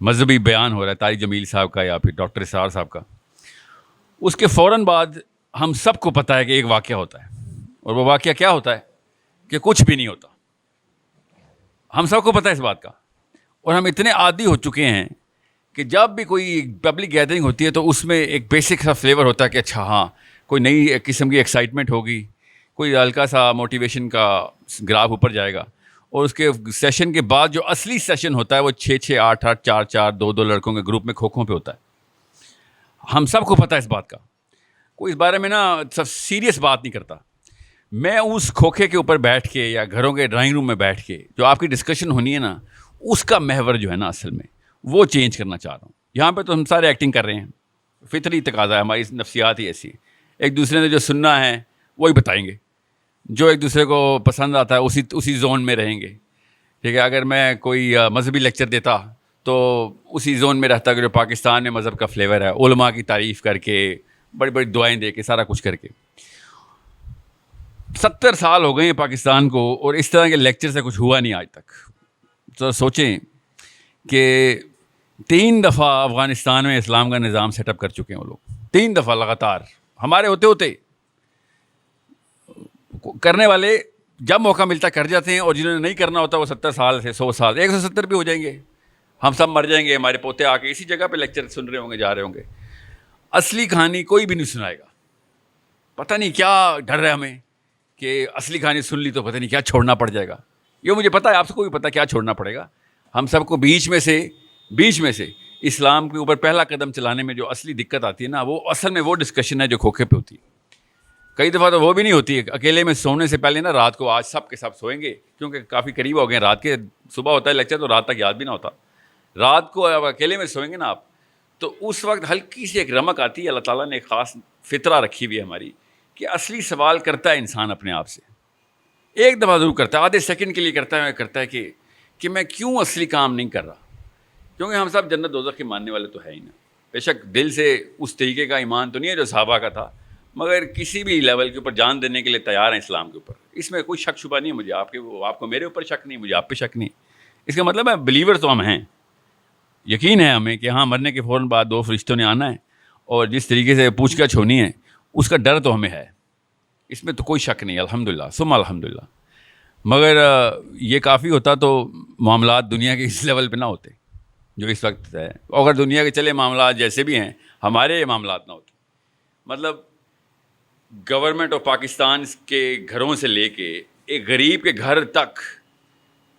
مذہبی بیان ہو رہا ہے طارق جمیل صاحب کا یا پھر ڈاکٹر اسرار صاحب کا، اس کے فوراً بعد ہم سب کو پتہ ہے کہ ایک واقعہ ہوتا ہے، اور وہ واقعہ کیا ہوتا ہے کہ کچھ بھی نہیں ہوتا. ہم سب کو پتہ ہے اس بات کا، اور ہم اتنے عادی ہو چکے ہیں کہ جب بھی کوئی پبلک گیدرنگ ہوتی ہے تو اس میں ایک بیسک سا فلیور ہوتا ہے کہ اچھا ہاں کوئی نئی قسم کی ایکسائٹمنٹ ہوگی، کوئی ہلکا سا موٹیویشن کا گراف اوپر جائے گا، اور اس کے سیشن کے بعد جو اصلی سیشن ہوتا ہے وہ 6-6 8-8 4-4 2-2 لڑکوں کے گروپ میں کھوکھوں پہ ہوتا ہے. ہم سب کو پتہ ہے اس بات کا، کوئی اس بارے میں نا سب سیریس بات نہیں کرتا. میں اس کھوکھے کے اوپر بیٹھ کے یا گھروں کے ڈرائنگ روم میں بیٹھ کے جو آپ کی ڈسکشن ہونی ہے نا، اس کا محور جو ہے نا اصل میں وہ چینج کرنا چاہ رہا ہوں. یہاں پہ تو ہم سارے ایکٹنگ کر رہے ہیں، فطری تقاضا ہے، ہماری نفسیات ہی ایسی ہے. ایک دوسرے نے جو سننا ہے وہی بتائیں گے، جو ایک دوسرے کو پسند آتا ہے اسی زون میں رہیں گے. ٹھیک ہے، اگر میں کوئی مذہبی لیکچر دیتا تو اسی زون میں رہتا کہ جو پاکستان میں مذہب کا فلیور ہے، علماء کی تعریف کر کے، بڑی بڑی دعائیں دے کے، سارا کچھ کر کے. 70 سال ہو گئے ہیں پاکستان کو، اور اس طرح کے لیکچر سے کچھ ہوا نہیں آج تک. تو سوچیں کہ 3 دفعہ افغانستان میں اسلام کا نظام سیٹ اپ کر چکے ہیں وہ لوگ، 3 دفعہ لگاتار. ہمارے ہوتے کرنے والے جب موقع ملتا کر جاتے ہیں، اور جنہوں نے نہیں کرنا ہوتا وہ 70 سال سے 100 سال 170 بھی ہو جائیں گے. ہم سب مر جائیں گے، ہمارے پوتے آ کے اسی جگہ پہ لیکچر سن رہے ہوں گے، جا رہے ہوں گے. اصلی کہانی کوئی بھی نہیں سنائے گا. پتہ نہیں کیا ڈر ہے ہمیں کہ اصلی کہانی سن لی تو پتہ نہیں کیا چھوڑنا پڑ جائے گا. یہ مجھے پتہ ہے، آپ کو بھی پتہ کیا چھوڑنا پڑے گا. ہم سب کو بیچ میں سے اسلام کے اوپر پہلا قدم چلانے میں جو اصلی دقت آتی ہے نا، وہ اصل میں وہ ڈسکشن ہے جو کھوکھے پہ ہوتی ہے. کئی دفعہ تو وہ بھی نہیں ہوتی ہے. اکیلے میں سونے سے پہلے نا رات کو آج سب کے سب سوئیں گے، کیونکہ کافی قریب ہو گئے رات کے، صبح ہوتا ہے لیکچر تو رات تک یاد بھی نہ ہوتا. رات کو اب اکیلے میں سوئیں گے نا آپ، تو اس وقت ہلکی سی ایک رمق آتی ہے. اللہ تعالیٰ نے ایک خاص فطرہ رکھی ہوئی ہے ہماری کہ اصلی سوال کرتا ہے انسان اپنے آپ سے. ایک دفعہ ضرور کرتا ہے، آدھے سیکنڈ کے لیے کرتا ہے کہ میں کیوں اصلی کام نہیں کر رہا. کیونکہ ہم سب جنت دوزخ کے ماننے والے تو ہے ہی نا. بے شک دل سے اس طریقے کا ایمان تو نہیں ہے جو صحابہ کا تھا، مگر کسی بھی لیول کے اوپر جان دینے کے لیے تیار ہیں اسلام کے اوپر. اس میں کوئی شک شبہ نہیں ہے مجھے. آپ کو میرے اوپر شک نہیں، مجھے آپ پہ شک نہیں. اس کا مطلب ہے بلیور تو ہم ہیں، یقین ہے ہمیں کہ ہاں مرنے کے فوراً بعد 2 فرشتوں نے آنا ہے، اور جس طریقے سے پوچھ گچھ ہونی ہے اس کا ڈر تو ہمیں ہے. اس میں تو کوئی شک نہیں، الحمدللہ ثم الحمدللہ. مگر یہ کافی ہوتا تو معاملات دنیا کے اس لیول پہ نہ ہوتے جو اس وقت ہے. اگر دنیا کے چلے معاملات جیسے بھی ہیں، ہمارے یہ معاملات نہ ہوتے. مطلب گورنمنٹ آف پاکستان کے گھروں سے لے کے ایک غریب کے گھر تک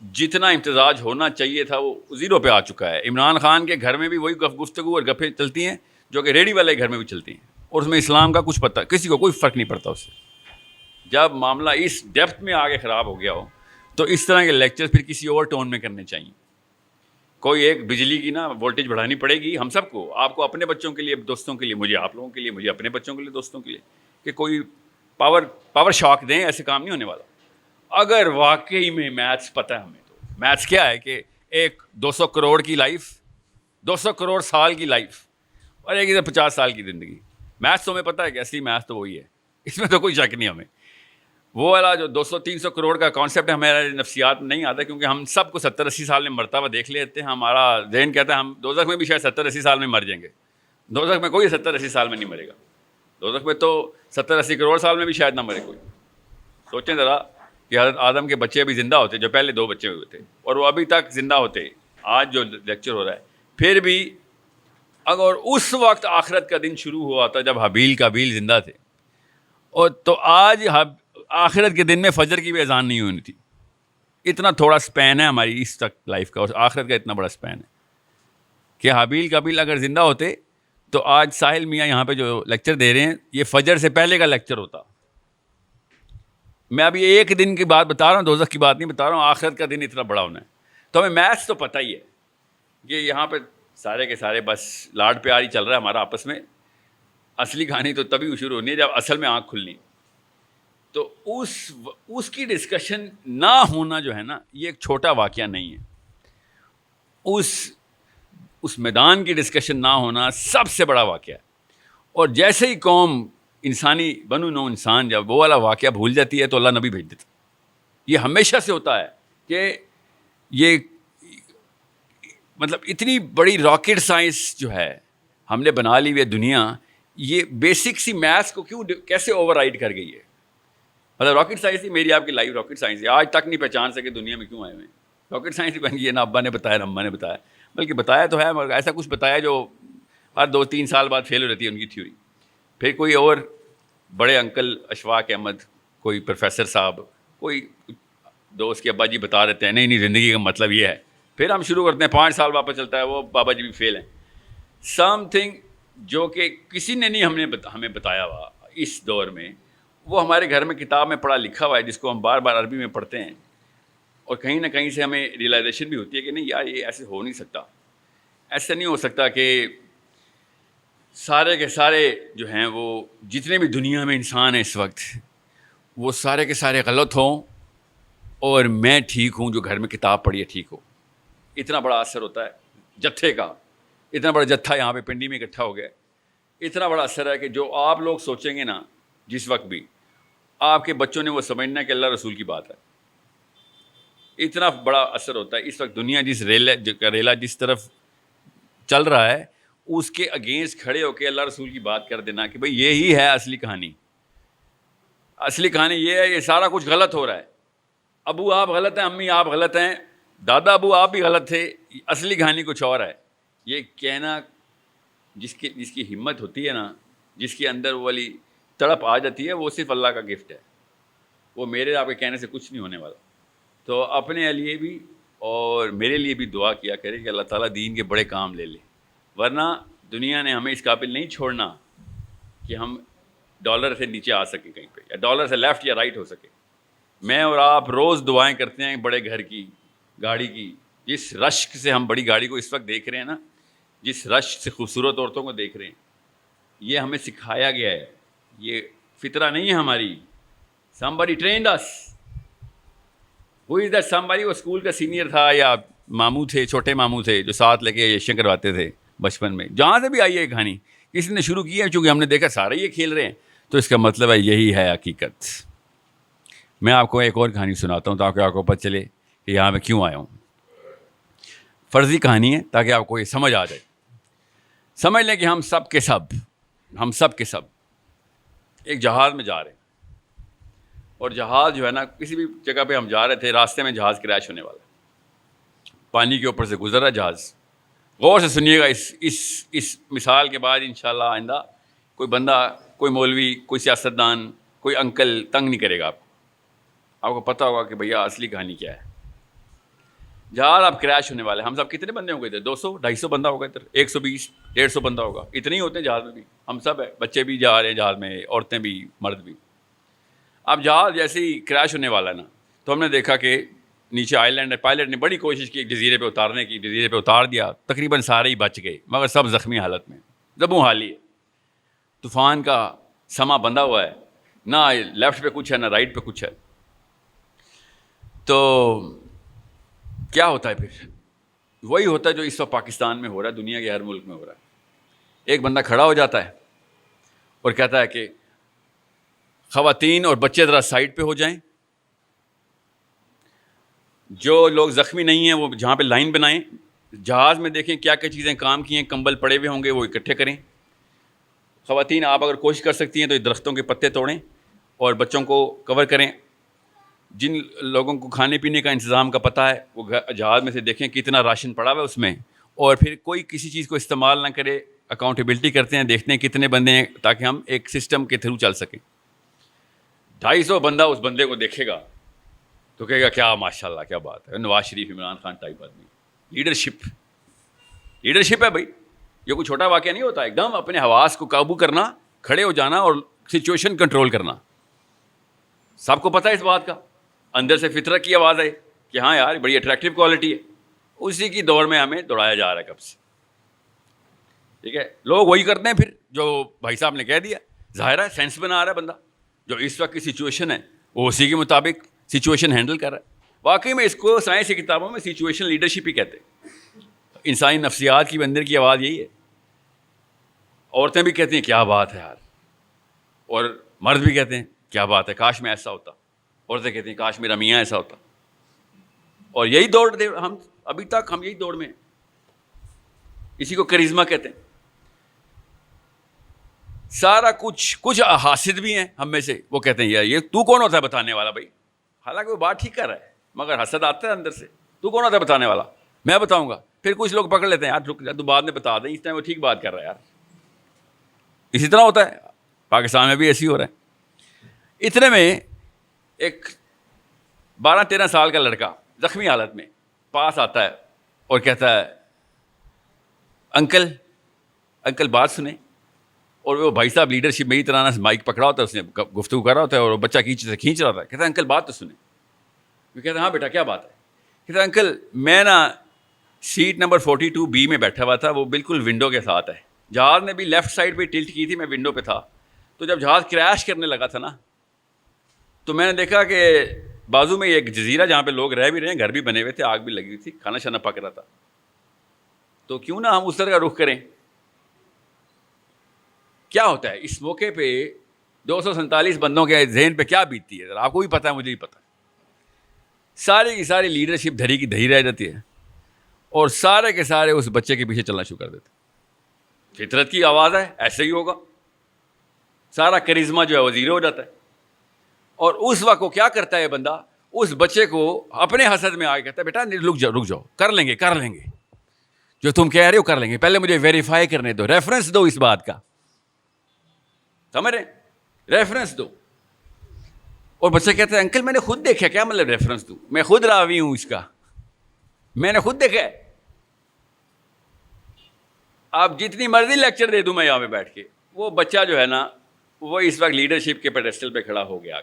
جتنا امتزاج ہونا چاہیے تھا وہ 0 پہ آ چکا ہے. عمران خان کے گھر میں بھی وہی گفتگو اور گپیں چلتی ہیں جو کہ ریڈی والے گھر میں بھی چلتی ہیں، اور اس میں اسلام کا کچھ پتہ، کسی کو کوئی فرق نہیں پڑتا اس سے. جب معاملہ اس ڈیپتھ میں آگے خراب ہو گیا ہو تو اس طرح کے لیکچر پھر کسی اور ٹون میں کرنے چاہیے. کوئی ایک بجلی کی نا وولٹیج بڑھانی پڑے گی ہم سب کو، آپ کو اپنے بچوں کے لیے، دوستوں کے لیے، مجھے آپ لوگوں کے لیے، مجھے اپنے بچوں کے لیے، دوستوں کے لیے، کہ کوئی پاور شاک دیں. ایسے کام نہیں ہونے والا. اگر واقعی میں میتھس پتہ ہے ہمیں، تو میتھس کیا ہے کہ ایک 200 کروڑ کی لائف، 200 کروڑ سال کی لائف، اور ایک 50 سال کی زندگی. میتھس تو ہمیں پتہ ہے کہ اصلی میتھس تو وہی ہے، اس میں تو کوئی شک نہیں ہمیں. وہ والا جو 200-300 کروڑ کا کانسیپٹ ہمارے نفسیات میں نہیں آتا، کیونکہ ہم سب کو 70-80 سال میں مرتا ہوا دیکھ لیتے ہیں. ہمارا ذہن کہتا ہے ہم دوزخ میں بھی شاید 70-80 سال میں مر جائیں گے. دوزخ میں کوئی 70-80 سال میں نہیں مرے گا. دوزخ میں تو 70-80 کروڑ سال میں بھی شاید نہ مرے کوئی. سوچیں ذرا کہ حضرت آدم کے بچے ابھی زندہ ہوتے، جو پہلے 2 بچے ہوئے تھے، اور وہ ابھی تک زندہ ہوتے. آج جو لیکچر ہو رہا ہے، پھر بھی اگر اس وقت آخرت کا دن شروع ہوا تھا جب حابیل قابیل زندہ تھے، اور تو آج آخرت کے دن میں فجر کی بھی اذان نہیں ہونی تھی. اتنا تھوڑا سپین ہے ہماری اس تک لائف کا، اور آخرت کا اتنا بڑا سپین ہے کہ حابیل قابیل اگر زندہ ہوتے تو آج ساحل میاں یہاں پہ جو لیکچر دے رہے ہیں یہ فجر سے پہلے کا لیکچر ہوتا. میں ابھی ایک دن کی بات بتا رہا ہوں، دوزخ کی بات نہیں بتا رہا ہوں. آخرت کا دن اتنا بڑا ہونا ہے. تو ہمیں میتھس تو پتہ ہی ہے کہ یہاں پہ سارے کے سارے بس لاڈ پیار ہی چل رہا ہے ہمارا آپس میں. اصلی کہانی تو تبھی شروع ہونی ہے جب اصل میں آنکھ کھلنی. تو اس کی ڈسکشن نہ ہونا جو ہے نا، یہ ایک چھوٹا واقعہ نہیں ہے. اس میدان کی ڈسکشن نہ ہونا سب سے بڑا واقعہ ہے. اور جیسے ہی قوم انسانی بنو نو انسان جب وہ والا واقعہ بھول جاتی ہے تو اللہ نبی بھیج دیتا. یہ ہمیشہ سے ہوتا ہے کہ یہ مطلب اتنی بڑی راکٹ سائنس جو ہے ہم نے بنا لی ہوئی ہے دنیا, یہ بیسک سی میتھس کو کیسے اوور رائڈ کر گئی ہے. مطلب راکٹ سائنس ہی میری آپ کی لائف راکٹ سائنس ہے, آج تک نہیں پہچان سکے دنیا میں کیوں آئے ہوئے ہیں. راکٹ سائنس ہی بن گئی ہے, نہ ابا نے بتایا نہ اماں نے بتایا, بلکہ بتایا تو ہے مگر ایسا کچھ بتایا جو ہر 2-3 سال بعد فیل ہو رہتی ہے ان کی تھیوری. پھر کوئی اور بڑے انکل اشفاق احمد, کوئی پروفیسر صاحب, کوئی دوست کے ابا جی بتا دیتے ہیں نہیں زندگی کا مطلب یہ ہے. پھر ہم شروع کرتے ہیں 5 سال واپس چلتا ہے, وہ بابا جی بھی فیل ہیں. سم تھنگ جو کہ کسی نے نہیں ہمیں بتایا ہوا اس دور میں, وہ ہمارے گھر میں کتاب میں پڑھا لکھا ہوا ہے, جس کو ہم بار بار عربی میں پڑھتے ہیں, اور کہیں نہ کہیں سے ہمیں ریئلائزیشن بھی ہوتی ہے کہ نہیں یار یہ ایسے ہو نہیں سکتا. ایسا نہیں ہو سکتا کہ سارے کے سارے جو ہیں وہ جتنے بھی دنیا میں انسان ہیں اس وقت, وہ سارے کے سارے غلط ہوں اور میں ٹھیک ہوں جو گھر میں کتاب پڑھی ہے ٹھیک ہو. اتنا بڑا اثر ہوتا ہے جتھے کا, اتنا بڑا جتھا یہاں پہ پنڈی میں اکٹھا ہو گیا, اتنا بڑا اثر ہے کہ جو آپ لوگ سوچیں گے نا جس وقت بھی, آپ کے بچوں نے وہ سمجھنا ہے کہ اللہ رسول کی بات ہے. اتنا بڑا اثر ہوتا ہے. اس وقت دنیا جس ریلا جس طرف چل رہا ہے اس کے اگینسٹ کھڑے ہو کے اللہ رسول کی بات کر دینا کہ بھئی یہی ہے اصلی کہانی. اصلی کہانی یہ ہے, یہ سارا کچھ غلط ہو رہا ہے. ابو آپ غلط ہیں, امی آپ غلط ہیں, دادا ابو آپ بھی غلط تھے, اصلی کہانی کچھ اور ہے. یہ کہنا جس کی ہمت ہوتی ہے نا, جس کے اندر وہ والی تڑپ آ جاتی ہے, وہ صرف اللہ کا گفٹ ہے. وہ میرے آپ کے کہنے سے کچھ نہیں ہونے والا. تو اپنے لیے بھی اور میرے لیے بھی دعا کیا کرے کہ اللہ تعالیٰ دین کے بڑے کام لے لے, ورنہ دنیا نے ہمیں اس قابل نہیں چھوڑنا کہ ہم ڈالر سے نیچے آ سکیں کہیں پہ, یا ڈالر سے لیفٹ یا رائٹ ہو سکے. میں اور آپ روز دعائیں کرتے ہیں بڑے گھر کی, گاڑی کی. جس رشک سے ہم بڑی گاڑی کو اس وقت دیکھ رہے ہیں نا, جس رشک سے خوبصورت عورتوں کو دیکھ رہے ہیں, یہ ہمیں سکھایا گیا ہے, یہ فطرہ نہیں ہے ہماری. somebody trained us. who is that somebody؟ وہ اسکول کا سینئر تھا یا ماموں تھے, چھوٹے ماموں تھے جو ساتھ لے کے یشیں کرواتے تھے بچپن میں. جہاں سے بھی آئی ہے کہانی, کسی نے شروع کی ہے, چونکہ ہم نے دیکھا سارے یہ کھیل رہے ہیں, تو اس کا مطلب ہے یہی ہے حقیقت. میں آپ کو ایک اور کہانی سناتا ہوں تاکہ آپ کو پتہ چلے کہ یہاں میں کیوں آیا ہوں. فرضی کہانی ہے تاکہ آپ کو یہ سمجھ آ جائے. سمجھ لیں کہ ہم سب کے سب ایک جہاز میں جا رہے ہیں, اور جہاز جو ہے نا کسی بھی جگہ پہ ہم جا رہے تھے, راستے میں جہاز کریش ہونے والا, پانی کے اوپر سے گزر رہا جہاز. غور سے سنیے گا, اس مثال کے بعد انشاءاللہ آئندہ کوئی بندہ, کوئی مولوی, کوئی سیاستدان, کوئی انکل تنگ نہیں کرے گا آپ کو. آپ کو پتہ ہوگا کہ بھیا اصلی کہانی کیا ہے. جہاز اب کریش ہونے والے. ہم سب کتنے بندے ہو گئے تھے؟ 200-250 بندہ ہوگا ادھر, 120-150 بندہ ہوگا. اتنے ہی ہوتے ہیں جہاز میں بھی. ہم سب ہے, بچے بھی جا رہے ہیں جہاز میں, عورتیں بھی, مرد بھی. اب جہاز جیسے ہی کریش ہونے والا نا, تو ہم نے دیکھا کہ نیچے آئی لینڈ ہے. پائلٹ نے بڑی کوشش کی ایک جزیرے پہ اتارنے کی, جزیرے پہ اتار دیا, تقریباً سارے ہی بچ گئے, مگر سب زخمی حالت میں, زبوں حالی ہے. طوفان کا سما بندھا ہوا ہے, نہ لیفٹ پہ کچھ ہے نہ رائٹ پہ کچھ ہے. تو کیا ہوتا ہے پھر؟ وہی ہوتا ہے جو اس وقت پاکستان میں ہو رہا ہے, دنیا کے ہر ملک میں ہو رہا ہے. ایک بندہ کھڑا ہو جاتا ہے اور کہتا ہے کہ خواتین اور بچے ذرا سائڈ پہ ہو جائیں, جو لوگ زخمی نہیں ہیں وہ جہاں پہ لائن بنائیں, جہاز میں دیکھیں کیا کیا چیزیں کام کی ہیں, کمبل پڑے ہوئے ہوں گے وہ اکٹھے کریں. خواتین آپ اگر کوشش کر سکتی ہیں تو درختوں کے پتے توڑیں اور بچوں کو کور کریں. جن لوگوں کو کھانے پینے کا انتظام کا پتہ ہے وہ جہاز میں سے دیکھیں کتنا راشن پڑا ہوا ہے اس میں, اور پھر کوئی کسی چیز کو استعمال نہ کرے. اکاؤنٹیبلٹی کرتے ہیں, دیکھتے ہیں کتنے بندے ہیں تاکہ ہم ایک سسٹم کے تھرو چل سکیں. 250 بندہ اس بندے کو دیکھے گا تو کہے گا کیا ماشاء اللہ کیا بات ہے, نواز شریف, عمران خان ٹائپ آدمی. لیڈرشپ ہے بھائی. یہ کوئی چھوٹا واقعہ نہیں ہوتا. ایک دم اپنے حواس کو قابو کرنا, کھڑے ہو جانا اور سچویشن کنٹرول کرنا. سب کو پتہ ہے اس بات کا. اندر سے فطرت کی آواز ہے کہ ہاں یار بڑی اٹریکٹیو کوالٹی ہے. اسی کی دور میں ہمیں دوڑایا جا رہا ہے کب سے. ٹھیک ہے, لوگ وہی کرتے ہیں پھر جو بھائی صاحب نے کہہ دیا. ظاہر ہے سینس بنا رہا ہے بندہ, جو اس وقت کی سچویشن ہے وہ اسی کے مطابق سچویشن ہینڈل کر رہا ہے. واقعی میں اس کو سائنس کی کتابوں میں سچویشن لیڈرشپ ہی کہتے ہیں. انسانی نفسیات کی اندر کی آواز یہی ہے. عورتیں بھی کہتی ہیں کیا بات ہے یار, اور مرد بھی کہتے ہیں کیا بات ہے, کاش میں ایسا ہوتا. عورتیں کہتی ہیں کاش میرا میاں ایسا ہوتا. اور یہی دوڑ دے ہم ابھی تک, ہم یہی دوڑ میں ہیں. اسی کو کرزما کہتے ہیں. سارا کچھ حاسد بھی ہیں ہم میں سے, وہ کہتے ہیں یار یہ تو کون ہوتا ہے بتانے والا بھائی, حالانکہ وہ بات ٹھیک کر رہا ہے مگر حسد آتا ہے اندر سے, تو کون ہوتا ہے بتانے والا, میں بتاؤں گا. پھر کچھ لوگ پکڑ لیتے ہیں یار رک جا تو بعد میں بتا دیں, اس ٹائم وہ ٹھیک بات کر رہا ہے یار. اسی طرح ہوتا ہے پاکستان میں بھی ایسی ہو رہا ہے. اتنے میں ایک 12-13 سال کا لڑکا زخمی حالت میں پاس آتا ہے اور کہتا ہے انکل بات سنیں. اور وہ بھائی صاحب لیڈرشپ میری طرح سے مائک پکڑا ہوتا ہے, اس نے گفتگو کر رہا ہوتا ہے اور وہ بچہ کھینچ رہا ہوتا ہے. کہتا ہے انکل بات تو سنیں. وہ کہتا ہے ہاں بیٹا کیا بات ہے. کہتا ہے انکل میں نا سیٹ نمبر 42B میں بیٹھا ہوا تھا, وہ بالکل ونڈو کے ساتھ ہے. جہاز نے بھی لیفٹ سائڈ پہ ٹلٹ کی تھی, میں ونڈو پہ تھا. تو جب جہاز کریش کرنے لگا تھا نا, تو میں نے دیکھا کہ بازو میں ایک جزیرہ جہاں پہ لوگ رہ بھی رہے ہیں, گھر بھی بنے ہوئے تھے, آگ بھی لگی ہوئی تھی, کھانا شانا پک رہا تھا. تو کیوں نہ ہم اس طرح کا رخ کریں. کیا ہوتا ہے اس موقع پہ 247 بندوں کے ذہن پہ کیا بیتتی ہے, آپ کو بھی پتہ ہے, مجھے بھی پتہ ہے. ساری کی ساری لیڈرشپ دھری کی دھری رہ جاتی ہے اور سارے کے سارے اس بچے کے پیچھے چلنا شروع کر دیتے. فطرت کی آواز ہے, ایسے ہی ہوگا. سارا کرزما جو ہے وہ زیرو ہو جاتا ہے. اور اس وقت وہ کیا کرتا ہے بندہ, اس بچے کو اپنے حسد میں آ کے کہتا ہے بیٹا رک جاؤ کر لیں گے جو تم کہہ رہے ہو کر لیں گے, پہلے مجھے ویریفائی کرنے دو, ریفرنس دو اس بات کا, سمجھ رہے, ریفرنس دو. اور بچہ کہتا ہے انکل میں نے خود دیکھا. کیا مطلب ریفرنس دوں, میں خود راوی ہوں اس کا, میں نے خود دیکھا ہے. آپ جتنی مرضی لیکچر دے دوں میں یہاں پہ بیٹھ کے, وہ بچہ جو ہے نا وہ اس وقت لیڈرشپ کے پیڈسٹل پہ کھڑا ہو گیا.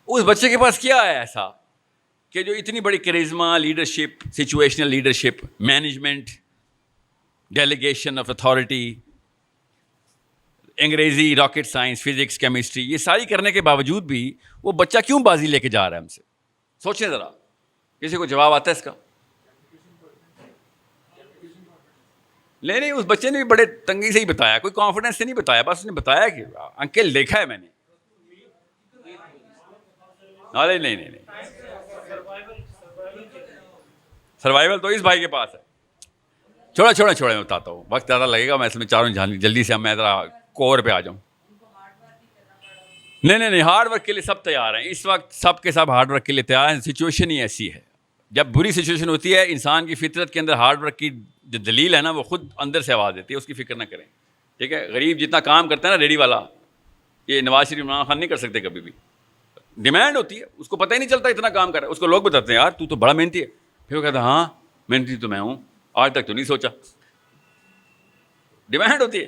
اس بچے کے پاس کیا ہے ایسا کہ جو اتنی بڑی charisma, leadership, situational leadership, management, delegation of authority, انگریزی, راکٹ سائنس, فزکس, کیمسٹری, یہ ساری کرنے کے باوجود بھی وہ بچہ کیوں بازی لے کے جا رہا ہے ہم سے. سوچیں ذرا, کسی کو جواب آتا ہے اس کا؟ نہیں, اس بچے نے بھی بڑے تنگی سے ہی بتایا, کوئی کانفیڈنس سے نہیں بتایا, بس اس نے بتایا کہ انکل دیکھا ہے میں نے. نہیں, سروائیول تو اس بھائی کے پاس ہے. چھوڑے میں بتاتا ہوں, وقت زیادہ لگے گا, میں اس میں چاروں جلدی سے میں ذرا کور پہ آ جاؤں. نہیں, ہارڈ ورک کے لیے سب تیار ہیں اس وقت, سب کے سب ہارڈ ورک کے لیے تیار ہیں. سچویشن ہی ایسی ہے, جب بری سچویشن ہوتی ہے انسان کی فطرت کے اندر ہارڈ ورک کی جو دلیل ہے نا وہ خود اندر سے آواز دیتی ہے, اس کی فکر نہ کریں. ٹھیک ہے, غریب جتنا کام کرتا ہے نا ریڈی والا, یہ نواز شریف, عمران خان نہیں کر سکتے کبھی بھی. ڈیمانڈ ہوتی ہے, اس کو پتہ ہی نہیں چلتا اتنا کام کر رہا ہے. اس کو لوگ بتاتے ہیں یار تو بڑا محنتی ہے, پھر وہ کہتا ہے ہاں محنتی تو میں ہوں, آج تک تو نہیں سوچا. ڈیمانڈ ہوتی ہے.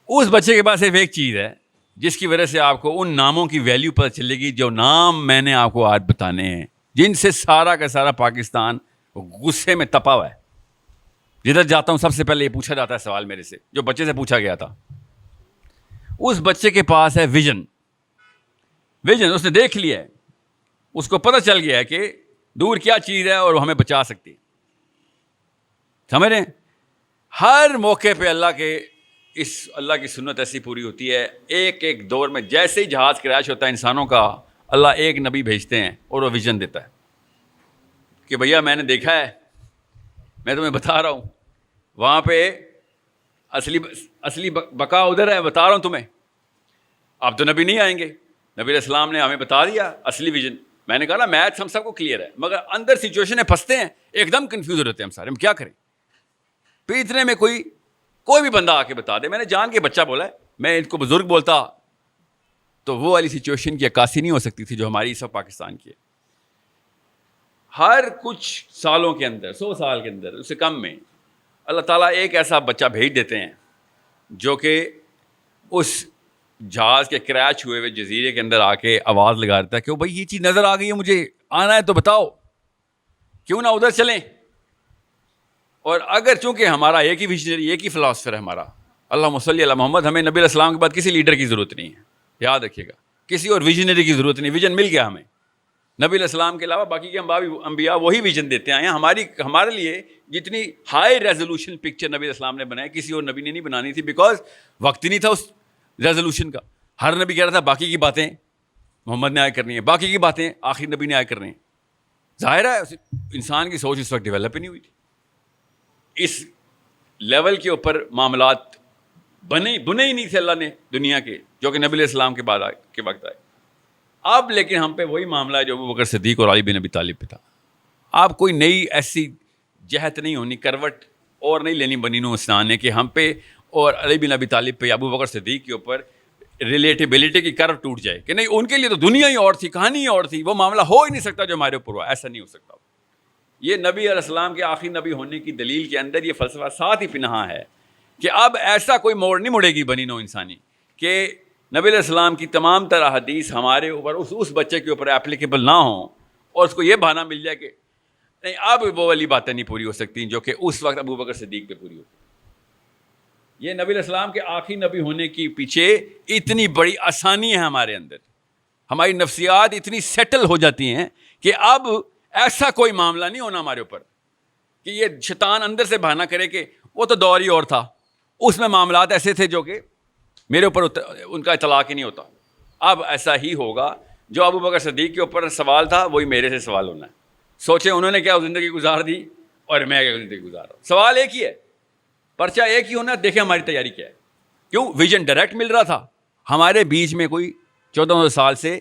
اس بچے کے پاس صرف ایک چیز ہے جس کی وجہ سے آپ کو ان ناموں کی ویلیو پتہ چلے گی, جو نام میں نے آپ کو آج بتانے ہیں, جن سے سارا کا سارا پاکستان غصے میں تپا ہوا ہے. جدھر جاتا ہوں سب سے پہلے یہ پوچھا جاتا ہے سوال میرے سے, جو بچے سے پوچھا گیا تھا. اس بچے کے پاس ہے ویژن. اس نے دیکھ لیا ہے, اس کو پتہ چل گیا ہے کہ دور کیا چیز ہے اور وہ ہمیں بچا سکتی ہے. سمجھ رہے ہیں, ہر موقع پہ اللہ کی سنت ایسی پوری ہوتی ہے. ایک دور میں جیسے ہی جہاز کریش ہوتا ہے انسانوں کا, اللہ ایک نبی بھیجتے ہیں اور وہ ویژن دیتا ہے کہ بھیا میں نے دیکھا ہے, میں تمہیں بتا رہا ہوں, وہاں پہ اصلی بقا ادھر ہے, بتا رہا ہوں تمہیں. آپ تو نبی نہیں آئیں گے, نبی علیہ السلام نے ہمیں بتا دیا اصلی ویژن. میں نے کہا نا میتھس ہم سب کو کلیئر ہے, مگر اندر سچویشن میں پھنستے ہیں, ایک دم کنفیوز ہوتے ہیں ہم سارے, ہم کیا کریں. پھر اتنے میں کوئی بھی بندہ آ کے بتا دے. میں نے جان کے بچہ بولا ہے, میں ان کو بزرگ بولتا تو وہ والی سچویشن کی عکاسی نہیں ہو سکتی تھی جو ہماری اس وقت پاکستان کی ہے. ہر کچھ سالوں کے اندر, 100 سال کے اندر, اس سے کم میں, اللہ تعالیٰ ایک ایسا بچہ بھیج دیتے ہیں جو کہ اس جہاز کے کریش ہوئے ہوئے جزیرے کے اندر آ کے آواز لگا دیتا ہے کہ بھائی یہ چیز نظر آ گئی ہے, مجھے آنا ہے تو بتاؤ, کیوں نہ ادھر چلیں. اور اگر چونکہ ہمارا ایک ہی ویژنری, ایک ہی فلاسفر ہے ہمارا, اللہم صلی علی محمد, ہمیں نبی علیہ السلام کے بعد کسی لیڈر کی ضرورت نہیں ہے, یاد رکھیے گا, کسی اور ویژنری کی ضرورت نہیں. ویژن مل گیا ہمیں. نبی علیہ السلام کے علاوہ باقی کے انبیاء وہی ویژن دیتے آئے ہیں. ہمارے لیے جتنی ہائی ریزولوشن پکچر نبی علیہ السلام نے بنائی, کسی اور نبی نے نہیں بنانی تھی, بیکاز وقت ہی نہیں تھا اس ریزولوشن کا. ہر نبی کہہ رہا تھا باقی کی باتیں محمد نے آئے کرنی ہے, باقی کی باتیں آخری نبی نے آئے کرنی ہیں. ظاہر ہے انسان کی سوچ اس وقت ڈیولپ ہی نہیں ہوئی تھی. اس لیول کے اوپر معاملات بنے ہی نہیں تھے اللہ نے دنیا کے، جو کہ نبی علیہ السلام کے بعد کے وقت آئے. اب لیکن ہم پہ وہی معاملہ ہے جو ابوبکر صدیق اور علی بن ابی طالب پہ تھا. آپ کوئی نئی ایسی جہت نہیں ہونی، کروٹ اور نہیں لینی بنی نوع اسنان نے کہ ہم پہ اور علی بن ابی طالب پہ یا ابوبکر صدیق کے اوپر ریلیٹیبلٹی کی کرو ٹوٹ جائے کہ نہیں ان کے لیے تو دنیا ہی اور تھی، کہانی ہی اور تھی، وہ معاملہ ہو ہی نہیں سکتا جو ہمارے اوپر ہوا. ایسا نہیں ہو سکتا. یہ نبی علیہ السلام کے آخری نبی ہونے کی دلیل کے اندر یہ فلسفہ ساتھ ہی پنہاں ہے کہ اب ایسا کوئی موڑ نہیں مڑے گی بنی نوع انسانی کہ نبی علیہ السلام کی تمام طرح حدیث ہمارے اوپر اس بچے کے اوپر اپلیکیبل نہ ہوں اور اس کو یہ بہانہ مل جائے کہ نہیں اب وہ والی باتیں نہیں پوری ہو سکتی جو کہ اس وقت ابوبکر صدیق پہ پوری ہوتی. یہ نبی علیہ السلام کے آخری نبی ہونے کی پیچھے اتنی بڑی آسانی ہے ہمارے اندر، ہماری نفسیات اتنی سیٹل ہو جاتی ہیں کہ اب ایسا کوئی معاملہ نہیں ہونا ہمارے اوپر کہ یہ شیطان اندر سے بہانہ کرے کہ وہ تو دور ہی اور تھا، اس میں معاملات ایسے تھے جو کہ میرے اوپر ان کا اطلاق ہی نہیں ہوتا. اب ایسا ہی ہوگا، جو ابوبکر صدیق کے اوپر سوال تھا وہی میرے سے سوال ہونا ہے. سوچیں انہوں نے کیا زندگی گزار دی اور میں کیا زندگی گزار رہا ہوں. سوال ایک ہی ہے، پرچہ ایک ہی ہونا. دیکھیں ہماری تیاری کیا ہے. کیوں؟ ویژن ڈائریکٹ مل رہا تھا. ہمارے بیچ میں کوئی 1400 سال سے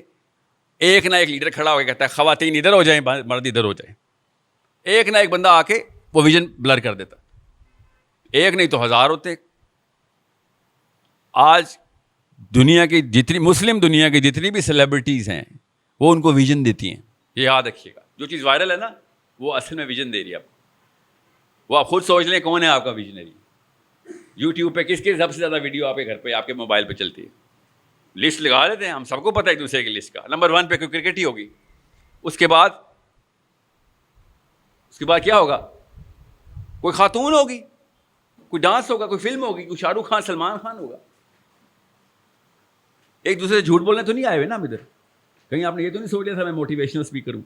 ایک نہ ایک لیڈر کھڑا ہو کے کہتا ہے خواتین ادھر ہو جائیں، مرد ادھر ہو جائیں. ایک نہ ایک بندہ آ کے وہ ویژن بلر کر دیتا. ایک نہیں تو ہزار ہوتے. آج دنیا کی جتنی مسلم دنیا کی جتنی بھی سیلیبریٹیز ہیں وہ ان کو ویژن دیتی ہیں. یہ یاد رکھیے گا، جو چیز وائرل ہے نا وہ اصل میں ویژن دے رہی ہے آپ کو. وہ آپ خود سوچ لیں کون ہے آپ کا ویژنری. یوٹیوب پہ کس کے سب سے زیادہ ویڈیو آپ کے گھر پہ آپ کے موبائل پہ چلتی ہے؟ لسٹ لگا لیتے ہیں ہم، سب کو پتہ ہے ایک دوسرے کی لسٹ کا. نمبر 1 پہ کوئی کرکٹ ہی ہوگی، اس کے بعد کیا ہوگا؟ کوئی خاتون ہوگی، کوئی ڈانس ہوگا، کوئی فلم ہوگی، کوئی شاہ رخ خان، سلمان خان ہوگا. ایک دوسرے سے جھوٹ بولنے تو نہیں آئے ہوئے نا ہم ادھر. کہیں آپ نے یہ تو نہیں سوچ لیا تھا میں موٹیویشنل اسپیکر ہوں.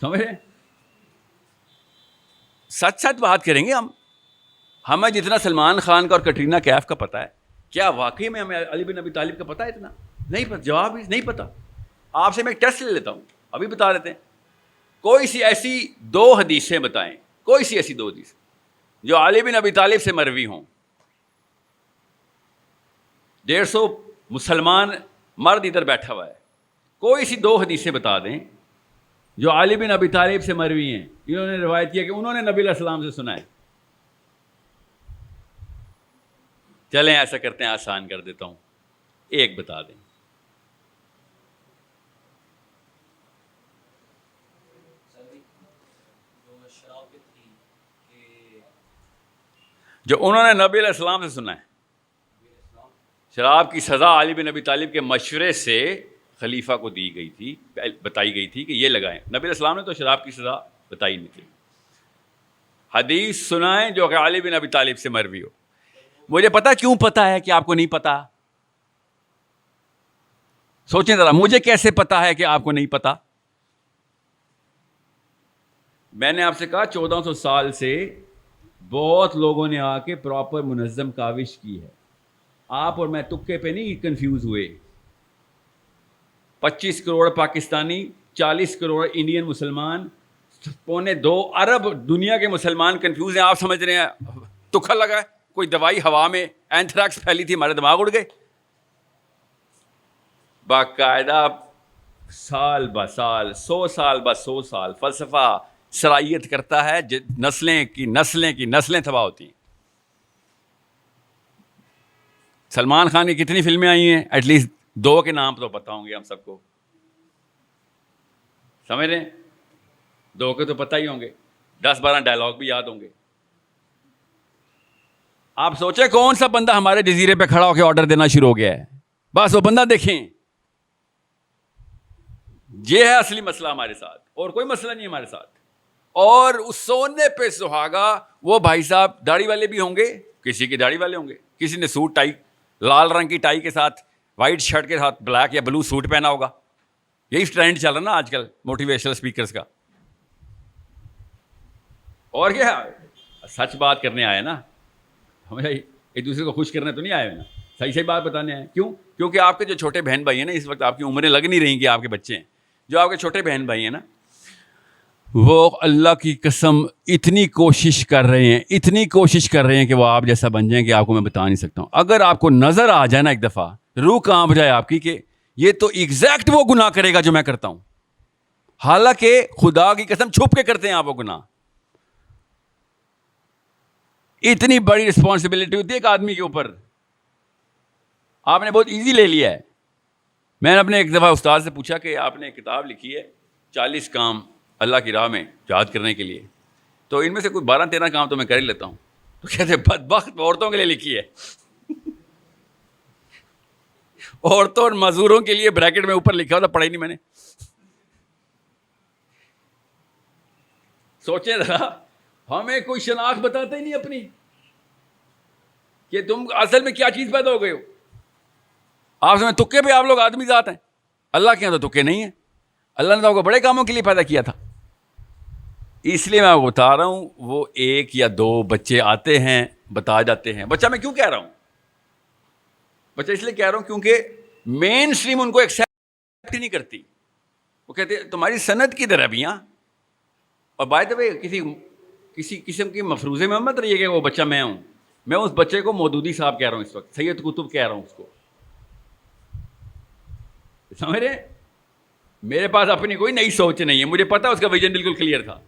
سمجھ رہے ہیں؟ سچ بات کریں گے ہم. ہمیں جتنا سلمان خان کا اور کٹرینہ کیف کا پتہ ہے، کیا واقعی میں ہمیں علی بن ابی طالب کا پتہ ہے اتنا؟ نہیں پتہ. جواب نہیں پتہ. آپ سے میں ایک ٹیسٹ لے لیتا ہوں، ابھی بتا دیتے ہیں. کوئی سی ایسی 2 حدیثیں بتائیں، کوئی سی ایسی 2 حدیث جو علی بن ابی طالب سے مروی ہوں. 150 مسلمان مرد ادھر بیٹھا ہوا ہے، کوئی سی 2 حدیثیں بتا دیں جو علی بن ابی طالب سے مروی ہیں. انہوں نے روایت کیا کہ انہوں نے نبی علیہ السلام سے سنا ہے. چلیں ایسا کرتے ہیں، آسان کر دیتا ہوں، ایک بتا دیں. جو انہوں نے نبی علیہ السلام سے سنا ہے. شراب کی سزا علی بن ابی طالب کے مشورے سے خلیفہ کو دی گئی تھی، بتائی گئی تھی کہ یہ لگائیں. نبی علیہ السلام نے تو شراب کی سزا بتائی نہیں تھی. حدیث سنائیں جو کہ علی بن ابی طالب سے مروی ہو. مجھے پتا کیوں پتا ہے کہ آپ کو نہیں پتا؟ سوچیں ذرا، مجھے کیسے پتا ہے کہ آپ کو نہیں پتا؟ میں نے آپ سے کہا 1400 سال سے بہت لوگوں نے آ کے پراپر منظم کاوش کی ہے. آپ اور میں تکے پہ نہیں کنفیوز ہوئے. 25 کروڑ پاکستانی، 40 کروڑ انڈین مسلمان، 2.25 ارب دنیا کے مسلمان کنفیوز ہیں. آپ سمجھ رہے ہیں تکا لگا ہے؟ کوئی دوائی ہوا میں اینتھریکس پھیلی تھی، ہمارے دماغ اڑ گئے. باقاعدہ سال بہ سال، 100 سال بہ 100 سال فلسفہ سرائیت کرتا ہے، نسلیں کی نسلیں تباہ ہوتی ہیں. سلمان خان کی کتنی فلمیں آئی ہیں؟ ایٹ لیسٹ 2 کے نام تو پتہ ہوں گے ہم سب کو. سمجھ رہے ہیں؟ 2 کے تو پتہ ہی ہوں گے، 10-12 ڈائلاگ بھی یاد ہوں گے. آپ سوچیں کون سا بندہ ہمارے جزیرے پہ کھڑا ہو کے آرڈر دینا شروع ہو گیا ہے؟ بس وہ بندہ دیکھیں. یہ ہے اصلی مسئلہ ہمارے ساتھ، اور کوئی مسئلہ نہیں ہمارے ساتھ. اور اس سونے پہ سہاگا وہ بھائی صاحب داڑھی والے بھی ہوں گے، کسی کی داڑھی والے ہوں گے، کسی نے سوٹ ٹائی، لال رنگ کی ٹائی کے ساتھ، وائٹ شرٹ کے ساتھ بلیک یا بلو سوٹ پہنا ہوگا. یہی ٹرینڈ چل رہا نا آج کل موٹیویشنل اسپیکرز کا. اور کیا سچ بات کرنے آئے نا ہم، ایک دوسرے کو خوش کرنے تو نہیں آئے ہوئے نا، صحیح بات بتانے آئے. کیوں؟ کیونکہ آپ کے جو چھوٹے بہن بھائی ہیں نا، اس وقت آپ کی عمریں لگ نہیں رہیں کہ آپ کے بچے ہیں. جو آپ کے چھوٹے بہن بھائی ہیں نا، وہ اللہ کی قسم اتنی کوشش کر رہے ہیں کہ وہ آپ جیسا بن جائیں کہ آپ کو میں بتا نہیں سکتا ہوں. اگر آپ کو نظر آ جائے نا ایک دفعہ, روح کانپ جائے آپ کی کہ یہ تو ایگزیکٹ وہ گناہ کرے گا جو میں کرتا ہوں, حالانکہ خدا کی قسم چھپ کے کرتے ہیں آپ وہ گناہ. اتنی بڑی رسپانسبلٹی ہوتی ہے ایک آدمی کے اوپر, آپ نے بہت ایزی لے لیا ہے. میں نے اپنے ایک دفعہ استاد سے پوچھا کہ آپ نے ایک کتاب لکھی ہے 40 کام اللہ کی راہ میں جہاد کرنے کے لیے, تو ان میں سے کوئی 12-13 کام تو میں کر ہی لیتا ہوں. تو کہتے بدبخت عورتوں کے لیے لکھی ہے, عورتوں اور مزدوروں کے لیے بریکٹ میں اوپر لکھا ہوتا, پڑھا ہی نہیں میں نے. سوچیں ذرا, ہمیں کوئی شناخت بتاتا ہی نہیں اپنی کہ تم اصل میں کیا چیز پیدا ہو گئے ہو. آپ سمجھیں تکے پہ آپ لوگ آدمی ذات ہیں, اللہ کے یہاں تو تکے نہیں ہیں. اللہ نے تو آپ کو بڑے کاموں کے لیے پیدا کیا تھا. اس لیے میں آپ کو بتا رہا ہوں, وہ 1 یا 2 بچے آتے ہیں بتا جاتے ہیں. بچہ میں کیوں کہہ رہا ہوں, بچہ اس لیے کہہ رہا ہوں کیونکہ مین اسٹریم ان کو ایکسیپٹ نہیں کرتی. وہ کہتے ہیں تمہاری سند کی طرح بھی. اور بائی دا وے کسی قسم کی مفروضے میں مت رہیے کہ وہ بچہ میں ہوں. میں اس بچے کو مودودی صاحب کہہ رہا ہوں اس وقت, سید قطب کہہ رہا ہوں اس کو, سمجھ رہے ہیں. میرے پاس اپنی کوئی نئی سوچ نہیں ہے, مجھے پتا اس کا ویژن بالکل کلیئر تھا.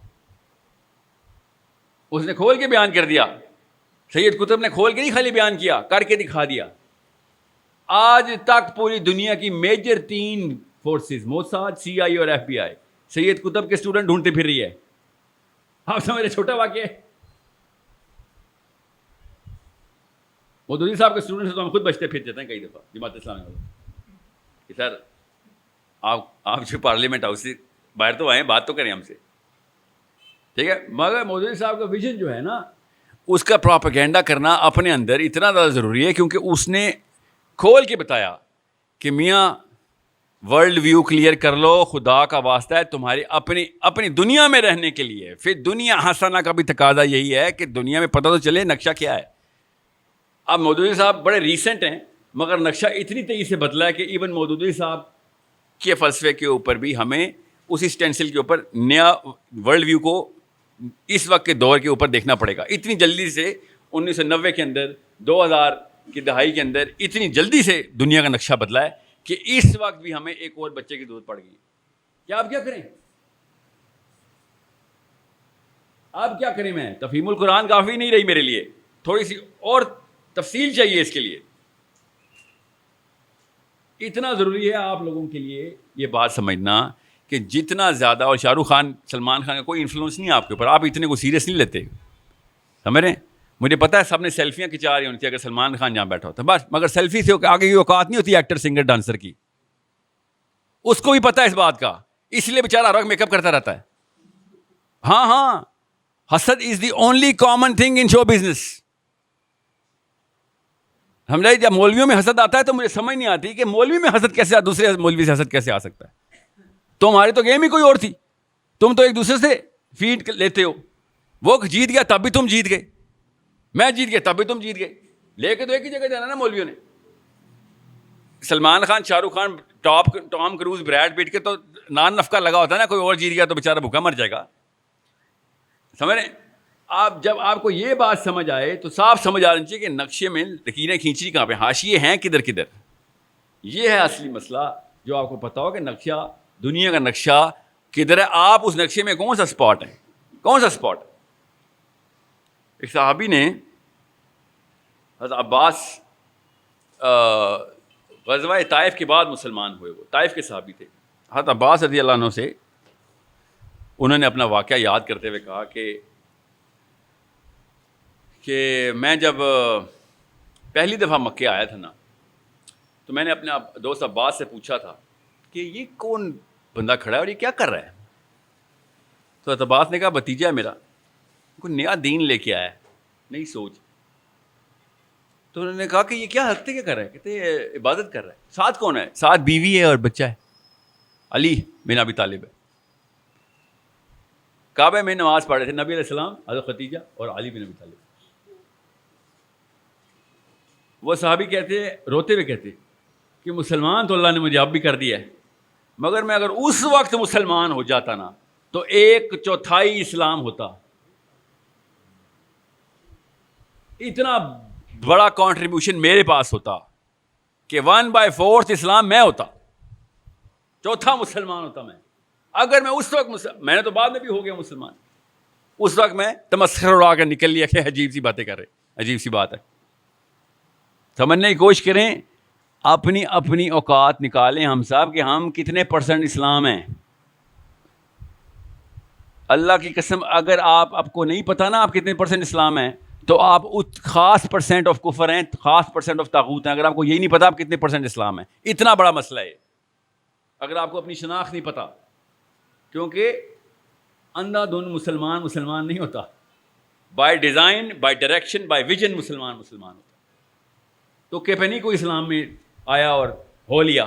اس نے کھول کے بیان کر دیا. سید قطب نے کھول کے نہیں خالی بیان کیا, کر کے دکھا دیا. آج تک پوری دنیا کی میجر 3 فورسز موساد, CIA اور FBI سید قطب کے اسٹوڈنٹ ڈھونڈتے پھر رہی ہے. آپ سمجھ رہے, چھوٹا واقعہ ہے. مودودی صاحب کے اسٹوڈنٹ سے تو ہم خود بچتے پھر جاتے ہیں کئی دفعہ جماعت اسلامی والے کہ سر آپ جو پارلیمنٹ ہاؤس سے باہر تو آئیں, بات تو کریں ہم سے, ٹھیک ہے. مگر مودودی صاحب کا ویژن جو ہے نا, اس کا پروپیگنڈا کرنا اپنے اندر اتنا زیادہ ضروری ہے, کیونکہ اس نے کھول کے بتایا کہ میاں ورلڈ ویو کلیئر کر لو, خدا کا واسطہ ہے تمہاری اپنی دنیا میں رہنے کے لیے. پھر دنیا حسنہ کا بھی تقاضا یہی ہے کہ دنیا میں پتہ تو چلے نقشہ کیا ہے. اب مودودی صاحب بڑے ریسنٹ ہیں, مگر نقشہ اتنی تیزی سے بدلا ہے کہ ایون مودودی صاحب کے فلسفے کے اوپر بھی ہمیں اسی اسٹینسل کے اوپر نیا ورلڈ ویو کو اس وقت کے دور کے اوپر دیکھنا پڑے گا. اتنی جلدی سے 1990 کے اندر, 2000 کی دہائی کے اندر اتنی جلدی سے دنیا کا نقشہ بدلا ہے کہ اس وقت بھی ہمیں ایک اور بچے کی ضرورت پڑ گئی. کیا آپ کیا کریں, آپ کیا کریں. میں تفہیم القرآن کافی نہیں رہی میرے لیے, تھوڑی سی اور تفصیل چاہیے اس کے لیے. اتنا ضروری ہے آپ لوگوں کے لیے یہ بات سمجھنا کہ جتنا زیادہ, اور شاہ رخ خان, سلمان خان کا کوئی انفلوئنس نہیں ہے آپ کے اوپر, آپ اتنے کو سیریس نہیں لیتے, سمجھ رہے ہیں. مجھے پتا ہے سب نے سیلفیاں کھچا رہی ہونی تھی اگر سلمان خان جہاں بیٹھا ہوتا بس, مگر سیلفی سے آگے کی اوقات نہیں ہوتی ایکٹر, سنگر, ڈانسر کی. اس کو بھی پتا ہے اس بات کا, اس لیے بیچارہ ہر وقت میک اپ کرتا رہتا ہے. ہاں, حسد is the only common thing in show business. سمجھا, جب مولویوں میں حسد آتا ہے تو مجھے سمجھ نہیں آتی کہ مولوی میں حسد کیسے, دوسرے مولوی سے حسد کیسے آ سکتا ہے. تمہاری تو گیم ہی کوئی اور تھی, تم تو ایک دوسرے سے فیڈ لیتے ہو. وہ جیت گیا تب بھی تم جیت گئے, میں جیت گیا تب بھی تم جیت گئے. لے کے تو ایک ہی جگہ جانا نا مولویوں نے. Salman Khan, Shah Rukh Khan, Tom cruise, bread پیٹ کے تو نان نفقہ لگا ہوتا ہے نا, کوئی اور جیت گیا تو بیچارہ بھوکا مر جائے گا. سمجھ رہے ہیں آپ, جب آپ کو یہ بات سمجھ آئے تو صاف سمجھ آنا چاہیے کہ نقشے میں لکیریں کھینچی کہاں پہ, حاشیے ہیں کدھر کدھر. یہ ہے اصلی مسئلہ, جو آپ کو پتا ہو کہ نقشہ, دنیا کا نقشہ کدھر ہے, آپ اس نقشے میں کون سا اسپاٹ ہے, کون سا اسپاٹ. ایک صحابی نے, حضرت عباس, غزوہ طائف کے بعد مسلمان ہوئے, وہ طائف کے صحابی تھے. حضرت عباس رضی اللہ عنہ سے انہوں نے اپنا واقعہ یاد کرتے ہوئے کہا کہ میں جب پہلی دفعہ مکے آیا تھا نا, تو میں نے اپنے دوست عباس سے پوچھا تھا کہ یہ کون بندہ کھڑا ہے اور یہ کیا کر رہا ہے. تو حضرت عباس نے کہا بھتیجا ہے میرا, کوئی نیا دین لے کے آیا ہے, نئی سوچ. تو انہوں نے کہا کہ یہ کیا ہفتے کیا کر رہا ہے, کہتے ہیں عبادت کر رہا ہے. ساتھ کون ہے, ساتھ بیوی ہے اور بچہ ہے, علی بن ابی طالب ہے. کعبہ میں نماز پڑھ رہے تھے نبی علیہ السلام, حضرت ختیجہ اور علی بن ابی طالب. وہ صحابی کہتے, روتے ہوئے کہتے کہ مسلمان تو اللہ نے مجھے اب بھی کر دیا ہے, مگر میں اگر اس وقت مسلمان ہو جاتا نا تو 1/4 اسلام ہوتا. اتنا بڑا کنٹریبیوشن میرے پاس ہوتا کہ 1/4 اسلام میں ہوتا, چوتھا مسلمان ہوتا میں. اگر میں اس وقت میں نے تو بعد میں بھی ہو گیا مسلمان, اس وقت میں تمسخر اڑا کر نکل لیا کہ عجیب سی باتیں کر رہے, عجیب سی بات ہے. سمجھنے کی کوشش کریں, اپنی اپنی اوقات نکالیں ہم صاحب کہ ہم کتنے % اسلام ہیں. اللہ کی قسم اگر آپ کو نہیں پتا نا آپ کتنے % اسلام ہیں, تو آپ خاص % آف کفر ہیں, خاص % آف طاغوت ہیں. اگر آپ کو یہی نہیں پتا آپ کتنے % اسلام ہیں, اتنا بڑا مسئلہ ہے اگر آپ کو اپنی شناخت نہیں پتا. کیونکہ اندھا دھند مسلمان نہیں ہوتا. By design, by direction, by vision مسلمان ہوتا. تو کیپنی کو اسلام میں آیا اور ہو لیا.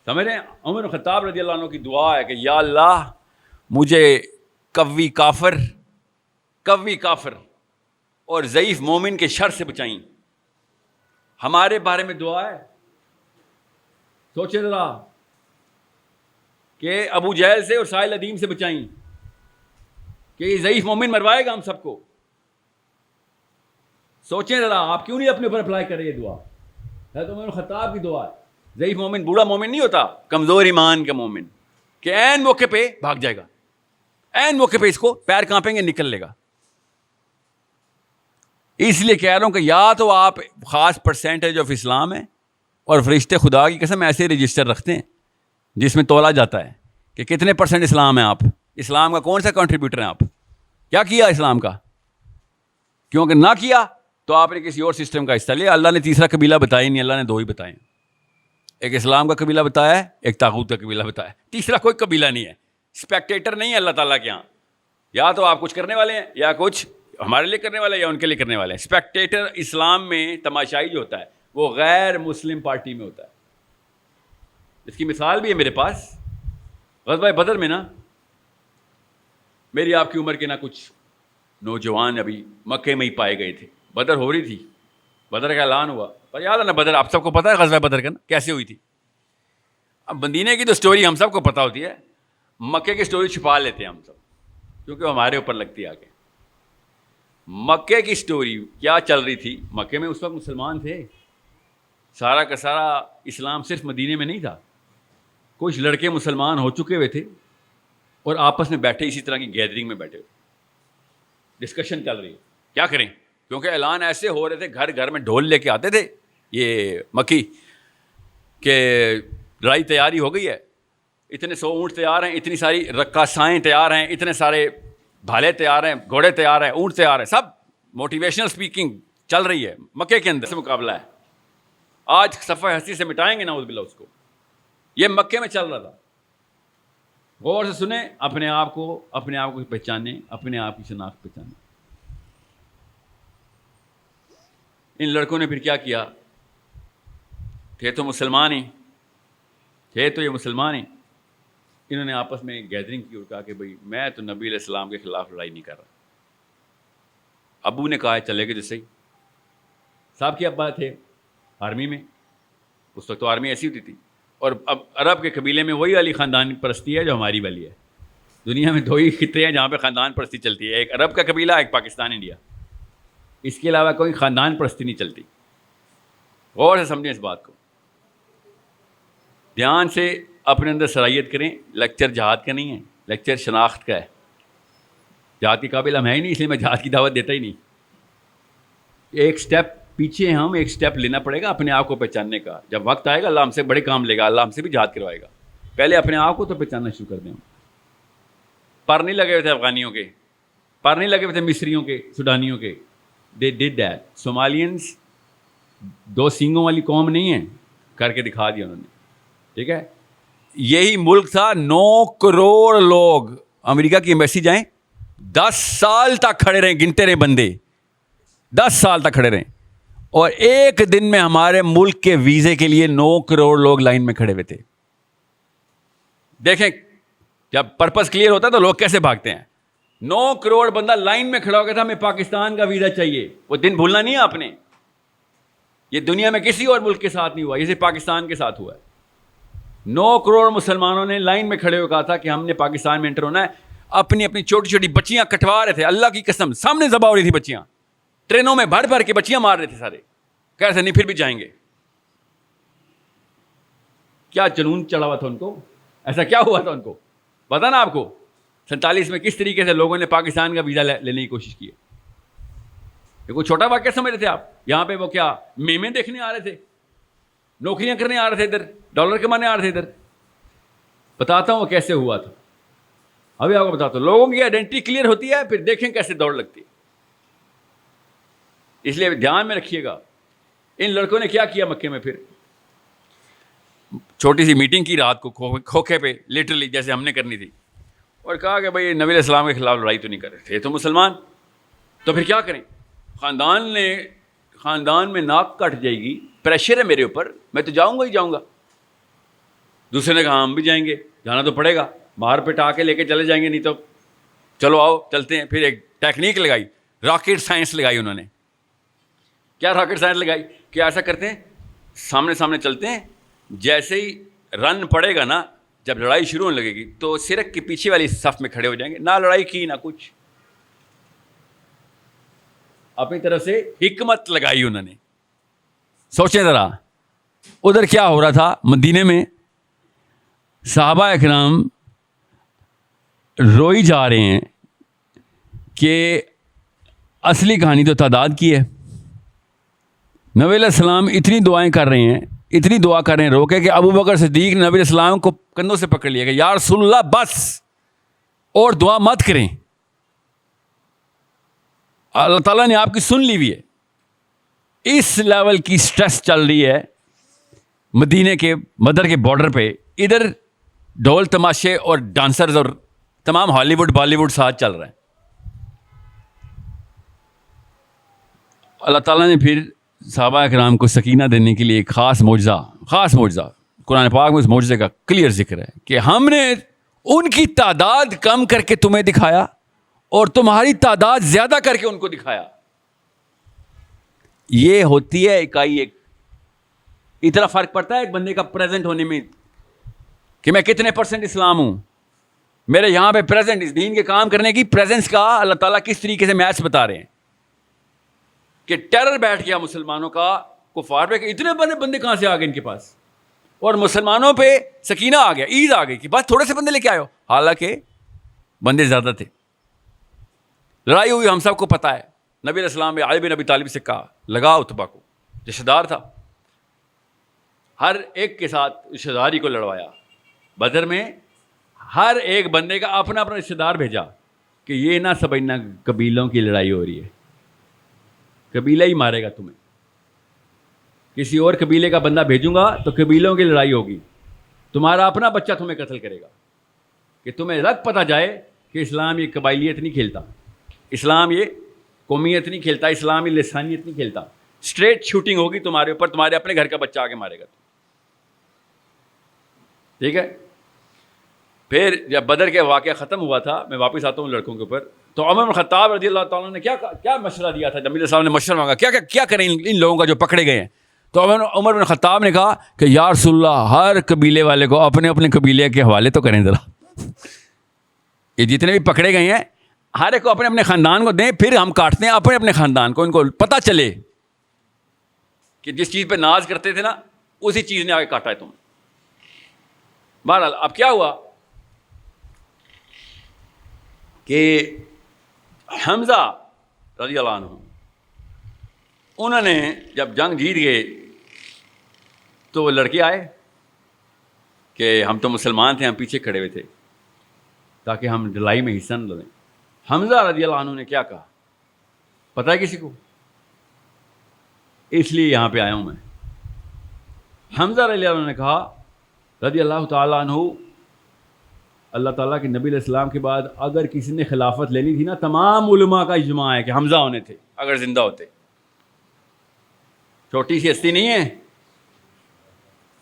سمجھ رہے ہیں؟ عمر بن خطاب رضی اللہ عنہ کی دعا ہے کہ یا اللہ مجھے قوی کافر اور ضعیف مومن کے شر سے بچائیں. ہمارے بارے میں دعا ہے. سوچے ذرا کہ ابو جہل سے اور سائل ادیم سے بچائیں کہ یہ ضعیف مومن مروائے گا ہم سب کو. سوچیں ذرا, آپ کیوں نہیں اپنے اوپر اپلائی کر رہے یہ دعا؟ حضرت عمر بن خطاب کی دعا ہے. ضعیف مومن بوڑھا مومن نہیں ہوتا, کمزور ایمان کا مومن کہ عین موقع پہ بھاگ جائے گا, عین موقع پہ اس کو پیر کانپیں گے نکل لے گا. اس لیے کہہ رہا ہوں کہ یا تو آپ خاص % آف اسلام ہیں, اور فرشتے خدا کی قسم ایسے رجسٹر رکھتے ہیں جس میں تولا جاتا ہے کہ کتنے % اسلام ہیں آپ, اسلام کا کون سا کنٹریبیوٹر ہیں آپ, کیا کیا اسلام کا. کیونکہ نہ کیا تو آپ نے کسی اور سسٹم کا حصہ لیا. اللہ نے تیسرا قبیلہ بتایا نہیں, اللہ نے 2 ہی بتائے ہیں. ایک اسلام کا قبیلہ بتایا ہے, ایک طاغوت کا قبیلہ بتایا ہے, تیسرا کوئی قبیلہ نہیں ہے. اسپیکٹیٹر نہیں ہے اللہ تعالیٰ کے یہاں, یا تو آپ کچھ کرنے والے ہیں یا کچھ ہمارے لیے کرنے والے ہیں یا ان کے لیے کرنے والے ہیں. اسپیکٹیٹر اسلام میں تماشائی جو ہوتا ہے وہ غیر مسلم پارٹی میں ہوتا ہے. اس کی مثال بھی ہے میرے پاس. غزوہ بدر میں نا میری آپ کی عمر کے نہ کچھ نوجوان ابھی مکے میں ہی پائے گئے تھے. بدر ہو رہی تھی, بدر کا اعلان ہوا, پر یاد ہے نا بدر آپ سب کو پتہ ہے غزوہ بدر کا نا کیسے ہوئی تھی. اب مدینے کی تو سٹوری ہم سب کو پتہ ہوتی ہے, مکے کی سٹوری چھپا لیتے ہیں ہم سب کیونکہ وہ ہمارے اوپر لگتی ہے آگے. مکے کی سٹوری کیا چل رہی تھی, مکے میں اس وقت مسلمان تھے, سارا کا سارا اسلام صرف مدینے میں نہیں تھا. کچھ لڑکے مسلمان ہو چکے ہوئے تھے اور آپس میں بیٹھے اسی طرح کی گیدرنگ میں بیٹھے, ڈسکشن چل رہی ہے کیا کریں. کیونکہ اعلان ایسے ہو رہے تھے, گھر گھر میں ڈھول لے کے آتے تھے یہ مکی کہ لڑائی تیاری ہو گئی ہے, اتنے 100 اونٹ تیار ہیں, اتنی ساری رقاصائیں تیار ہیں, اتنے سارے بھالے تیار ہیں, گھوڑے تیار ہیں, اونٹ تیار ہیں, سب موٹیویشنل سپیکنگ چل رہی ہے مکے کے اندر سے مقابلہ ہے. آج صفحہ ہستی سے مٹائیں گے نعوذ باللہ اس کو. یہ مکے میں چل رہا تھا. غور سے سنیں, اپنے آپ کو پہچانیں, اپنے آپ کی شناخت پہچانیں. ان لڑکوں نے پھر کیا کیا, تھے تو مسلمان ہی, تھے تو یہ مسلمان ہی. انہوں نے آپس میں گیدرنگ کی اور کہا کہ بھئی میں تو نبی علیہ السلام کے خلاف لڑائی نہیں کر رہا. ابو نے کہا چلے گے جو صحیح. صاحب کے ابا تھے آرمی میں, اس وقت تو آرمی ایسی ہوتی تھی, اور اب عرب کے قبیلے میں وہی والی خاندان پرستی ہے جو ہماری والی ہے. دنیا میں 2 ہی خطے ہیں جہاں پہ خاندان پرستی چلتی ہے, ایک عرب کا قبیلہ, ایک پاکستان انڈیا. اس کے علاوہ کوئی خاندان پرستی نہیں چلتی. غور سے سمجھیں اس بات کو, دھیان سے اپنے اندر صلاحیت کریں. لیکچر جہاد کا نہیں ہے, لیکچر شناخت کا ہے. جہاد کے قابل ہم ہیں ہی نہیں, اس لیے میں جہاد کی دعوت دیتا ہی نہیں. ایک سٹیپ پیچھے ہم, ایک سٹیپ لینا پڑے گا اپنے آپ کو پہچاننے کا. جب وقت آئے گا اللہ ہم سے بڑے کام لے گا, اللہ ہم سے بھی جہاد کروائے گا. پہلے اپنے آپ کو تو پہچاننا شروع کر دیں. پر نہیں لگے ہوئے تھے افغانیوں کے, پر نہیں لگے ہوئے تھے مصریوں کے, سوڈانیوں کے. دے ڈڈ دیٹ. صومالینس 2 سینگوں والی قوم نہیں ہے, کر کے دکھا دیا انہوں نے. ٹھیک ہے, یہی ملک تھا 9 کروڑ لوگ. امریکہ کی ایمبیسی جائیں, 10 سال تک کھڑے رہیں, گنتے رہیں بندے, 10 سال تک کھڑے رہیں. اور ایک دن میں ہمارے ملک کے ویزے کے لیے 9 کروڑ لوگ لائن میں کھڑے ہوئے تھے. دیکھیں جب پرپس کلیئر ہوتا ہے تو لوگ کیسے بھاگتے ہیں. 9 کروڑ بندہ لائن میں کھڑا ہو گیا تھا, ہمیں پاکستان کا ویزا چاہیے. وہ دن بھولنا نہیں ہے آپ نے. یہ دنیا میں کسی اور ملک کے ساتھ نہیں ہوا, یہ صرف پاکستان کے ساتھ ہوا ہے. 9 کروڑ مسلمانوں نے لائن میں کھڑے ہو کہا تھا کہ ہم نے پاکستان میں انٹر ہونا ہے. اپنی اپنی چھوٹی چھوٹی بچیاں کٹوا رہے تھے, اللہ کی قسم سامنے ذبح ہو رہی تھی بچیاں, ٹرینوں میں بھر بھر کے بچیاں مار رہے تھے سارے, کیسے نہیں پھر بھی جائیں گے. کیا جنون چڑھا ہوا تھا ان کو, ایسا کیا ہوا تھا ان کو پتا نا آپ کو. 47 میں کس طریقے سے لوگوں نے پاکستان کا ویزا لینے کی کوشش کی ہے. یہ کوئی چھوٹا واقعہ سمجھ رہے تھے آپ؟ یہاں پہ وہ کیا میمیں دیکھنے آ رہے تھے, نوکریاں کرنے آ رہے تھے ادھر, ڈالر کمانے آ رہے تھے ادھر. بتاتا ہوں وہ کیسے ہوا تھا, ابھی آپ کو بتاتا ہوں. لوگوں کی آئیڈینٹی کلیئر ہوتی ہے, پھر دیکھیں کیسے دوڑ لگتی ہے. اس لیے دھیان میں رکھیے گا. ان لڑکوں نے کیا کیا مکے میں, پھر چھوٹی سی میٹنگ کی رات کو کھوکھے پہ, لٹرلی جیسے ہم نے کرنی تھی, اور کہا کہ بھائی نبی علیہ السلام کے خلاف لڑائی تو نہیں کر رہے تھے تو مسلمان, تو پھر کیا کریں. خاندان میں ناک کٹ جائے گی, پریشر ہے میرے اوپر, میں تو جاؤں گا ہی جاؤں گا. دوسرے نے کہا ہم بھی جائیں گے, جانا تو پڑے گا, مار پٹا کے لے کے چلے جائیں گے, نہیں تو چلو آؤ چلتے ہیں. پھر ایک ٹیکنیک لگائی, راکٹ سائنس لگائی انہوں نے. کیا راکٹ سائنس لگائی کہ ایسا کرتے ہیں, سامنے سامنے چلتے ہیں, جیسے ہی رن پڑے گا نا, جب لڑائی شروع ہونے لگے گی تو سرک کے پیچھے والی صف میں کھڑے ہو جائیں گے. نہ لڑائی کی نہ کچھ, اپنی طرف سے حکمت لگائی انہوں نے. سوچیں ذرا ادھر کیا ہو رہا تھا مدینے میں. صحابہ اکرام روئی جا رہے ہیں کہ اصلی کہانی تو تعداد کی ہے. نبی علیہ السلام اتنی دعائیں کر رہے ہیں, اتنی دعا کر رہے ہیں روکے کہ ابو بکر صدیق نے نبی علیہ السلام کو کندھوں سے پکڑ لیا کہ یا رسول اللہ بس اور دعا مت کریں, اللہ تعالیٰ نے آپ کی سن لی ہوئی ہے. اس لیول کی سٹریس چل رہی ہے مدینے کے مدر کے بارڈر پہ. ادھر ڈھول تماشے اور ڈانسرز اور تمام ہالی ووڈ بالی ووڈ ساتھ چل رہا ہے. اللہ تعالیٰ نے پھر صحابہ اکرام کو سکینہ دینے کے لیے ایک خاص معجزہ قرآن پاک میں اس معجزے کا کلیئر ذکر ہے کہ ہم نے ان کی تعداد کم کر کے تمہیں دکھایا اور تمہاری تعداد زیادہ کر کے ان کو دکھایا. یہ ہوتی ہے اکائی ایک. اتنا فرق پڑتا ہے ایک بندے کا پریزنٹ ہونے میں کہ میں کتنے % اسلام ہوں. میرے یہاں پہ پریزنٹ اس دین کے کام کرنے کی پریزنس کا اللہ تعالیٰ کس طریقے سے میچ بتا رہے ہیں کہ ٹیرر بیٹھ گیا مسلمانوں کا کفار پہ کہ اتنے بندے کہاں سے آ گئے ان کے پاس, اور مسلمانوں پہ سکینہ آ گیا, عید آ گئی کہ بس تھوڑے سے بندے لے کے آئے ہو, حالانکہ بندے زیادہ تھے. لڑائی ہوئی ہم سب کو پتہ ہے. نبی علیہ السلام نے علی بن ابی طالب سے کہا لگا اتبا کو, رشتہ دار تھا, ہر ایک کے ساتھ رشتہ داری کو لڑوایا. بدر میں ہر ایک بندے کا اپنا اپنا رشتہ دار بھیجا کہ یہ نہ سمجھنا قبیلوں کی لڑائی ہو رہی ہے, قبیلہ ہی مارے گا تمہیں. کسی اور قبیلے کا بندہ بھیجوں گا تو قبیلوں کی لڑائی ہوگی, تمہارا اپنا بچہ تمہیں قتل کرے گا, کہ تمہیں رگ پتہ جائے کہ اسلام یہ قبائلیت نہیں کھیلتا, اسلام یہ قومیت نہیں کھیلتا, اسلام یہ لسانیت نہیں کھیلتا. اسٹریٹ شوٹنگ ہوگی تمہارے اوپر, تمہارے اپنے گھر کا بچہ آ کے مارے گا. ٹھیک ہے. پھر جب بدر کے واقعہ ختم ہوا تھا, میں واپس آتا ہوں لڑکوں کے اوپر, تو عمر بن خطاب رضی اللہ تعالیٰ نے کیا مشورہ دیا تھا. نبی صاحب نے مشورہ مانگا کیا کریں ان لوگوں کا جو پکڑے گئے ہیں. تو عمر بن خطاب نے کہا کہ یا رسول اللہ ہر قبیلے والے کو اپنے اپنے قبیلے کے حوالے تو کریں ذرا. یہ جتنے بھی پکڑے گئے ہیں ہر ایک کو اپنے اپنے خاندان کو دیں, پھر ہم کاٹتے ہیں اپنے اپنے خاندان کو, ان کو پتہ چلے کہ جس چیز پہ ناز کرتے تھے نا اسی چیز نے آگے کاٹا ہے تم. بہرحال اب کیا ہوا کہ حمزہ رضی اللہ عنہ انہوں نے جب جنگ جیت گئے تو وہ لڑکے آئے کہ ہم تو مسلمان تھے, ہم پیچھے کھڑے ہوئے تھے تاکہ ہم لڑائی میں حصہ نہ لیں. حمزہ رضی اللہ عنہ نے کیا کہا پتہ ہے کسی کو؟ اس لیے یہاں پہ آیا ہوں میں. حمزہ رضی اللہ عنہ نے کہا رضی اللہ تعالیٰ عنہ, اللہ تعالیٰ کے نبی علیہ السلام کے بعد اگر کسی نے خلافت لینی تھی نا, تمام علماء کا اجماع ہے کہ حمزہ ہونے تھے اگر زندہ ہوتے. چھوٹی سی ہستی نہیں ہے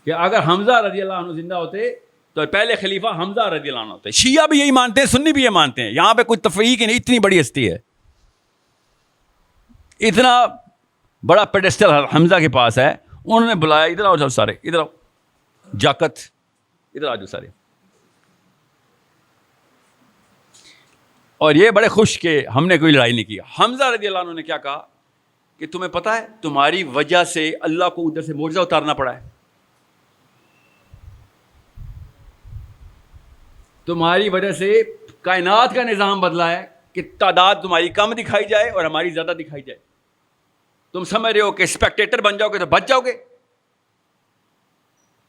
کہ اگر حمزہ رضی اللہ عنہ زندہ ہوتے تو پہلے خلیفہ حمزہ رضی اللہ عنہ ہوتے. شیعہ بھی یہی مانتے ہیں, سنی بھی یہ مانتے ہیں, یہاں پہ کوئی تفریق نہیں, اتنی بڑی ہستی ہے, اتنا بڑا پیڈسٹل حمزہ کے پاس ہے. انہوں نے بلایا ادھر آؤ, سب سارے ادھر آؤ, جاکت ادھر آ جاؤ سارے. اور یہ بڑے خوش کہ ہم نے کوئی لڑائی نہیں کی. حمزہ رضی اللہ عنہ نے کیا کہا کہ تمہیں پتہ ہے تمہاری وجہ سے اللہ کو ادھر سے معجزہ اتارنا پڑا ہے, تمہاری وجہ سے کائنات کا نظام بدلا ہے کہ تعداد تمہاری کم دکھائی جائے اور ہماری زیادہ دکھائی جائے. تم سمجھ رہے ہو کہ اسپیکٹیٹر بن جاؤ گے تو بچ جاؤ گے.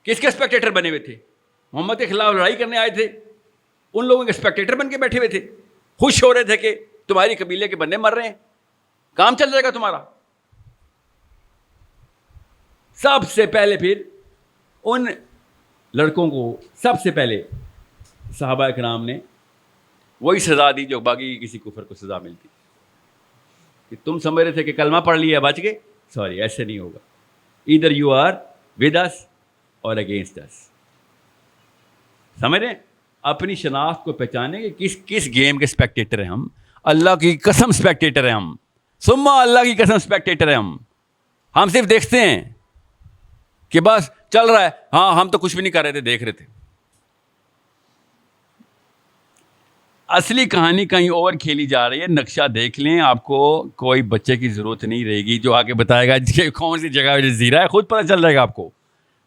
کس کے اسپیکٹیٹر بنے ہوئے تھے؟ محمد کے خلاف لڑائی کرنے آئے تھے, ان لوگوں کے اسپیکٹیٹر بن کے بیٹھے ہوئے تھے, خوش ہو رہے تھے کہ تمہاری قبیلے کے بندے مر رہے ہیں, کام چل جائے گا تمہارا. سب سے پہلے پھر ان لڑکوں کو سب سے پہلے صحابہ کرام نے وہی سزا دی جو باقی کسی کفر کو سزا ملتی, کہ تم سمجھ رہے تھے کہ کلمہ پڑھ لیا بچ گئے, سوری ایسے نہیں ہوگا. ادھر یو آر ود اس اور اگینسٹ اس. سمجھ رہے ہیں؟ اپنی شناخت کو پہچانے کہ کس گیم کے اسپیکٹیٹر ہیں ہم. اللہ کی قسم اسپیکٹیٹر ہیں ہم, ثم اللہ کی قسم اسپیکٹیٹر ہیں ہم. ہم صرف دیکھتے ہیں کہ بس چل رہا ہے, ہاں ہم تو کچھ بھی نہیں کر رہے تھے, دیکھ رہے تھے. اصلی کہانی کہیں اور کھیلی جا رہی ہے. نقشہ دیکھ لیں, آپ کو کوئی بچے کی ضرورت نہیں رہے گی جو آگے بتائے گا کہ کون سی جگہ جزیرہ ہے, خود پتہ چل جائے گا آپ کو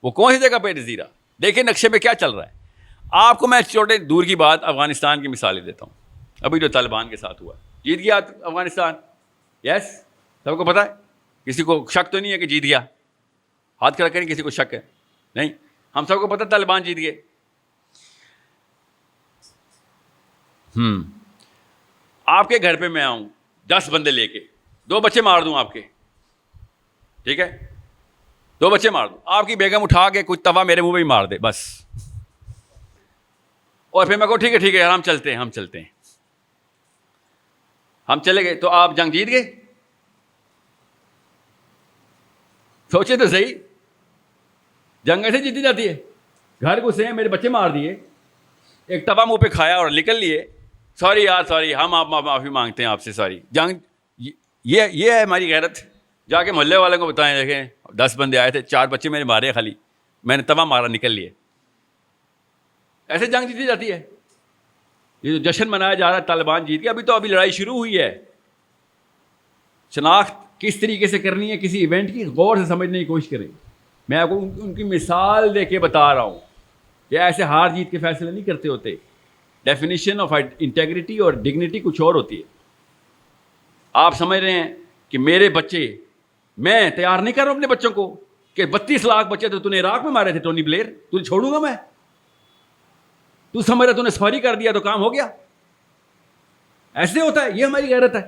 وہ کون سی جگہ پہ جزیرہ. دیکھیں نقشے میں کیا چل رہا ہے. آپ کو میں چھوٹے دور کی بات افغانستان کی مثالیں دیتا ہوں. ابھی جو طالبان کے ساتھ ہوا, جیت گیا افغانستان, یس سب کو پتہ ہے, کسی کو شک تو نہیں ہے کہ جیت گیا, ہاتھ کھڑا کریں کسی کو شک ہے نہیں, ہم سب کو پتہ طالبان جیت گئے. آپ کے گھر پہ میں آؤں 10 بندے لے کے, 2 بچے مار دوں آپ کے, ٹھیک ہے, 2 بچے مار دوں, آپ کی بیگم اٹھا کے کوئی توا میرے منہ پہ ہی مار دے بس, اور پھر میں کہوں ٹھیک ہے یار ہم چلتے ہیں, ہم چلے گئے تو آپ جنگ جیت گئے. سوچے تو صحیح, جنگ ایسے جیتی جاتی ہے. گھر گھسے ہیں, میرے بچے مار دیے, ایک توا منہ پہ کھایا اور نکل لیے, سوری یار سوری, ہم آپ معافی مانگتے ہیں آپ سے, سوری. جنگ یہ ہے ہماری غیرت. جا کے محلے والوں کو بتائیں, دیکھیں 10 بندے آئے تھے, 4 بچے میرے مارے خالی, میں نے توا مارا نکل لیے. ایسے جنگ جیتی جاتی ہے. یہ جو جشن منایا جا رہا ہے طالبان جیت کے, ابھی لڑائی شروع ہوئی ہے. شناخت کس طریقے سے کرنی ہے کسی ایونٹ کی, غور سے سمجھنے کی کوشش کریں. میں آپ کو ان کی مثال دے کے بتا رہا ہوں کہ ایسے ہار جیت کے فیصلے نہیں کرتے ہوتے. ڈیفینیشن آف انٹیگریٹی اور ڈگنیٹی کچھ اور ہوتی ہے. آپ سمجھ رہے ہیں کہ میرے بچے, میں تیار نہیں کر رہا ہوں اپنے بچوں کو کہ 32 لاکھ بچے تو نے عراق میں مارے تھے ٹونی بلیئر, تجھے چھوڑوں گا میں؟ تو سمجھ رہا تو نے سواری کر دیا تو کام ہو گیا. ایسے ہوتا ہے. یہ ہماری غیرت ہے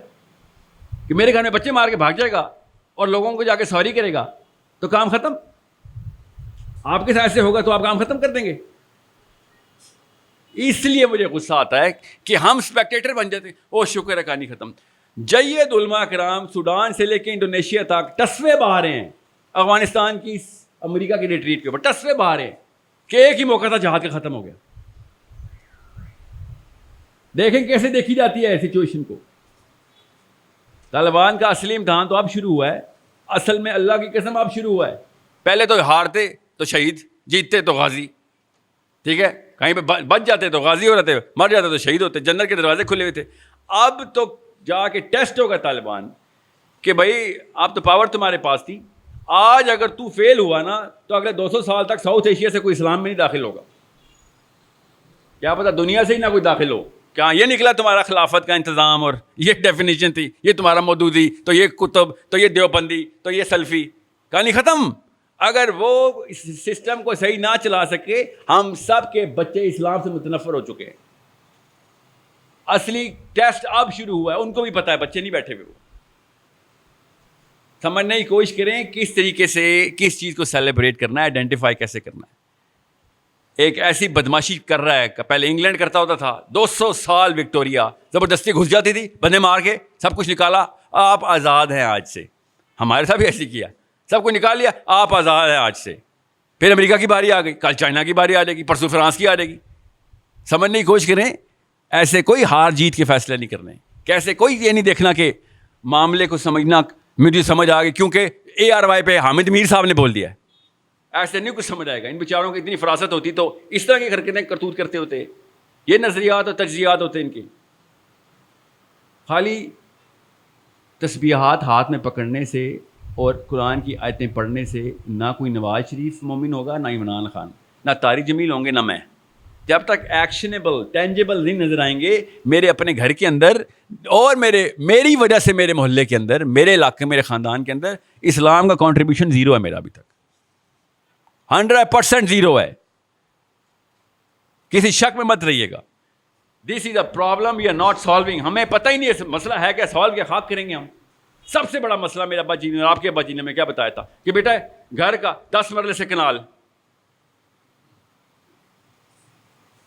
کہ میرے گھر میں بچے مار کے بھاگ جائے گا اور لوگوں کو جا کے سواری کرے گا تو کام ختم. آپ کے ساتھ ایسے ہوگا تو آپ کام ختم کر دیں گے. اس لیے مجھے غصہ آتا ہے کہ ہم اسپیکٹیٹر بن جاتے ہیں. او شکر ہے کہانی ختم. جید علماء کرام سوڈان سے لے کے انڈونیشیا تک ٹسوے بہا رہے ہیں افغانستان کی امریکہ کی ریٹریٹ کے اوپر, ٹسوے بہا رہے ہیں کہ ایک ہی موقع تھا جہاد کا ختم ہو گیا. دیکھیں کیسے دیکھی جاتی ہے سچویشن کو. طالبان کا اصلی امتحان تو اب شروع ہوا ہے. اصل میں اللہ کی قسم اب شروع ہوا ہے. پہلے تو ہارتے تو شہید, جیتتے تو غازی, ٹھیک ہے, کہیں پہ بچ جاتے تو غازی ہو رہتے, مر جاتے تو شہید ہوتے, جنت کے دروازے کھلے ہوئے تھے. اب تو جا کے ٹیسٹ ہوگا طالبان کہ بھائی اب تو پاور تمہارے پاس تھی, آج اگر تو فیل ہوا نا تو اگلے 200 سال تک ساؤتھ ایشیا سے کوئی اسلام میں نہیں داخل ہوگا. کیا پتا دنیا سے ہی نہ کوئی داخل ہو. کیا یہ نکلا تمہارا خلافت کا انتظام, اور یہ ڈیفینیشن تھی, یہ تمہارا مودودی, تو یہ کتب, تو یہ دیوبندی, تو یہ سلفی, کہانی ختم. اگر وہ اس سسٹم کو صحیح نہ چلا سکے, ہم سب کے بچے اسلام سے متنفر ہو چکے ہیں. اصلی ٹیسٹ اب شروع ہوا ہے. ان کو بھی پتا ہے, بچے نہیں بیٹھے ہوئے. وہ سمجھنے کی کوشش کریں کس طریقے سے کس چیز کو سیلیبریٹ کرنا ہے, آئیڈینٹیفائی کیسے کرنا ہے. ایک ایسی بدماشی کر رہا ہے کہ پہلے انگلینڈ کرتا ہوتا تھا, 200 سال وکٹوریا زبردستی گھس جاتی تھی, بندے مار کے سب کچھ نکالا, آپ آزاد ہیں آج سے. ہمارے ساتھ بھی ایسے کیا, سب کو نکال لیا, آپ آزاد ہیں آج سے. پھر امریکہ کی باری آ گئی, کل چائنا کی باری آ جائے گی, پرسوں فرانس کی آ جائے گی. سمجھنے کی کوشش کریں, ایسے کوئی ہار جیت کے فیصلے نہیں کرنے. کیسے کوئی یہ نہیں دیکھنا کہ معاملے کو سمجھنا مجھے سمجھ آ گئی کیونکہ ARY پہ حامد میر صاحب نے بول دیا ہے. ایسے نہیں کچھ سمجھ آئے گا. ان بیچاروں کی اتنی فراست ہوتی تو اس طرح کی حرکتیں کرتوت کرتے ہوتے. یہ نظریات اور تجزیات ہوتے ان کے. خالی تسبیحات ہاتھ میں پکڑنے سے اور قرآن کی آیتیں پڑھنے سے نہ کوئی نواز شریف مومن ہوگا، نہ عمران خان، نہ طارق جمیل ہوں گے، نہ میں. جب تک ایکشنیبل ٹینجیبل نہیں نظر آئیں گے میرے اپنے گھر کے اندر اور میری وجہ سے میرے محلے کے اندر، میرے علاقے، میرے خاندان کے اندر، اسلام کا کنٹریبیوشن زیرو ہے میرا ابھی تک. 100% زیرو ہے. کسی شک میں مت رہیے گا. This is a problem we are not solving. ہمیں پتہ ہی نہیں ہے مسئلہ ہے کیا، سالو کیا خاک کریں گے ہم. سب سے بڑا مسئلہ میرے ابا جی نے اور آپ کے ابا جی نے میں کیا بتایا تھا کہ بیٹا گھر کا 10 مرلے سے کنال،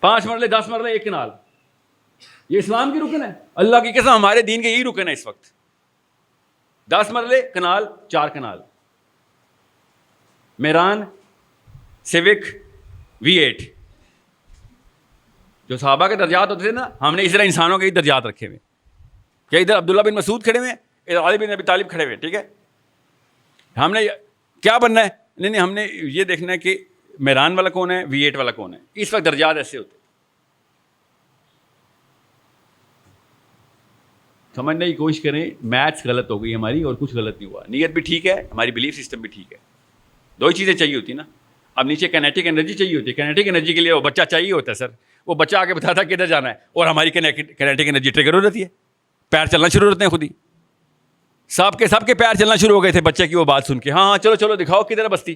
5 مرلے 10 مرلے 1 کنال، یہ اسلام کی رکن ہے. اللہ کی قسم ہمارے دین کے یہی رکن ہے اس وقت. 10 مرلے کنال، 4 کنال، میران، سیوک، V8. جو صحابہ کے درجات ہوتے تھے نا، ہم نے اس طرح انسانوں کے ہی درجات رکھے ہوئے کہ ادھر عبداللہ بن مسعود کھڑے ہوئے، ادھر علی بن ابی طالب کھڑے ہوئے. ٹھیک ہے، ہم نے کیا بننا ہے؟ نہیں ہم نے یہ دیکھنا ہے کہ میران والا کون ہے، V8 والا کون ہے. اس وقت درجات ایسے ہوتے. سمجھنے کی کوشش کریں. میتھس غلط ہو گئی ہماری اور کچھ غلط نہیں ہوا. نیت بھی ٹھیک ہے، ہماری بلیف سسٹم بھی ٹھیک ہے. 2 ہی چیزیں چاہیے ہوتی نا. اب نیچے کینیٹک انرجی چاہیے ہوتی ہے. کینیٹک انرجی کے لیے وہ بچہ چاہیے ہوتا ہے. سر وہ بچہ آ کے بتاتا ہے کدھر جانا ہے، اور ہماری کینیٹک انرجی ٹریگر ہو جاتی ہے، پیر چلنا شروع ہوتے ہیں خود ہی. سب کے پیر چلنا شروع ہو گئے تھے بچے کی وہ بات سن کے. ہاں چلو چلو دکھاؤ کدھر ہے بستی.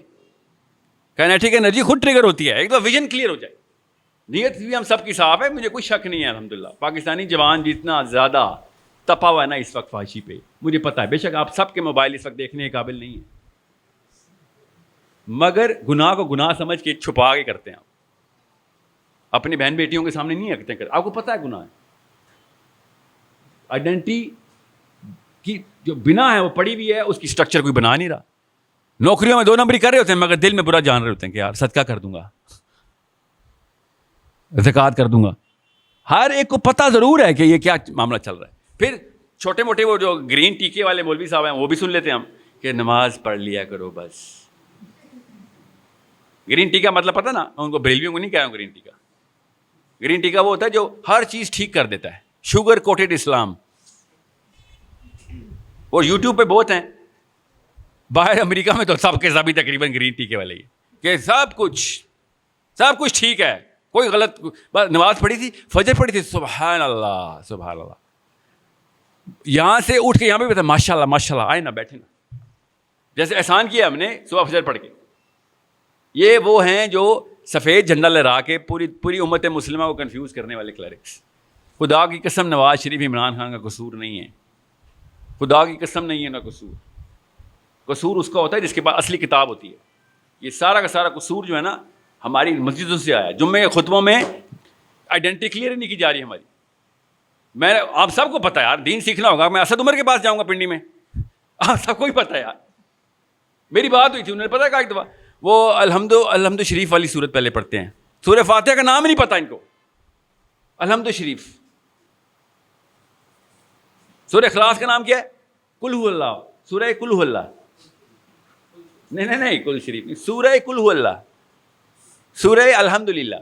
کینیٹک انرجی خود ٹریگر ہوتی ہے. ایک تو ویژن کلیئر ہو جائے. نیت بھی ہم سب کی صاف ہے، مجھے کوئی شک نہیں ہے. الحمدللہ پاکستانی جوان جتنا زیادہ تپا ہوا ہے نا اس وقت فحاشی پہ، مجھے پتا ہے. بے شک آپ سب کے موبائل اس وقت دیکھنے کے قابل نہیں ہیں، مگر گناہ کو گناہ سمجھ کے چھپا کے کرتے ہیں. آپ اپنی بہن بیٹیوں کے سامنے نہیں رکھتے ہیں. آپ کو پتا ہے گناہ ہے. آئیڈینٹی کی جو بنا ہے وہ پڑی ہوئی ہے، اس کی سٹرکچر کوئی بنا نہیں رہا. نوکریوں میں 2 نمبری کر رہے ہوتے ہیں مگر دل میں برا جان رہے ہوتے ہیں کہ یار صدقہ کر دوں گا، زکوٰۃ کر دوں گا. ہر ایک کو پتہ ضرور ہے کہ یہ کیا معاملہ چل رہا ہے. پھر چھوٹے موٹے وہ جو گرین ٹیکے والے مولوی صاحب ہیں وہ بھی سن لیتے ہیں ہم کہ نماز پڑھ لیا کرو بس. گرین ٹی کا مطلب پتہ نا، ان کو بریلویوں کو نہیں کہہ رہا ہوں. گرین ٹی کا گرین ٹی کا وہ ہوتا ہے جو ہر چیز ٹھیک کر دیتا ہے. شوگر کوٹڈ اسلام. وہ یوٹیوب پہ بہت ہیں. باہر امریکہ میں تو سب کے سبھی تقریباً گرین ٹی کے والے ہی کہ سب کچھ ٹھیک ہے، کوئی غلط. بس نماز پڑھی تھی، فجر پڑھی تھی، سبحان اللہ سبحان اللہ. یہاں سے اٹھ کے یہاں پہ بتا ماشاء اللہ ماشاء اللہ، آئے نا بیٹھے نا، جیسے احسان کیا ہم نے صبح فجر پڑھ کے. یہ وہ ہیں جو سفید جھنڈا لہرا کے پوری امت مسلمہ کو کنفیوز کرنے والے کلرکس. خدا کی قسم نواز شریف عمران خان کا قصور نہیں ہے. خدا کی قسم نہیں ہے نا قصور. قصور اس کا ہوتا ہے جس کے پاس اصلی کتاب ہوتی ہے. یہ سارا کا سارا قصور جو ہے نا ہماری مسجدوں سے آیا. جمعے کے خطبوں میں آئیڈینٹی کلیئر نہیں کی جا رہی ہماری. میں آپ سب کو پتہ ہے یار، دین سیکھنا ہوگا. میں اسد عمر کے پاس جاؤں گا پنڈی میں، آپ سب کو ہی پتہ ہے یار. میری بات ہوئی تھی، انہوں نے پتہ کہا ایک دفعہ وہ الحمد شریف والی صورت پہلے پڑھتے ہیں. سورہ فاتحہ کا نام ہی نہیں پتہ ان کو. الحمد شریف. سورہ اخلاص کا نام کیا ہے؟ قل هو اللہ. سورہ قل هو اللہ. نہیں قل شریف نہیں، سورہ قل هو اللہ، سورہ الحمدللہ.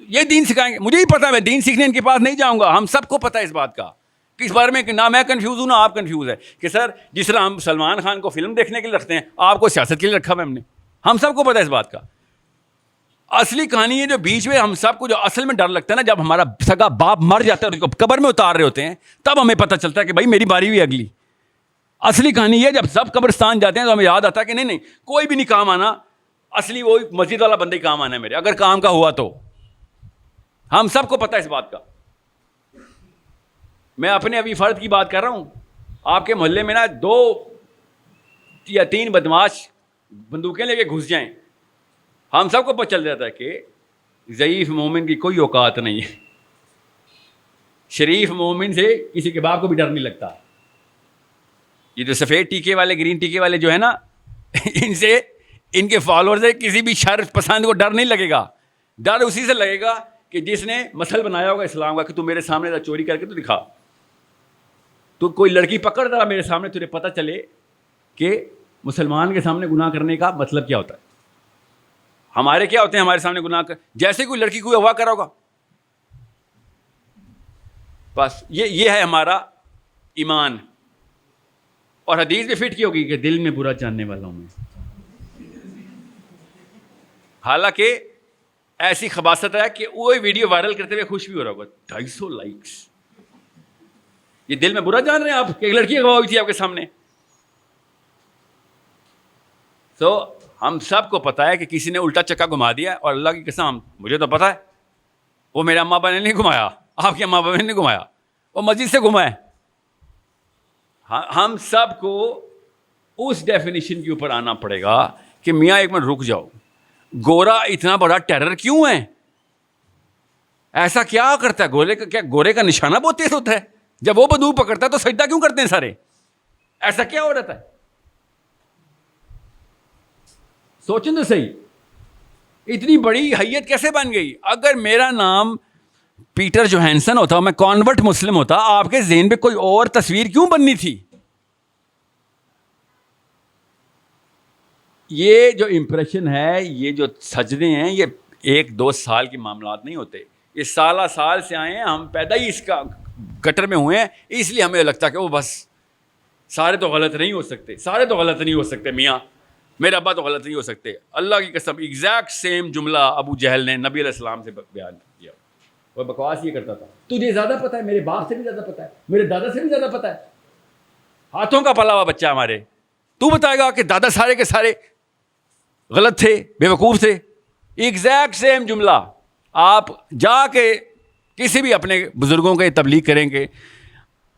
یہ دین سکھائیں گے. مجھے ہی پتا ہے، میں دین سیکھنے ان کے پاس نہیں جاؤں گا. ہم سب کو پتہ ہے اس بات کا کہ اس بارے میں کہ نہ میں کنفیوز ہوں نہ آپ کنفیوز ہے کہ سر جس طرح ہم سلمان خان کو فلم دیکھنے کے لیے رکھتے ہیں، آپ کو سیاست کے لیے رکھا ہوا ہم نے. ہم سب کو پتہ ہے اس بات کا. اصلی کہانی ہے جو بیچ میں ہم سب کو جو اصل میں ڈر لگتا ہے نا، جب ہمارا سگا باپ مر جاتا ہے اور اس کو قبر میں اتار رہے ہوتے ہیں، تب ہمیں پتہ چلتا ہے کہ بھائی میری باری ہوئی اگلی. اصلی کہانی یہ جب سب قبرستان جاتے ہیں تو ہمیں یاد آتا ہے کہ نہیں کوئی بھی نہیں کام آنا، اصلی وہی مسجد والا بندہ ہی کام آنا ہے میرے، اگر کام کا ہوا تو. ہم سب کو پتہ ہے اس بات کا. میں اپنے ابھی فرد کی بات کر رہا ہوں. آپ کے محلے میں نا 2 یا 3 بدماش بندوقیں لے کے گھس جائیں، ہم سب کو پتہ چل جاتا ہے کہ ضعیف مومن کی کوئی اوقات نہیں ہے. شریف مومن سے کسی کے باپ کو بھی ڈر نہیں لگتا. یہ جو سفید ٹیکے والے گرین ٹیکے والے جو ہے نا، ان کے فالوور سے کسی بھی شر پسند کو ڈر نہیں لگے گا. ڈر اسی سے لگے گا کہ جس نے مسل بنایا ہوگا اسلام کا کہ تو میرے سامنے چوری کر کے تو دکھا، تو کوئی لڑکی پکڑ رہا میرے سامنے، تجھے پتہ چلے کہ مسلمان کے سامنے گناہ کرنے کا مطلب کیا ہوتا ہے. ہمارے کیا ہوتے ہیں ہمارے سامنے گناہ کر, جیسے کوئی لڑکی کوئی اغوا کرا ہوگا, بس یہ ہے ہمارا ایمان. اور حدیث بھی فٹ کی ہوگی کہ دل میں برا جاننے والا ہوں میں. حالانکہ ایسی خباثت ہے کہ وہی ویڈیو وائرل کرتے ہوئے خوش بھی ہو رہا ہوگا, 250 لائکس. یہ دل میں برا جان رہے ہیں آپ کہ ایک لڑکی اغوا ہوئی تھی آپ کے سامنے. تو ہم سب کو پتا ہے کہ کسی نے الٹا چکا گھما دیا, اور اللہ کی قسم مجھے تو پتا ہے وہ میرے اماں ابا نے نہیں گھمایا, آپ کے اماں ابا نے نہیں گھمایا, وہ مسجد سے گھمائے. ہم سب کو اس ڈیفینیشن کے اوپر آنا پڑے گا کہ میاں ایک منٹ رک جاؤ, گورا اتنا بڑا ٹیرر کیوں ہے؟ ایسا کیا کرتا ہے گورے کا نشانہ بہت تیز ہوتا ہے, جب وہ بندوق پکڑتا ہے تو سجدہ کیوں کرتے ہیں سارے؟ ایسا کیا ہو رہتا ہے؟ سوچیں تو صحیح, اتنی بڑی حیت کیسے بن گئی؟ اگر میرا نام پیٹر جوہانسن ہوتا, میں کانورٹ مسلم ہوتا, آپ کے ذہن پہ کوئی اور تصویر کیوں بننی تھی؟ یہ جو امپریشن ہے, یہ جو سجدے ہیں, یہ 1-2 سال کے معاملات نہیں ہوتے, یہ سالہ سال سے آئے ہیں. ہم پیدا ہی اس کا گٹر میں ہوئے ہیں, اس لیے ہمیں لگتا ہے کہ وہ بس سارے تو غلط نہیں ہو سکتے, سارے تو غلط نہیں ہو سکتے, میاں میرے ابا تو غلط نہیں ہو سکتے. اللہ کی قسم ایگزیکٹ سیم جملہ ابو جہل نے نبی علیہ السلام سے بیان کیا. وہ بکواس یہ کرتا تھا, تجھے زیادہ پتہ ہے, میرے باپ سے بھی زیادہ پتہ ہے, میرے دادا سے بھی زیادہ پتہ ہے. ہاتھوں کا پلا ہوا بچہ ہمارے, تو بتائے گا کہ دادا سارے کے سارے غلط تھے, بے وقوف تھے؟ ایگزیکٹ سیم جملہ. آپ جا کے کسی بھی اپنے بزرگوں کے تبلیغ کریں گے,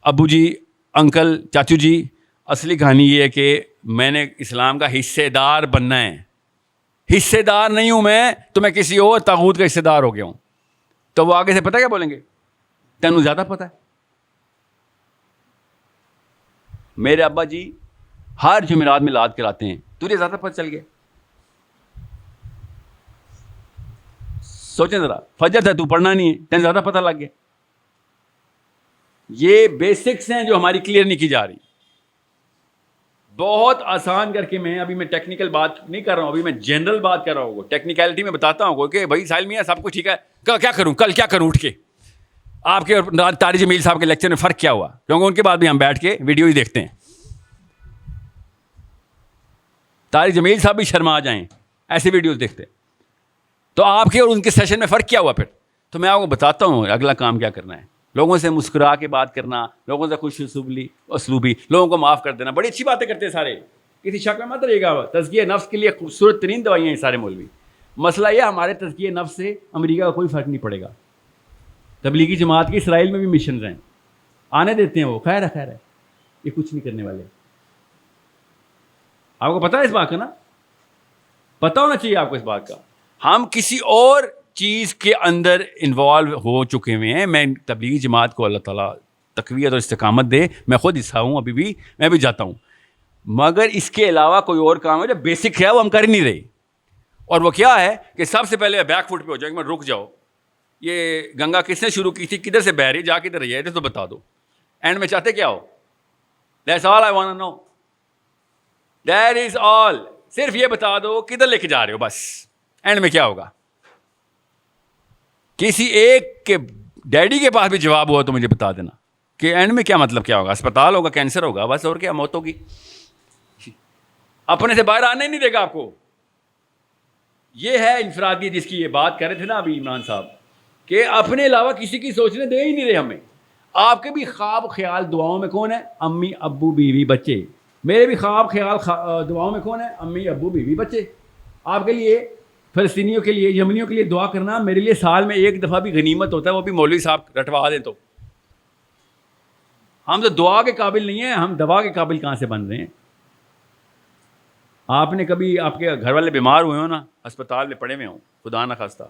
ابو جی, انکل, چاچو جی, اصلی کہانی یہ ہے کہ میں نے اسلام کا حصے دار بننا ہے, حصے دار نہیں ہوں میں تو میں کسی اور طاغوت کا حصے دار ہو گیا ہوں. تو وہ آگے سے پتہ کیا بولیں گے؟ تینوں زیادہ پتہ ہے. میرے ابا جی ہر جمعرات میں لاد کراتے ہیں, تجھے زیادہ پتہ چل گیا. سوچیں ذرا, فجر ہے تو پڑھنا نہیں ہے, تین زیادہ پتہ لگ گیا. یہ بیسکس ہیں جو ہماری کلیئر نہیں کی جا رہی. بہت آسان کر کے ابھی میں ٹیکنیکل بات نہیں کر رہا ہوں, ابھی میں جنرل بات کر رہا ہوں. ٹیکنیکلٹی میں بتاتا ہوں کہ بھائی ساحل میاں سب کچھ ٹھیک ہے, کیا کروں, کل کیا کروں اٹھ کے؟ آپ کے اور طارق جمیل صاحب کے لیکچر میں فرق کیا ہوا؟ کیونکہ ان کے بعد بھی ہم بیٹھ کے ویڈیو ہی دیکھتے ہیں. طارق جمیل صاحب بھی شرما جائیں ایسے ویڈیوز دیکھتے. تو آپ کے اور ان کے سیشن میں فرق کیا ہوا پھر؟ تو میں آپ کو بتاتا ہوں اگلا کام کیا کرنا ہے. لوگوں سے مسکرا کے بات کرنا, لوگوں سے خوش اسلوبی, لوگوں کو معاف کر دینا. بڑی اچھی باتیں کرتے ہیں سارے, کسی شک میں مت رہے گا. تزکیہ نفس کے لیے خوبصورت ترین دوائیاں ہیں سارے مولوی. مسئلہ یہ ہمارے تزکیہ نفس سے امریکہ کا کوئی فرق نہیں پڑے گا. تبلیغی جماعت کے اسرائیل میں بھی مشنز ہیں, آنے دیتے ہیں وہ, خیر ہے, یہ کچھ نہیں کرنے والے. آپ کو پتہ ہے اس بات کا نا, پتہ ہونا چاہیے آپ کو اس بات کا. ہم کسی اور چیز کے اندر انوالو ہو چکے ہوئے ہیں. میں تبلیغی جماعت کو اللہ تعالیٰ تقویت اور استقامت دے, میں خود حصہ ہوں, ابھی بھی میں بھی جاتا ہوں, مگر اس کے علاوہ کوئی اور کام ہے جو بیسک ہے وہ ہم کر نہیں رہے. اور وہ کیا ہے کہ سب سے پہلے بیک فٹ پہ ہو جائیں گے, میں رک جاؤ, یہ گنگا کس نے شروع کی تھی, کدھر سے بہ رہی, جا کدھر رہی ہے, تو بتا دو. اینڈ میں چاہتے کیا ہو؟ That's all I want to know, that is all. صرف یہ بتا دو کدھر لے کے جا رہے ہو, بس. اینڈ میں کیا ہوگا؟ کسی ایک کے ڈیڈی کے پاس بھی جواب ہوا تو مجھے بتا دینا کہ اینڈ میں کیا مطلب کیا ہوگا. اسپتال ہوگا, کینسر ہوگا, بس. اور کیا؟ موت ہوگی. اپنے سے باہر آنے نہیں دے گا آپ کو. یہ ہے انفرادی جس کی یہ بات کر رہے تھے نا ابھی عمران صاحب, کہ اپنے علاوہ کسی کی سوچنے دے ہی نہیں رہے ہمیں. آپ کے بھی خواب خیال دعاؤں میں کون ہے؟ امی ابو بیوی بچے. میرے بھی خواب خیال دعاؤں میں کون ہے؟ امی ابو بیوی بچے. آپ کے لیے, فلسطینیوں کے لیے, یمنیوں کے لیے دعا کرنا میرے لیے سال میں ایک دفعہ بھی غنیمت ہوتا ہے, وہ بھی مولوی صاحب رٹوا دیں تو. ہم تو دعا کے قابل نہیں ہیں, ہم دوا کے قابل کہاں سے بن رہے ہیں؟ آپ نے کبھی, آپ کے گھر والے بیمار ہوئے ہوں نا, ہسپتال میں پڑے ہوئے ہوں, خدا نہ خواستہ,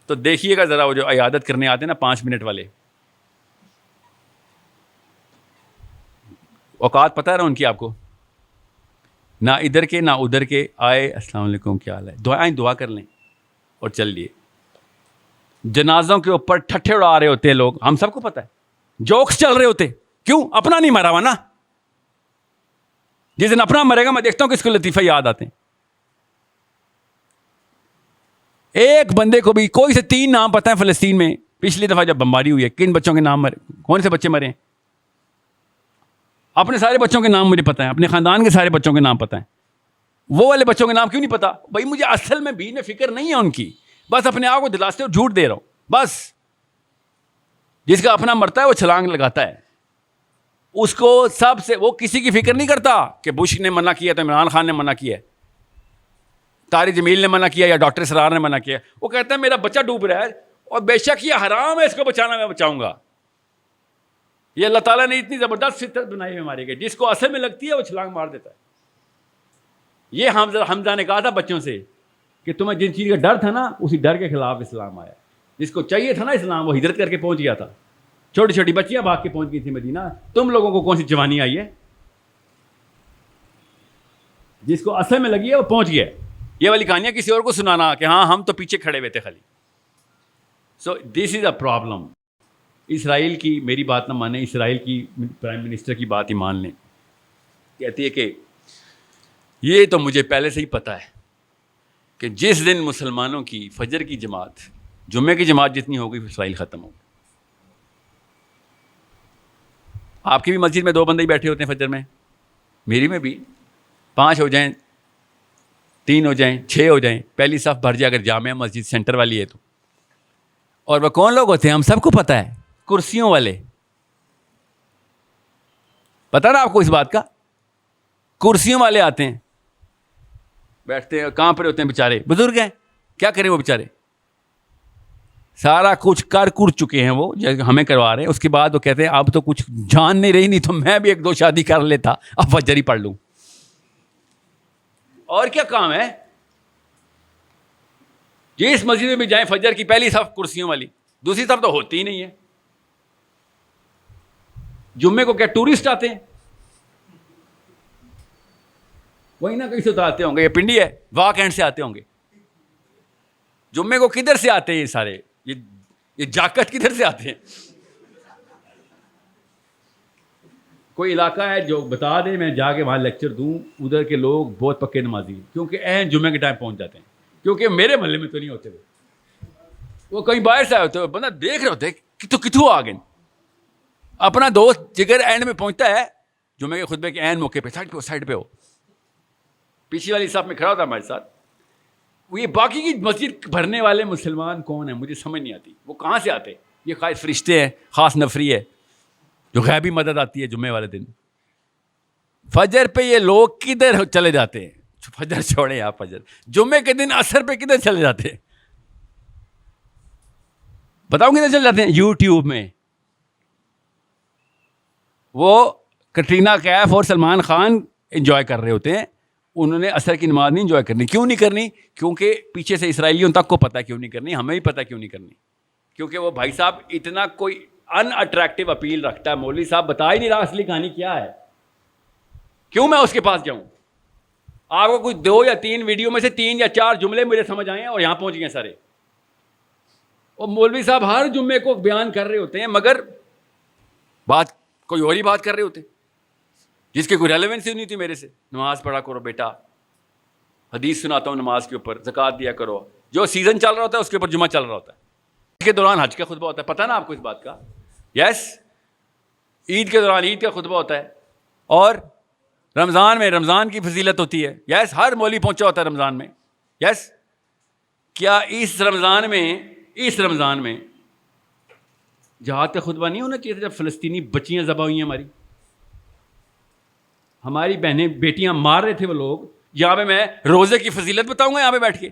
تو دیکھیے گا ذرا وہ جو عیادت کرنے آتے ہیں نا 5 منٹ والے, اوقات پتہ ہے نا ان کی آپ کو, نہ ادھر کے نہ ادھر کے, آئے السلام علیکم کیا حال ہے, دعا کر لیں اور چل لیے. جنازوں کے اوپر ٹھٹھے اڑا رہے ہوتے ہیں لوگ, ہم سب کو پتہ ہے, جوکس چل رہے ہوتے. کیوں؟ اپنا نہیں مرا ہوا نا. جس دن اپنا مرے گا میں دیکھتا ہوں کس کو لطیفہ یاد آتے ہیں. ایک بندے کو بھی کوئی سے 3 نام پتہ ہے فلسطین میں پچھلی دفعہ جب بمباری ہوئی ہے کن بچوں کے نام مرے, کون سے بچے مرے ہیں؟ اپنے سارے بچوں کے نام مجھے پتہ ہیں, اپنے خاندان کے سارے بچوں کے نام پتہ ہیں. وہ والے بچوں کے نام کیوں نہیں پتا؟ بھائی مجھے اصل میں بھی نے فکر نہیں ہے ان کی, بس اپنے آپ کو دلاستے اور جھوٹ دے رہا ہوں بس. جس کا اپنا مرتا ہے وہ چھلانگ لگاتا ہے, اس کو سب سے, وہ کسی کی فکر نہیں کرتا کہ بش نے منع کیا تو عمران خان نے منع کیا ہے, طارق جمیل نے منع کیا یا ڈاکٹر اسرار نے منع کیا. وہ کہتا ہے میرا بچہ ڈوب رہا ہے اور بے شک یہ حرام ہے, اس کو بچانا میں بچاؤں گا. یہ اللہ تعالیٰ نے اتنی زبردست فطرت بنائی ہے ہمارے کے, جس کو اصل میں لگتی ہے وہ چھلانگ مار دیتا ہے. یہ حمزہ نے کہا تھا بچوں سے کہ تمہیں جن چیز کا ڈر تھا نا اسی ڈر کے خلاف اسلام آیا. جس کو چاہیے تھا نا اسلام وہ ہجرت کر کے پہنچ گیا تھا. چھوٹی چھوٹی بچیاں بھاگ کے پہنچ گئی تھی مدینہ, تم لوگوں کو کون سی جوانی آئی ہے؟ جس کو اصل میں لگی ہے وہ پہنچ گیا. یہ والی کہانیاں کسی اور کو سنانا کہ ہاں ہم تو پیچھے کھڑے ہوئے تھے خالی. سو دس از اے پرابلم. اسرائیل کی میری بات نہ مانیں, اسرائیل کی پرائم منسٹر کی بات ہی مان لیں. کہتی ہے کہ یہ تو مجھے پہلے سے ہی پتہ ہے کہ جس دن مسلمانوں کی فجر کی جماعت جمعے کی جماعت جتنی ہوگی اسرائیل ختم ہوگی. آپ کی بھی مسجد میں 2 بندے ہی بیٹھے ہوتے ہیں فجر میں, میری میں بھی 5 ہو جائیں, 3 ہو جائیں, 6 ہو جائیں, پہلی صف بھر جائے اگر جامعہ مسجد سینٹر والی ہے تو. اور وہ کون لوگ ہوتے ہیں ہم سب کو پتہ ہے, کرسیوں والے. پتہ نا آپ کو اس بات کا؟ کرسیوں والے آتے ہیں, بیٹھتے ہیں, کہاں پر ہوتے ہیں بیچارے, بزرگ ہیں, کیا کریں وہ بیچارے, سارا کچھ کر چکے ہیں وہ ہمیں کروا رہے ہیں. اس کے بعد وہ کہتے ہیں اب تو کچھ جان نہیں رہی, نہیں تو میں بھی 1-2 شادی کر لیتا, اب فجر ہی پڑھ لوں. اور کیا کام ہے؟ جس مسجد میں بھی جائیں فجر کی پہلی صف کرسیوں والی, دوسری صف تو ہوتی ہی نہیں ہے. جمعے کو کیا ٹورسٹ آتے ہیں؟ وہی نہ کہیں سے تو آتے ہوں گے, یہ پنڈی ہے واک اینڈ سے آتے ہوں گے. جمعے کو کدھر سے آتے ہیں یہ سارے, یہ جاکت کدھر سے آتے ہیں؟ کوئی علاقہ ہے جو بتا دیں میں جا کے وہاں لیکچر دوں, ادھر کے لوگ بہت پکے نمازی ہیں کیونکہ عین جمعے کے ٹائم پہنچ جاتے ہیں. کیونکہ میرے محلے میں تو نہیں ہوتے, وہ کہیں باہر سے آئے ہوتے, بندہ دیکھ رہے ہوتے کتوں آ گئے. اپنا دوست جگر اینڈ میں پہنچتا ہے جمعے کے خطبے کے عین موقع پہ, سائڈ پہ ہو, پیچھے والی صف میں کھڑا ہوتا ہے ہمارے ساتھ. یہ باقی کی مسجد بھرنے والے مسلمان کون ہیں مجھے سمجھ نہیں آتی, وہ کہاں سے آتے؟ یہ خاص فرشتے ہیں, خاص نفری ہے جو غیبی مدد آتی ہے جمعے والے دن. فجر پہ یہ لوگ کدھر چلے جاتے ہیں؟ فجر چھوڑیں آپ, فجر جمعے کے دن عصر پہ کدھر چلے جاتے ہیں؟ بتاؤں کدھر چلے جاتے ہیں؟ یوٹیوب میں. وہ کٹرینہ کیف اور سلمان خان انجوائے کر رہے ہوتے ہیں, انہوں نے عصر کی نماز نہیں انجوائے کرنی. کیوں نہیں کرنی؟ کیونکہ پیچھے سے اسرائیلیوں تک کو پتہ کیوں نہیں کرنی, ہمیں بھی پتہ کیوں نہیں کرنی. کیونکہ وہ بھائی صاحب اتنا کوئی ان اٹریکٹیو اپیل رکھتا ہے, مولوی صاحب بتا ہی نہیں رہا اصلی کہانی کیا ہے, کیوں میں اس کے پاس جاؤں؟ آپ کو کوئی 2 یا 3 ویڈیو میں سے 3 یا 4 جملے مجھے سمجھ آئے ہیں اور یہاں پہنچ گئے سارے. اور مولوی صاحب ہر جمعے کو بیان کر رہے ہوتے ہیں مگر بات کوئی اور ہی بات کر رہے ہوتے ہیں جس کی کوئی ریلیونس ہی نہیں تھی میرے سے. نماز پڑھا کرو بیٹا, حدیث سناتا ہوں نماز کے اوپر, زکوٰۃ دیا کرو. جو سیزن چل رہا ہوتا ہے اس کے اوپر جمعہ چل رہا ہوتا ہے. اس کے دوران حج کا خطبہ ہوتا ہے, پتہ نا آپ کو اس بات کا؟ یس. عید کے دوران عید کا خطبہ ہوتا ہے, اور رمضان میں رمضان کی فضیلت ہوتی ہے. یس. ہر مولوی پہنچا ہوتا ہے رمضان میں. یس. کیا اس رمضان میں جہاد کا خطبہ نہیں ہونا چاہیے تھا جب فلسطینی بچیاں ذبح ہوئی ہیں؟ ہماری بہنیں بیٹیاں مار رہے تھے وہ لوگ. یہاں پہ میں روزے کی فضیلت بتاؤں گا یہاں پہ بیٹھ کے,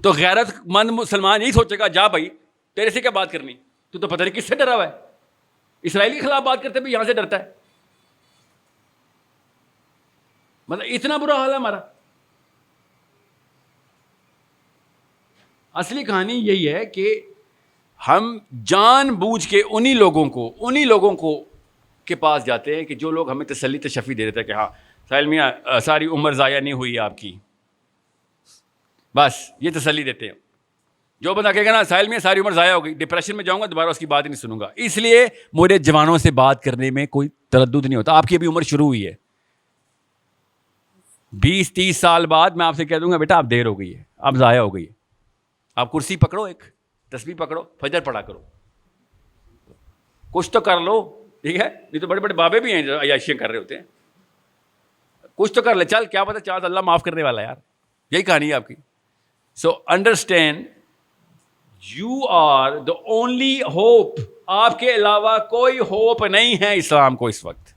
تو غیرت مند مسلمان یہی سوچے گا جا بھائی تیرے سے کیا بات کرنی, تو پتہ نہیں کس سے ڈرا ہوا ہے. اسرائیل کے خلاف بات کرتے بھی یہاں سے ڈرتا ہے. مطلب اتنا برا حال ہے ہمارا. اصلی کہانی یہی ہے کہ ہم جان بوجھ کے انہی لوگوں کو کے پاس جاتے ہیں کہ جو لوگ ہمیں تسلی تشفی دے دیتے ہیں کہ ہاں ساحل میاں ساری عمر ضائع نہیں ہوئی آپ کی, بس یہ تسلی دیتے ہیں. جو بندہ کہے گا نا ساحل میاں ساری عمر ضائع ہو گئی, ڈپریشن میں جاؤں گا, دوبارہ اس کی بات ہی نہیں سنوں گا. اس لیے مجھے جوانوں سے بات کرنے میں کوئی تردد نہیں ہوتا. آپ کی ابھی عمر شروع ہوئی ہے, 20-30 سال بعد میں آپ سے کہہ دوں گا بیٹا اب دیر ہو گئی ہے, اب ضائع ہو گئی ہے. آپ کرسی پکڑو, ایک تسبیح پکڑو, فجر پڑھا کرو, کچھ تو کر لو, ٹھیک ہے. نہیں تو بڑے بڑے بابے بھی ہیں جو عیاشیاں کر رہے ہوتے ہیں. کچھ تو کر لے, چل کیا پتہ چاہتا اللہ معاف کرنے والا یار. یہی کہانی ہے آپ کی. So understand, you are the only hope. آپ کے علاوہ کوئی ہوپ نہیں ہے اسلام کو اس وقت.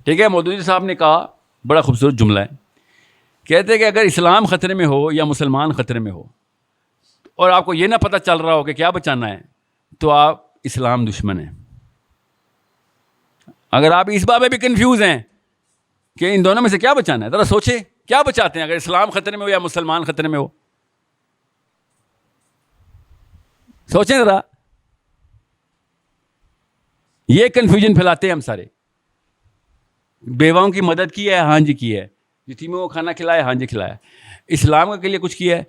ٹھیک ہے. مودودی صاحب نے کہا, بڑا خوبصورت جملہ ہے, کہتے ہیں کہ اگر اسلام خطرے میں ہو یا مسلمان خطرے میں ہو اور آپ کو یہ نہ پتہ چل رہا ہو کہ کیا بچانا ہے, تو آپ اسلام دشمن ہیں. اگر آپ اس بات میں بھی کنفیوز ہیں کہ ان دونوں میں سے کیا بچانا ہے, ذرا سوچیں کیا بچاتے ہیں اگر اسلام خطرے میں ہو یا مسلمان خطرے میں ہو. سوچیں ذرا. یہ کنفیوژن پھیلاتے ہیں ہم سارے. بیواؤں کی مدد کی ہے, ہاں جی کی ہے. یتیموں کو کھانا کھلایا, ہاں جی کھلایا. اسلام کے لیے کچھ کیا ہے,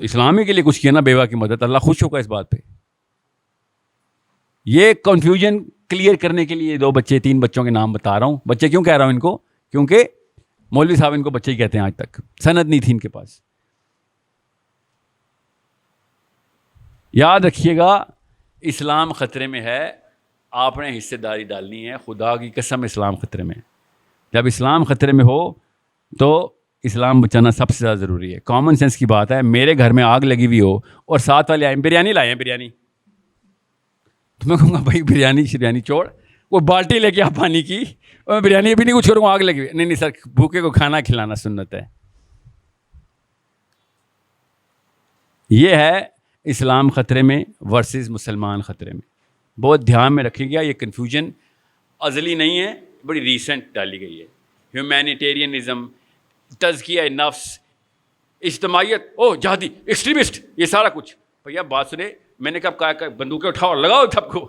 اسلامی کے لیے کچھ کیا نا بیوہ کی مدد, اللہ خوش ہوگا اس بات پہ. یہ کنفیوژن کلیئر کرنے کے لیے 2 بچے 3 بچوں کے نام بتا رہا ہوں. بچے کیوں کہہ رہا ہوں ان کو, کیونکہ مولوی صاحب ان کو بچے ہی کہتے ہیں, آج تک سند نہیں تھی ان کے پاس. یاد رکھیے گا, اسلام خطرے میں ہے, آپ نے حصے داری ڈالنی ہے. خدا کی قسم اسلام خطرے میں. جب اسلام خطرے میں ہو تو اسلام بچانا سب سے زیادہ ضروری ہے. کامن سینس کی بات ہے. میرے گھر میں آگ لگی ہوئی ہو اور ساتھ والے آئے بریانی لائے ہیں, بریانی, تو میں کہوں گا بھائی بریانی چھوڑ, وہ بالٹی لے کے آپ پانی کی, اور میں بریانی بھی نہیں کچھ کروں گا, آگ لگی ہوئی. نہیں سر, بھوکے کو کھانا کھلانا سنت ہے. یہ ہے اسلام خطرے میں ورسز مسلمان خطرے میں. بہت دھیان میں رکھیے گا, یہ کنفیوژن ازلی نہیں ہے, بڑی ریسنٹ ڈالی گئی ہے. ہیومینیٹیرینزم, تزکیہ نفس, اجتماعیت, او جہادی, ایکسٹریمسٹ, یہ سارا کچھ. بھیا بات سنیں, میں نے کب کہا بندوقیں اٹھاؤ اور لگاؤ سب کو,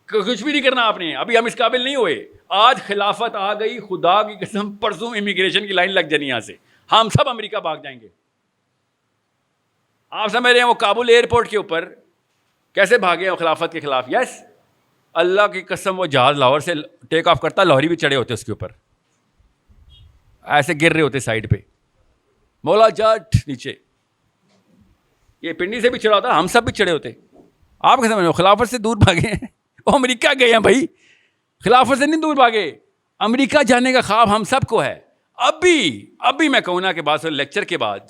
کچھ بھی نہیں کرنا آپ نے. ابھی ہم اس قابل نہیں ہوئے. آج خلافت آ گئی, خدا کی قسم پرسوں امیگریشن کی لائن لگ جانی یہاں سے, ہم سب امریکہ بھاگ جائیں گے. آپ سمجھ رہے ہیں وہ کابل ایئرپورٹ کے اوپر کیسے بھاگے ہیں خلافت کے خلاف. یس, اللہ کی قسم وہ جہاز لاہور سے ٹیک آف کرتا, لاہوری بھی چڑھے ہوتے اس کے اوپر, ایسے گر رہے ہوتے سائڈ پہ, مولا جٹ نیچے. یہ پنڈی سے بھی چڑھا ہوتا, ہم سب بھی چڑھے ہوتے. آپ کیسے سمجھ رہے ہو خلافت سے دور بھاگے ہیں, وہ امریکہ گئے ہیں بھائی, خلافت سے نہیں دور بھاگے. امریکہ جانے کا خواب ہم سب کو ہے. ابھی میں کہوں نا کہ بعد لیکچر کے بعد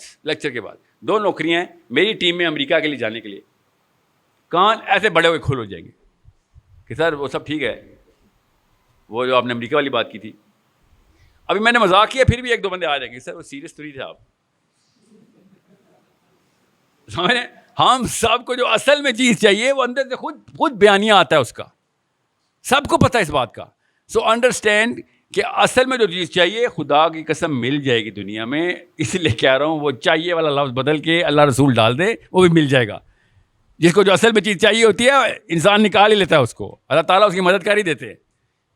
2 نوکریاں ہیں میری ٹیم میں امریکہ کے لیے جانے کے لیے. کان ایسے بڑے ہوئے کھل ہو جائیں گے کہ سر وہ سب ٹھیک ہے, وہ جو آپ نے امریکہ والی بات کی تھی. ابھی میں نے مذاق کیا, پھر بھی 1-2 بندے آ جائیں گے, سر وہ سیریس تو نہیں تھے آپ. سمجھ رہے, ہم سب کو جو اصل میں چیز چاہیے وہ اندر سے خود بیانیہ آتا ہے اس کا, سب کو پتہ ہے اس بات کا. سو انڈرسٹینڈ کہ اصل میں جو چیز چاہیے خدا کی قسم مل جائے گی دنیا میں. اس لیے کہہ رہا ہوں وہ چاہیے والا لفظ بدل کے اللہ رسول ڈال دے, وہ بھی مل جائے گا. جس کو جو اصل میں چیز چاہیے ہوتی ہے انسان نکال ہی لیتا ہے اس کو, اللہ تعالیٰ اس کی مدد کر ہی دیتے ہیں.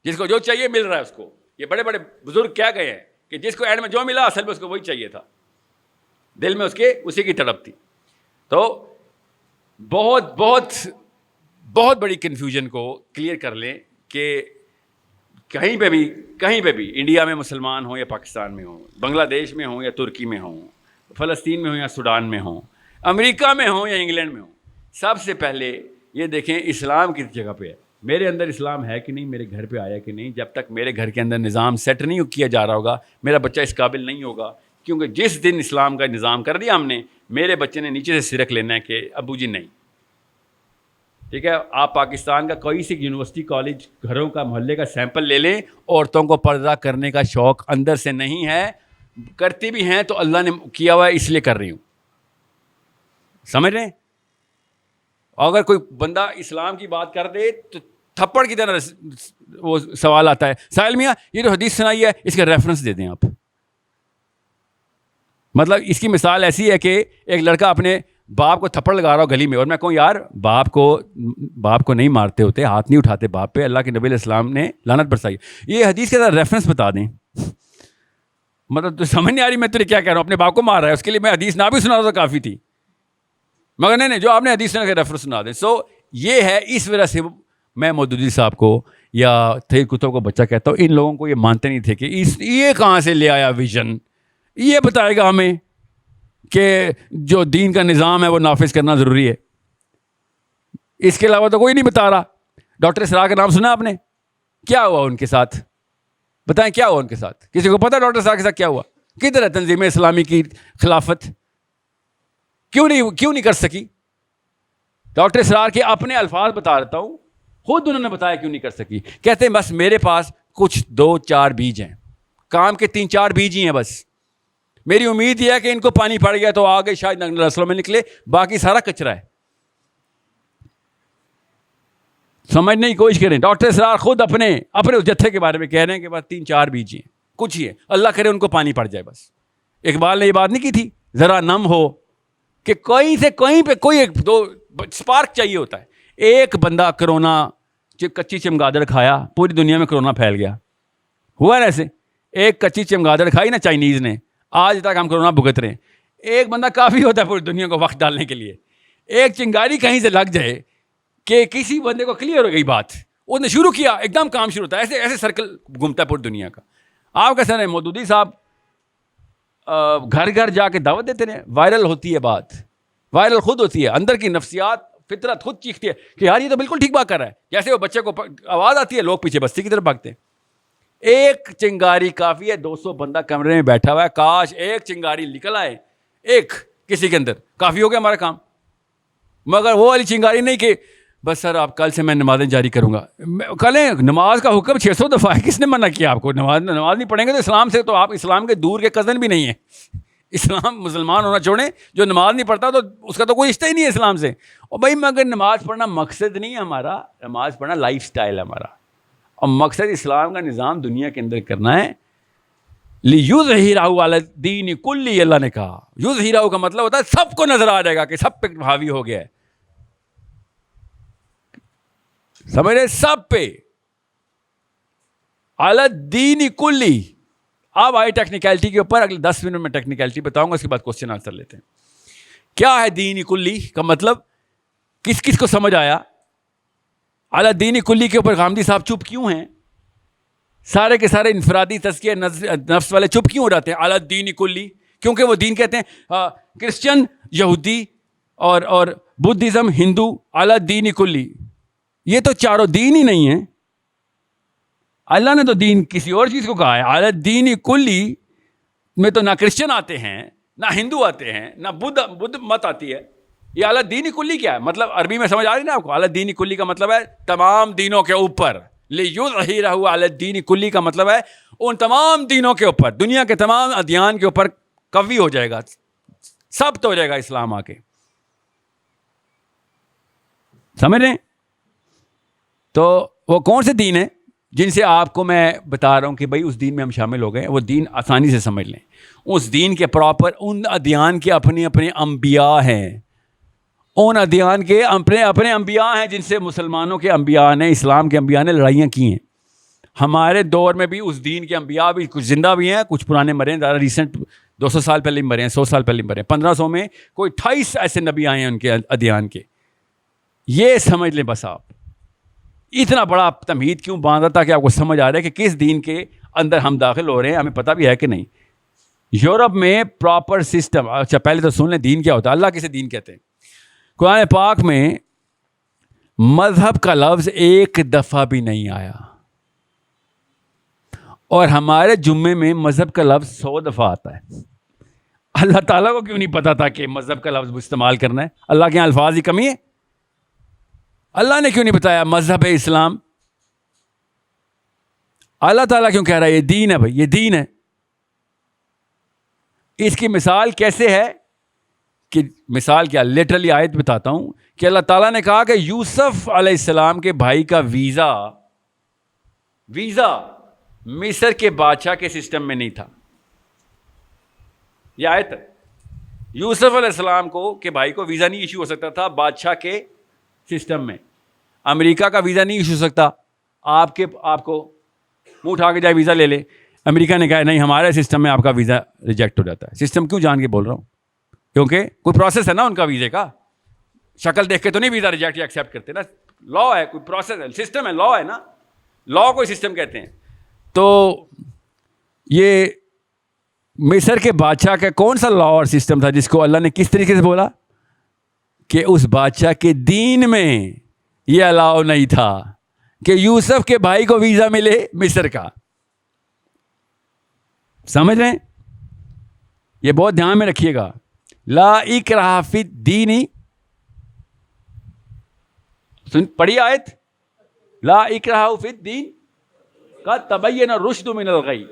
جس کو جو چاہیے مل رہا ہے اس کو. یہ بڑے بڑے بزرگ کیا گئے ہیں کہ جس کو اینڈ میں جو ملا اصل میں اس کو وہی چاہیے تھا, دل میں اس کے اسی کی تڑپ تھی. تو بہت بڑی کنفیوژن کو کلیئر کر لیں کہ کہیں پہ بھی انڈیا میں مسلمان ہوں یا پاکستان میں ہوں, بنگلہ دیش میں ہوں یا ترکی میں ہوں, فلسطین میں ہوں یا سوڈان میں ہوں, امریکہ میں ہوں یا انگلینڈ میں ہوں, سب سے پہلے یہ دیکھیں اسلام کس جگہ پہ ہے. میرے اندر اسلام ہے کہ نہیں, میرے گھر پہ آیا کہ نہیں. جب تک میرے گھر کے اندر نظام سیٹ نہیں کیا جا رہا ہوگا میرا بچہ اس قابل نہیں ہوگا. کیونکہ جس دن اسلام کا نظام کر دیا ہم نے, میرے بچے نے نیچے سے سرک لینا ہے کہ ابو جی نہیں. ٹھیک ہے, آپ پاکستان کا کوئی سی یونیورسٹی کالج گھروں کا محلے کا سیمپل لے لیں, عورتوں کو پردہ کرنے کا شوق اندر سے نہیں ہے. کرتی بھی ہیں تو اللہ نے کیا ہوا ہے اس لیے کر رہی ہوں. سمجھ رہے ہیں. اگر کوئی بندہ اسلام کی بات کر دے تو تھپڑ کی طرح وہ سوال آتا ہے, ساحل میاں یہ جو حدیث سنائی ہے اس کا ریفرنس دے دیں آپ. مطلب اس کی مثال ایسی ہے کہ ایک لڑکا اپنے باپ کو تھپڑ لگا رہا ہو گلی میں, اور میں کہوں یار باپ کو نہیں مارتے ہوتے, ہاتھ نہیں اٹھاتے باپ پہ, اللہ کے نبی علیہ السلام نے لعنت برسائی. یہ حدیث کے ساتھ ریفرنس بتا دیں. مطلب تو سمجھ نہیں آ رہی میں تجھے کیا کہہ رہا ہوں. اپنے باپ کو مار رہا ہے, اس کے لیے میں حدیث نہ بھی سنا رہا تو کافی تھی, مگر نہیں جو آپ نے حدیث سنا کے ریفرنس سنا دیں. سو یہ ہے, اس وجہ سے میں مودودی صاحب کو یا تھے کتب کو بچہ کہتا ہوں, ان لوگوں کو یہ مانتے نہیں تھے کہ یہ کہاں سے لے آیا ویژن, یہ بتائے گا ہمیں. کہ جو دین کا نظام ہے وہ نافذ کرنا ضروری ہے. اس کے علاوہ تو کوئی نہیں بتا رہا. ڈاکٹر اسرار کا نام سنا آپ نے؟ کیا ہوا ان کے ساتھ؟ بتائیں کیا ہوا ان کے ساتھ؟ کسی کو پتا ڈاکٹر اسرار کے ساتھ کیا ہوا؟ کدھر ہے تنظیم اسلامی کی خلافت؟ کیوں نہیں کر سکی؟ ڈاکٹر اسرار کے اپنے الفاظ بتا رہتا ہوں, خود انہوں نے بتایا کیوں نہیں کر سکی. کہتے ہیں بس میرے پاس کچھ 2-4 بیج ہیں, کام کے 3-4 بیج ہی ہیں بس. میری امید یہ ہے کہ ان کو پانی پڑ گیا تو آگے شاید نسلوں میں نکلے, باقی سارا کچرا ہے. سمجھنے کی کوشش کریں. ڈاکٹر اسرار خود اپنے اس جتھے کے بارے میں کہہ رہے ہیں کہ بس 3-4 بیج ہیں, کچھ ہی ہے, اللہ کرے ان کو پانی پڑ جائے بس. اقبال نے یہ بات نہیں کی تھی, ذرا نم ہو, کہ کہیں سے کہیں پہ کوئی ایک دو سپارک چاہیے ہوتا ہے. ایک بندہ کرونا کچی چمگادڑ کھایا, پوری دنیا میں کرونا پھیل گیا. ہوا نا ایسے؟ ایک کچی چمگادڑ کھائی نا چائنیز نے, آج تک ہم کرونا بھگت رہے ہیں. ایک بندہ کافی ہوتا ہے پوری دنیا کو وقت ڈالنے کے لیے. ایک چنگاری کہیں سے لگ جائے کہ کسی بندے کو کلیئر ہو گئی بات, اس نے شروع کیا, ایک دم کام شروع ہوتا ہے. ایسے سرکل گھومتا ہے پوری دنیا کا. آپ کیسے ہیں مودودی صاحب گھر گھر جا کے دعوت دیتے ہیں, وائرل ہوتی ہے بات, وائرل خود ہوتی ہے, اندر کی نفسیات فطرت خود چیختی ہے کہ یار یہ تو بالکل ٹھیک بات کر رہا ہے. جیسے وہ بچے کو آواز آتی ہے, لوگ پیچھے بستی کی طرف بھاگتے ہیں. ایک چنگاری کافی ہے, 200 بندہ کمرے میں بیٹھا ہوا ہے, کاش ایک چنگاری نکل آئے, ایک کسی کے اندر, کافی ہو گیا ہمارا کام. مگر وہ والی چنگاری نہیں کہ بس سر آپ کل سے میں نمازیں جاری کروں گا. کل نماز کا حکم 600 دفعہ ہے, کس نے منع کیا آپ کو؟ نماز نہیں پڑھیں گے تو اسلام سے تو آپ اسلام کے دور کے کزن بھی نہیں ہیں. اسلام مسلمان ہونا چھوڑیں, جو نماز نہیں پڑھتا تو اس کا تو کوئی رشتہ ہی نہیں ہے اسلام سے. اور بھائی مگر نماز پڑھنا مقصد نہیں ہے ہمارا, نماز پڑھنا لائف سٹائل ہے ہمارا. اور مقصد اسلام کا نظام دنیا کے اندر کرنا ہے. لِيُظْهِرَهُ عَلَى الدِّينِ كُلِّهِ, اللہ نے کہا. یظہرہ کا مطلب ہوتا ہے سب کو نظر آ جائے گا کہ سب پہ حاوی ہو گیا ہے. سمجھ رہے؟ سب پہ, عَلَى الدِّينِ كُلِّهِ. اب آئی ٹیکنیکلٹی کے اوپر, اگلے 10 منٹ میں ٹیکنیکلٹی بتاؤں گا, اس کے بعد کوسچن آنسر لیتے ہیں. کیا ہے دین کلی کا مطلب؟ کس کس کو سمجھ آیا؟ علی دین کلی کے اوپر غامدی صاحب چپ کیوں ہیں؟ سارے کے سارے انفرادی تزکیہ نفس والے چپ کیوں ہو جاتے ہیں علی دین کلی؟ کیونکہ وہ دین کہتے ہیں کرسچن, یہودی اور بدھزم, ہندو, علی دین کلی. یہ تو چاروں دین ہی نہیں ہیں. اللہ نے تو دین کسی اور چیز کو کہا ہے. علی دین کلی میں تو نہ کرسچن آتے ہیں, نہ ہندو آتے ہیں, نہ بدھ مت آتی ہے. یہ اعلیٰ دینی کلی کیا ہے؟ مطلب عربی میں سمجھ آ رہی نا آپ کو؟ اعلیٰ دینی کلی کا مطلب ہے تمام دینوں کے اوپر. لِيُظْهِرَهُ عَلَى الدِّينِ کلی کا مطلب ہے ان تمام دینوں کے اوپر, دنیا کے تمام ادیان کے اوپر قوی ہو جائے گا, سب تو ہو جائے گا اسلام آ کے. سمجھ رہے ہیں؟ تو وہ کون سے دین ہیں جن سے آپ کو میں بتا رہا ہوں کہ بھائی اس دین میں ہم شامل ہو گئے؟ وہ دین آسانی سے سمجھ لیں. اس دین کے پراپر ان ادیان کے اپنے اپنے انبیاء ہیں, ان ادیان کے اپنے اپنے انبیاء ہیں جن سے مسلمانوں کے انبیاء نے, اسلام کے انبیاء نے لڑائیاں کی ہیں. ہمارے دور میں بھی اس دین کے انبیاء بھی کچھ زندہ بھی ہیں, کچھ پرانے مرے ہیں, زیادہ ریسنٹ 200 سال پہلے مرے ہیں, 100 سال پہلے مرے ہیں. 1500 میں کوئی 28 ایسے نبی آئے ہیں ان کے ادیان کے. یہ سمجھ لیں بس. آپ اتنا بڑا تمہید کیوں باندھا تھا کہ آپ کو سمجھ آ رہا ہے کہ کس دین کے اندر ہم داخل ہو رہے ہیں, ہمیں پتہ بھی ہے کہ نہیں. یورپ میں پراپر سسٹم. اچھا پہلے تو سن لیں دین کیا ہوتا ہے, اللہ کسے دین کہتے ہیں. قرآن پاک میں مذہب کا لفظ ایک دفعہ بھی نہیں آیا, اور ہمارے جمعے میں مذہب کا لفظ 100 دفعہ آتا ہے. اللہ تعالیٰ کو کیوں نہیں پتا تھا کہ مذہب کا لفظ استعمال کرنا ہے؟ اللہ کے یہاں الفاظ کی کمی ہے؟ اللہ نے کیوں نہیں بتایا مذہب اسلام؟ اللہ تعالیٰ کیوں کہہ رہا ہے یہ دین ہے؟ بھائی یہ دین ہے. اس کی مثال کیسے ہے کہ مثال کیا, لٹرلی آیت بتاتا ہوں کہ اللہ تعالیٰ نے کہا کہ یوسف علیہ السلام کے بھائی کا ویزا مصر کے بادشاہ کے سسٹم میں نہیں تھا. یہ آیت ہے. یوسف علیہ السلام کو کہ بھائی کو ویزا نہیں ایشو ہو سکتا تھا بادشاہ کے سسٹم میں. امریکہ کا ویزا نہیں ایشو ہو سکتا, آپ کو منہ اٹھا کے جائے ویزا لے لے. امریکہ نے کہا نہیں, ہمارے سسٹم میں آپ کا ویزا ریجیکٹ ہو جاتا ہے. سسٹم کیوں جان کے بول رہا ہوں؟ کیونکہ کوئی پروسیس ہے نا ان کا ویزے کا. شکل دیکھ کے تو نہیں ویزا ریجیکٹ یا ایکسیپٹ کرتے نا. لا ہے, کوئی پروسیس ہے, سسٹم ہے, لا ہے نا. لا کوئی سسٹم کہتے ہیں. تو یہ مصر کے بادشاہ کا کون سا لا اور سسٹم تھا جس کو اللہ نے کس طریقے سے بولا کہ اس بادشاہ کے دین میں یہ الاؤ نہیں تھا کہ یوسف کے بھائی کو ویزا ملے مصر کا. سمجھ رہے ہیں؟ یہ بہت دھیان میں رکھیے گا. لا اکراہ فی الدین، پڑھی آیت، لا اکراہ فی الدین قد تبین الرشد من الغی.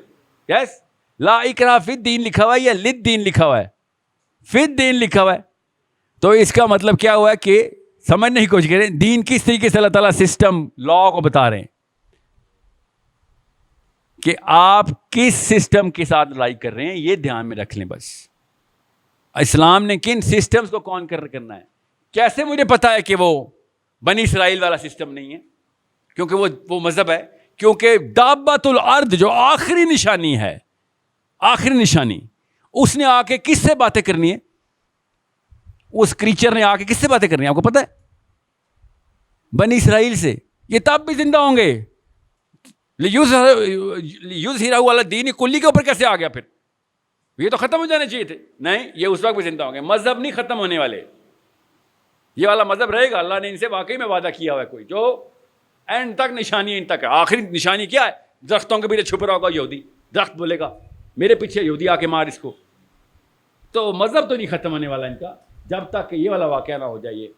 یس، لا اکراہ فی الدین لکھا ہوا ہے یا للدین لکھا ہوا ہے؟ فی الدین لکھا ہوا ہے. تو اس کا مطلب کیا ہوا ہے کہ سمجھنے کی کوشش کریں دین کس طریقے سے اللہ تعالیٰ سسٹم لا کو بتا رہے ہیں کہ آپ کس سسٹم کے ساتھ لڑائی کر رہے ہیں. یہ دھیان میں رکھ لیں بس. اسلام نے کن سسٹمز کو کانکر کرنا ہے. کیسے مجھے پتا ہے کہ وہ بنی اسرائیل والا سسٹم نہیں ہے؟ کیونکہ وہ مذہب ہے. کیونکہ دابۃ الارض جو آخری نشانی ہے، آخری نشانی، اس نے آ کے کس سے باتیں کرنی ہے؟ اس کریچر نے آ کے کس سے باتیں کرنی ہے؟ آپ کو پتا ہے؟ بنی اسرائیل سے. یہ تب بھی زندہ ہوں گے. یظہرہ علی الدین کلی کے اوپر کیسے آ گیا پھر؟ یہ تو ختم ہو جانے چاہیے تھے. نہیں، یہ اس وقت بھی زندہ ہوں گے. مذہب نہیں ختم ہونے والے، یہ والا مذہب رہے گا. اللہ نے ان سے واقعی میں وعدہ کیا ہوا ہے کوئی جو اینڈ تک نشانی، ان تک ہے. آخری نشانی کیا ہے؟ درختوں کے پیچھے چھپ رہا ہوگا یہودی. درخت بولے گا میرے پیچھے یہودی آ کے مار اس کو. تو مذہب تو نہیں ختم ہونے والا ان کا جب تک کہ یہ والا واقعہ نہ ہو جائے، یہ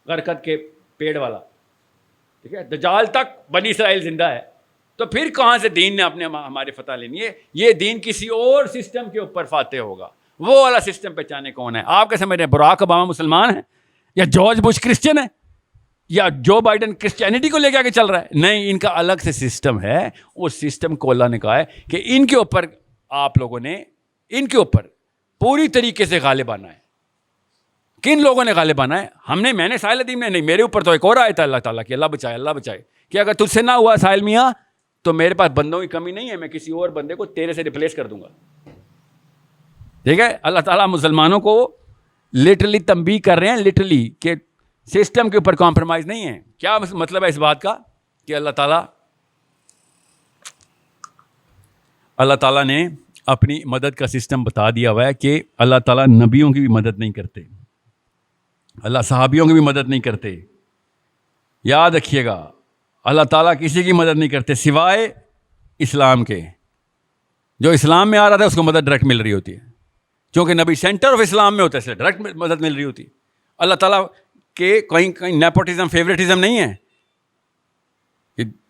غرقد کے پیڑ والا. ٹھیک ہے، دجال تک بنی اسرائیل زندہ ہے. تو پھر کہاں سے دین نے اپنے ہمارے فتح لینی ہے؟ یہ دین کسی اور سسٹم کے اوپر فاتح ہوگا. وہ والا سسٹم پہچانے کون ہے؟ آپ کیا سمجھ رہے ہیں براک اوباما مسلمان ہے یا جارج بش کرسچن ہے یا جو بائیڈن کرسچینٹی کو لے کے آگے چل رہا ہے؟ نہیں، ان کا الگ سے سسٹم ہے. اس سسٹم کو اللہ نے کہا ہے کہ ان کے اوپر آپ لوگوں نے ان کے اوپر پوری طریقے سے غالب آنا ہے. کن لوگوں نے غالب آنا ہے؟ میں نے ساحل ادیم نے نہیں. میرے اوپر تو ایک اور آیا تھا اللہ تعالیٰ کی، اللہ بچائے اللہ بچائے، کہ اگر تجھ سے نہ ہوا ساحل میاں تو میرے پاس بندوں کی کمی نہیں ہے، میں کسی اور بندے کو تیرے سے ریپلیس کر دوں گا. ٹھیک ہے، اللہ تعالیٰ مسلمانوں کو لٹرلی تنبیہ کر رہے ہیں، لٹرلی، کہ سسٹم کے اوپر کمپرومائز نہیں ہے. کیا مطلب ہے اس بات کا؟ کہ اللہ تعالیٰ نے اپنی مدد کا سسٹم بتا دیا ہوا ہے کہ اللہ تعالیٰ نبیوں کی بھی مدد نہیں کرتے، اللہ صحابیوں کی بھی مدد نہیں کرتے. یاد رکھیے گا، اللہ تعالیٰ کسی کی مدد نہیں کرتے سوائے اسلام کے. جو اسلام میں آ رہا تھا اس کو مدد ڈائریکٹ مل رہی ہوتی ہے، کیونکہ نبی سینٹر آف اسلام میں ہوتا ہے، اس لیے ڈائریکٹ مدد مل رہی ہوتی ہے. اللہ تعالیٰ کہ کہیں نیپوٹزم فیوریٹزم نہیں ہے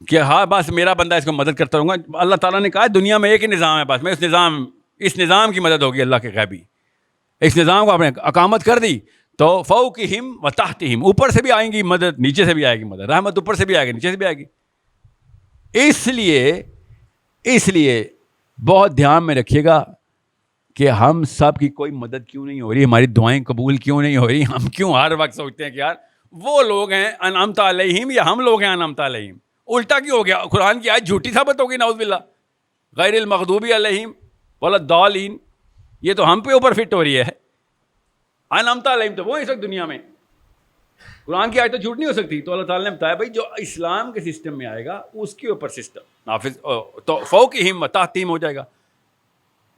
کہ ہاں بس میرا بندہ اس کو مدد کرتا رہوں گا. اللہ تعالیٰ نے کہا دنیا میں ایک ہی نظام ہے، بس میں اس نظام کی مدد ہوگی. اللہ کے غیبی اس نظام کو آپ نے اقامت کر دی تو فوقہم و تحتہم، اوپر سے بھی آئیں گی مدد، نیچے سے بھی آئے گی مدد. رحمت اوپر سے بھی آئے گی، نیچے سے بھی آئے گی. اس لیے بہت دھیان میں رکھیے گا کہ ہم سب کی کوئی مدد کیوں نہیں ہو رہی، ہماری دعائیں قبول کیوں نہیں ہو رہی. ہم کیوں ہر وقت سوچتے ہیں کہ یار وہ لوگ ہیں انعمت علیہم یا ہم لوگ ہیں انعمت علیہم؟ الٹا کیوں ہو گیا؟ قرآن کی آیت جھوٹی ثابت ہوگی نعوذ باللہ. غیر المغضوب علیہم ولا الضالین، یہ تو ہم پہ اوپر فٹ ہو رہی ہے. انعمت علیہم تو وہ اس وقت دنیا میں، قرآن کی آیت تو جھوٹ نہیں ہو سکتی. تو اللہ تعالیٰ نے بتایا بھائی جو اسلام کے سسٹم میں آئے گا اس کے اوپر سسٹم نافذ تو فوقہم و تحتہم ہو جائے گا.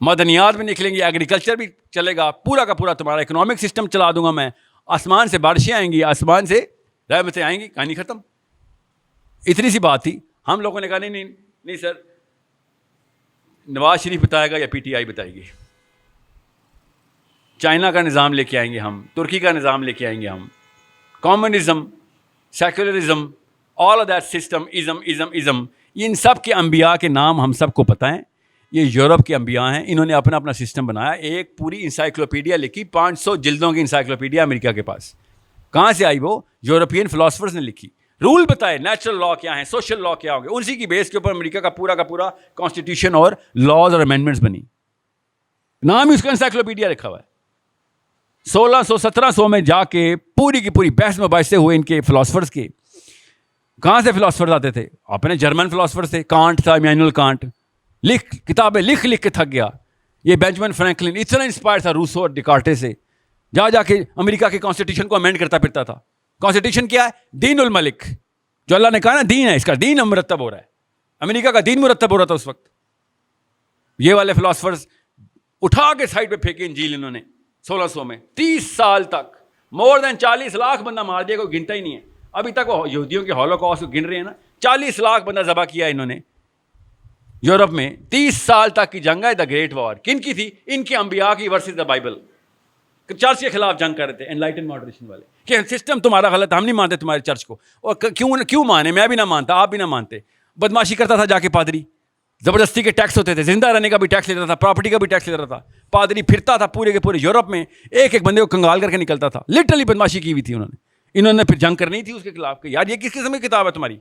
مدنیات بھی نکلیں گی، ایگریکلچر بھی چلے گا، پورا کا پورا تمہارا اکنامک سسٹم چلا دوں گا میں. آسمان سے بارشیں آئیں گی، آسمان سے رحمتیں آئیں گی. کہانی ختم. اتنی سی بات تھی. ہم لوگوں نے کہا نہیں سر، نواز شریف بتائے گا یا پی ٹی آئی بتائے گی. چائنا کا نظام لے کے آئیں گے ہم، ترکی کا نظام لے کے آئیں گے ہم، communism, secularism, all of that system, ism. ان سب کے انبیاء کے نام ہم سب کو پتہ ہیں. یہ یورپ کے انبیاء ہیں، انہوں نے اپنا اپنا سسٹم بنایا. ایک پوری انسائکلوپیڈیا لکھی، 500 جلدوں کی انسائکلوپیڈیا امریکہ کے پاس. کہاں سے آئی وہ؟ یورپین فلاسفرز نے لکھی. رول بتائے نیچرل لا کیا ہیں، سوشل لا کیا ہوں گے. اسی کی بیس کے اوپر امریکہ کا پورا کانسٹیٹیوشن اور لاز اور امینڈمنٹس بنی. نام ہی اس کا انسائکلوپیڈیا رکھا ہوا ہے. 1600-1700 میں جا کے پوری کی پوری بحث مباحثے ہوئے ان کے فلاسفرز کے. کہاں سے فلاسفرز آتے تھے؟ اپنے جرمن فلاسفرز تھے. کانٹ تھا، ایمانوئل کانٹ، کتابیں لکھ کے تھک گیا. یہ بینجمن فرینکلن اتنا انسپائر تھا روسو اور ڈیکارٹے سے، جا کے امریکہ کے کانسٹیٹیوشن کو امینڈ کرتا پھرتا تھا. کانسٹیٹیوشن کیا ہے؟ دین الملک، جو اللہ نے کہا نا دین ہے، اس کا دین مرتب ہو رہا ہے. امریکہ کا دین مرتب ہو رہا تھا اس وقت. یہ والے فلاسفرز اٹھا کے سائڈ پہ پھینکی انجیل انہوں نے 1600 میں. 30 سال تک مور دین 40 لاکھ بندہ مار دیا, کوئی گنتا ہی نہیں ہے. ابھی تک وہ یہودیوں کے ہولوکاسٹ کو گن رہے ہیں نا. 40 لاکھ بندہ ذبح کیا انہوں نے یورپ میں. 30 سال تک کی جنگ ہے دا گریٹ وار. کن کی تھی؟ ان کے انبیاء کی ورسز دا بائبل. چرچ کے خلاف جنگ کر رہے تھے انلائٹن ماڈریشن والے کہ سسٹم تمہارا غلط, ہم نہیں مانتے تمہارے چرچ کو. اور کیوں مانے؟ میں بھی نہ مانتا, آپ بھی نہ مانتے. بدماشی کرتا تھا جا کے پادری, زبردستی کے ٹیکس ہوتے تھے, زندہ رہنے کا بھی ٹیکس لیتا تھا, پراپرٹی کا بھی ٹیکس لیتا تھا. پادری پھرتا تھا پورے کے پورے یورپ میں, ایک ایک بندے کو کنگال کر کے نکلتا تھا. لٹرلی بدماشی کی ہوئی تھی انہوں نے پھر جنگ کرنی تھی اس کے خلاف کہ یار یہ کس قسم کی کتاب ہے تمہاری.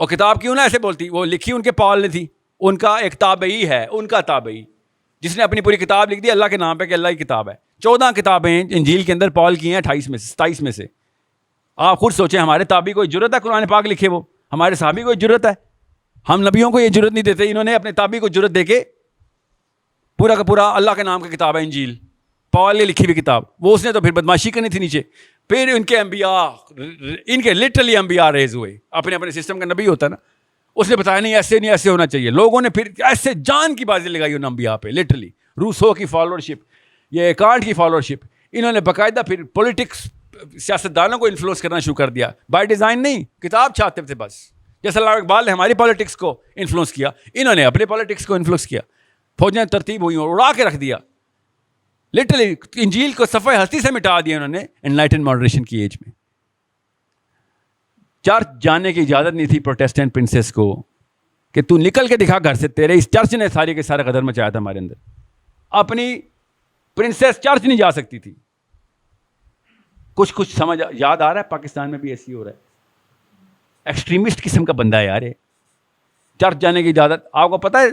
اور کتاب کیوں نہ ایسے بولتی, وہ لکھی ان کے پال نے تھی, ان کا ایک تابعی ہے, ان کا تابعی جس نے اپنی پوری کتاب لکھ دی اللہ کے نام پہ کہ اللہ کی کتاب ہے. 14 کتابیں انجیل کے اندر پال کی ہیں 28 میں سے 27 میں سے. آپ خود سوچیں, ہمارے تابعی کو جرت ہے قرآن پاک لکھے, وہ ہمارے صحابی کو جرت ہے. ہم نبیوں کو یہ جرت نہیں دیتے, انہوں نے اپنے تابعی کو جرت دے کے پورا کا پورا اللہ کے نام کی کتاب ہے انجیل, پال نے لکھی ہوئی کتاب. وہ اس نے تو پھر بدماشی کرنی تھی نیچے. پھر ان کے انبیاء, ان کے لٹرلی انبیاء ریز ہوئے. اپنے اپنے سسٹم کا نبی ہوتا ہے نا, اس نے بتایا نہیں ایسے نہیں, ایسے ہونا چاہیے. لوگوں نے پھر ایسے جان کی بازی لگائی ان انبیاء پہ. لٹرلی روسو کی فالوورشپ, یہ کانٹ کی فالوورشپ. انہوں نے باقاعدہ پھر پولیٹکس سیاستدانوں کو انفلوئنس کرنا شروع کر دیا. بائی ڈیزائن نہیں, کتاب چھاپتے تھے بس. جیسے علامہ اقبال نے ہماری پالیٹکس کو انفلوئنس کیا, انہوں نے اپنے پالیٹکس کو انفلوئنس کیا. فوجیں ترتیب ہوئی اور اڑا کے رکھ دیا. لٹرلی انجیل کو صفحہ ہستی سے مٹا دیا انہوں نے انلائٹن ماڈریشن کی ایج میں. چرچ جانے کی اجازت نہیں تھی پروٹیسٹنٹ پرنسس کو کہ تو نکل کے دکھا گھر سے, تیرے اس چرچ نے سارے کے سارا قدر مچایا تھا ہمارے اندر. اپنی پرنسس چرچ نہیں جا سکتی تھی. کچھ سمجھ یاد آ رہا ہے پاکستان میں بھی ایسی ہو رہا ہے. ایکسٹریمسٹ قسم کا بندہ ہے یار یہ. چرچ جانے کی اجازت, آپ کو پتہ ہے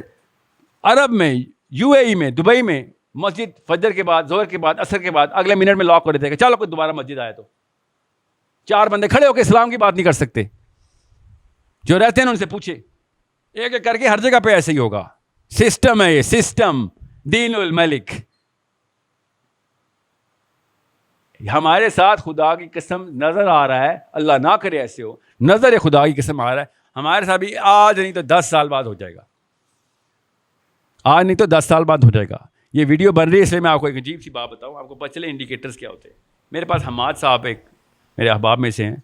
عرب میں, یو اے ای میں, دبئی میں مسجد فجر کے بعد, ظہر کے بعد, عصر کے بعد اگلے منٹ میں لاک کر دیتے کہ چلو کوئی دوبارہ مسجد آئے تو 4 بندے کھڑے ہو کے اسلام کی بات نہیں کر سکتے. جو رہتے ہیں ان سے پوچھے, ایک ایک کر کے ہر جگہ پہ ایسے ہی ہوگا. سسٹم ہے یہ, سسٹم دین الملک. ہمارے ساتھ خدا کی قسم نظر آ رہا ہے, اللہ نہ کرے ایسے ہو, نظر خدا کی قسم آ رہا ہے ہمارے ساتھ بھی. آج نہیں تو 10 سال بعد ہو جائے گا, آج نہیں تو 10 سال بعد ہو جائے گا. یہ ویڈیو بن رہی ہے اس لیے میں آپ کو ایک عجیب سی بات بتاؤں, آپ کو پتہ چلے انڈیکیٹرز کیا ہوتے ہیں. میرے پاس حماد صاحب ایک میرے احباب میں سے ہیں,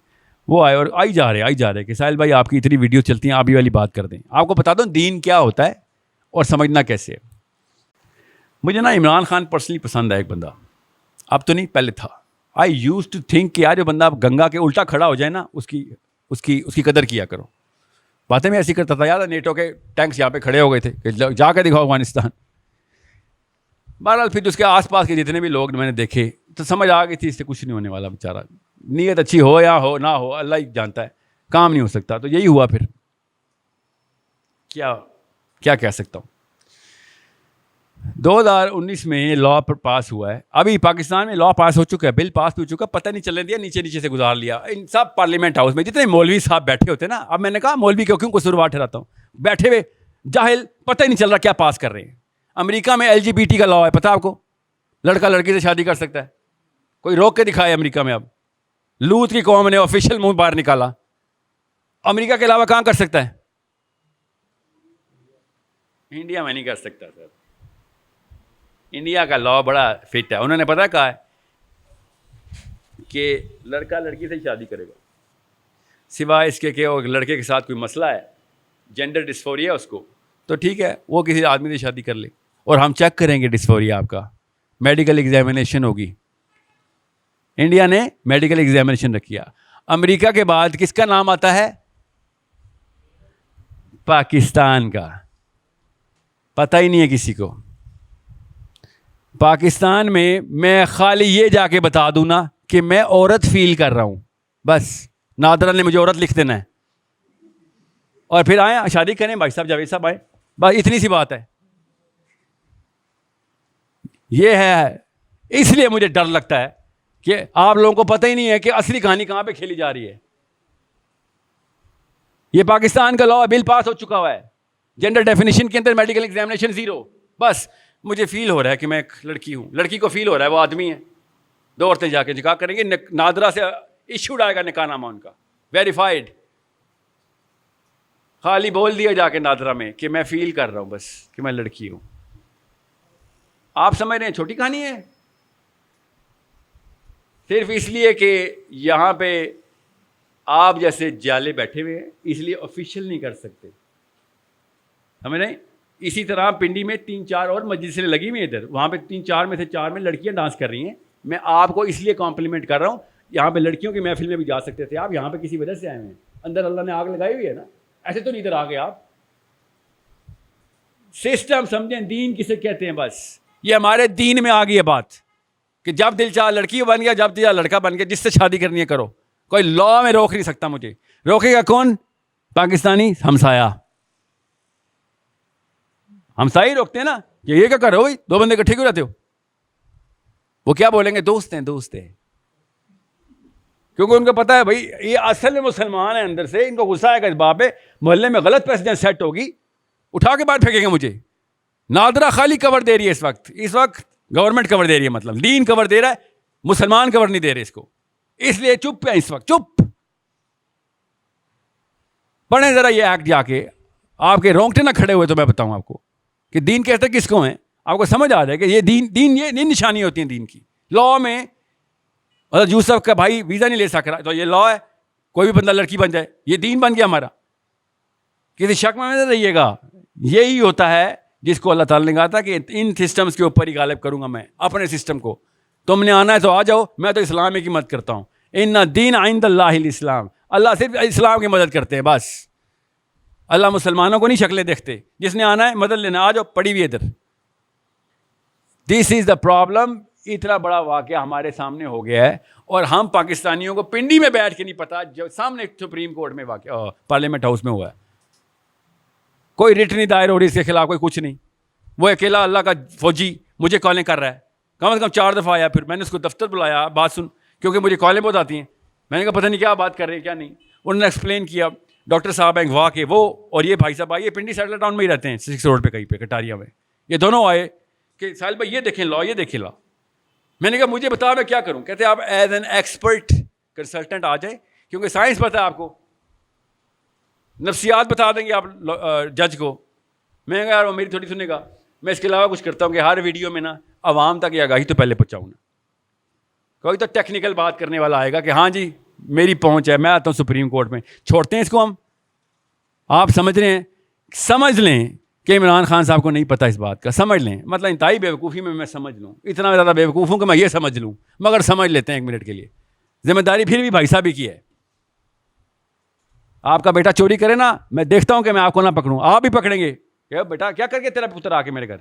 وہ آئے اور آئی جا رہے کہ ساحل بھائی آپ کی اتنی ویڈیو چلتی ہیں, آپ یہ والی بات کر دیں. آپ کو بتا دوں دین کیا ہوتا ہے اور سمجھنا کیسے ہے. مجھے نا عمران خان پرسنلی پسند ہے ایک بندہ, اب تو نہیں پہلے تھا. آئی یوز ٹو تھنک کہ یار جو بندہ گنگا کے الٹا کھڑا ہو جائے نا, اس کی قدر کیا کرو. باتیں میں ایسی کرتا تھا, یاد ہے نیٹو کے ٹینکس یہاں پہ کھڑے ہو گئے تھے کہ جا کے دکھاؤ افغانستان. بہرحال پھر اس کے آس پاس کے جتنے بھی لوگ میں نے دیکھے تو سمجھ آ گئی تھی اس سے کچھ نہیں ہونے والا. بیچارہ نیت اچھی ہو یا ہو نہ ہو, اللہ ہی جانتا ہے, کام نہیں ہو سکتا. تو یہی ہوا. پھر کیا کہہ سکتا ہوں. 2019 میں لا پاس ہوا ہے. ابھی پاکستان میں لا پاس ہو چکا ہے, بل پاس ہو چکا, پتہ نہیں چلنے دیا, نیچے سے گزار لیا. ان سب پارلیمنٹ ہاؤس میں جتنے مولوی صاحب بیٹھے ہوتے ہیں نا, اب میں نے کہا مولوی کو کیوں قصوروار ٹھہراتا ہوں, بیٹھے ہوئے جاہل, پتہ ہی نہیں چل رہا کیا پاس کر رہے ہیں. امریکہ میں LGBT کا لا ہے, پتہ آپ کو, لڑکا لڑکی سے شادی کر سکتا ہے. کوئی روک کے دکھائے امریکہ میں. اب لوت کی قوم نے آفیشیل منہ باہر نکالا. امریکہ کے علاوہ کہاں کر سکتا ہے؟ انڈیا میں نہیں کر سکتا سر. انڈیا کا لا بڑا فٹ ہے. انہوں نے پتہ کہا ہے کہ لڑکا لڑکی سے شادی کرے گا, سوائے اس کے کہ وہ لڑکے کے ساتھ کوئی مسئلہ ہے, جینڈر ڈسفوریا اس کو, تو ٹھیک ہے وہ کسی آدمی سے شادی کر لے, اور ہم چیک کریں گے ڈسفوریا آپ کا, میڈیکل ایگزامینیشن ہوگی. انڈیا نے میڈیکل ایگزامینیشن رکھیا. امریکہ کے بعد کس کا نام آتا ہے؟ پاکستان کا. پتہ ہی نہیں ہے کسی کو. پاکستان میں خالی یہ جا کے بتا دوں نا کہ میں عورت فیل کر رہا ہوں, بس نادرا نے مجھے عورت لکھ دینا ہے, اور پھر آئیں شادی کریں بھائی صاحب, جاوید صاحب آئیں, بس اتنی سی بات ہے. یہ ہے. اس لیے مجھے ڈر لگتا ہے کہ آپ لوگوں کو پتہ ہی نہیں ہے کہ اصلی کہانی کہاں پہ کھیلی جا رہی ہے. یہ پاکستان کا لا بل پاس ہو چکا ہوا ہے, جینڈر ڈیفینیشن کے اندر میڈیکل ایگزامینیشن 0. بس مجھے فیل ہو رہا ہے کہ میں ایک لڑکی ہوں, لڑکی کو فیل ہو رہا ہے وہ آدمی ہے, 2 عورتیں جا کے نکاح کریں گے, نادرا سے ایشوڈ آئے گا نکاح نامہ ان کا, ویریفائڈ. خالی بول دیا جا کے نادرا میں کہ میں فیل کر رہا ہوں بس کہ میں لڑکی ہوں. آپ سمجھ رہے ہیں چھوٹی کہانی ہے؟ صرف اس لیے کہ یہاں پہ آپ جیسے جالے بیٹھے ہوئے ہیں اس لیے آفیشیل نہیں کر سکتے، سمجھ رہے ہیں؟ اسی طرح پنڈی میں 3-4 اور مجلسیں لگی ہوئی ہیں ادھر، وہاں پہ 3-4 میں سے 4 میں لڑکیاں ڈانس کر رہی ہیں. میں آپ کو اس لیے کمپلیمنٹ کر رہا ہوں، یہاں پہ لڑکیوں کی محفل میں بھی جا سکتے تھے آپ، یہاں پہ کسی وجہ سے آئے ہوئے ہیں، اندر اللہ نے آگ لگائی ہوئی ہے نا، ایسے تو نہیں ادھر آ گئے آپ. سسٹم سمجھیں، دین کسے کہتے ہیں؟ بس یہ ہمارے دین میں آ گئی ہے بات کہ جب دل چاہ لڑکی بن گیا، جب دل چاہ لڑکا بن گیا، جس سے شادی کرنی ہے کرو، کوئی لا میں روک نہیں سکتا مجھے. روکے گا کون؟ پاکستانی ہمسایہ. ہمسایہ روکتے ہیں نا کہ یہ کیا کر رہے ہو بھائی، 2 بندے اکٹھے کیوں رہتے ہو؟ وہ کیا بولیں گے؟ دوست ہیں، دوست ہیں. کیونکہ ان کو پتا ہے بھائی یہ اصل میں مسلمان ہیں اندر سے، ان کو غصہ آئے گا اس بات پہ، محلے میں غلط پریسیڈنٹ سیٹ ہوگی، اٹھا کے باہر پھینکیں گے مجھے. نادرا خالی کور دے رہی ہے اس وقت گورنمنٹ کور دے رہی ہے، مطلب دین کور دے رہا ہے، مسلمان کور نہیں دے رہے اس کو، اس لیے چپ ہے اس وقت. چپ پڑھیں ذرا یہ ایکٹ جا کے، آپ کے رونگٹے نہ کھڑے ہوئے تو میں بتاؤں آپ کو کہ دین کہتے کس کو ہیں، آپ کو سمجھ آ جائے کہ یہ دین یہ نشانی ہوتی ہیں دین کی. لا میں حضرت یوسف کا بھائی ویزا نہیں لے سک رہا تو یہ لا ہے، کوئی بھی بندہ لڑکی بن جائے، یہ دین بن گیا ہمارا. کسی شک میں نہ رہیے گا، یہی ہوتا ہے جس کو اللہ تعالیٰ نے کہا تھا کہ ان سسٹمز کے اوپر ہی غالب کروں گا میں اپنے سسٹم کو. تم نے آنا ہے تو آ جاؤ، میں تو اسلام کی مدد کرتا ہوں. ان دین عند اللہ الاسلام، اللہ صرف اسلام کی مدد کرتے ہیں بس. اللہ مسلمانوں کو نہیں شکلیں دیکھتے، جس نے آنا ہے مدد لینا آ جاؤ، پڑی ہوئی ادھر. دس از دا پرابلم. اتنا بڑا واقعہ ہمارے سامنے ہو گیا ہے اور ہم پاکستانیوں کو پنڈی میں بیٹھ کے نہیں پتا، جو سامنے سپریم کورٹ میں واقعہ پارلیمنٹ ہاؤس میں ہوا ہے، کوئی ریٹ نہیں دائر ہو رہی اس کے خلاف، کوئی کچھ نہیں. وہ اکیلا اللہ کا فوجی مجھے کالیں کر رہا ہے، کم از کم 4 دفعہ آیا. پھر میں نے اس کو دفتر بلایا، بات سن، کیونکہ مجھے کالیں بہت آتی ہیں. میں نے کہا پتہ نہیں کیا بات کر رہے ہیں کیا نہیں. انہوں نے ایکسپلین کیا، ڈاکٹر صاحب ہیں واہ کے وہ اور یہ بھائی صاحب آئے، یہ پنڈی سیٹل ٹاؤن میں ہی رہتے ہیں، 6 روڈ پہ کہیں پہ کٹاریا میں. یہ دونوں آئے کہ ساحل بھائی یہ دیکھیں لا، یہ دیکھیں لا. میں نے کہا مجھے بتا میں کیا کروں؟ کہتے آپ ایز این ایکسپرٹ کنسلٹنٹ آ جائیں، کیونکہ سائنس پتہ ہے آپ کو، نفسیات بتا دیں گے آپ جج کو. میں نے کہا یار وہ میری تھوڑی سنے گا، میں اس کے علاوہ کچھ کرتا ہوں کہ ہر ویڈیو میں نا عوام تک یہ آگاہی تو پہلے پہنچاؤں نا. کوئی تو ٹیکنیکل بات کرنے والا آئے گا کہ ہاں جی میری پہنچ ہے، میں آتا ہوں سپریم کورٹ میں. چھوڑتے ہیں اس کو ہم. آپ سمجھ رہے ہیں، سمجھ لیں کہ عمران خان صاحب کو نہیں پتہ اس بات کا، سمجھ لیں. مطلب انتہائی بیوقوفی میں سمجھ لوں، اتنا زیادہ بیوقوف ہوں کہ میں یہ سمجھ لوں، مگر سمجھ لیتے ہیں 1 منٹ کے لیے. ذمہ داری پھر بھی بھائی صاحب ہی کی ہے. آپ کا بیٹا چوری کرے نا، میں دیکھتا ہوں کہ میں آپ کو نہ پکڑوں، آپ بھی پکڑیں گے کہ بیٹا کیا کر کے تیرا پتر آ کے میرے گھر.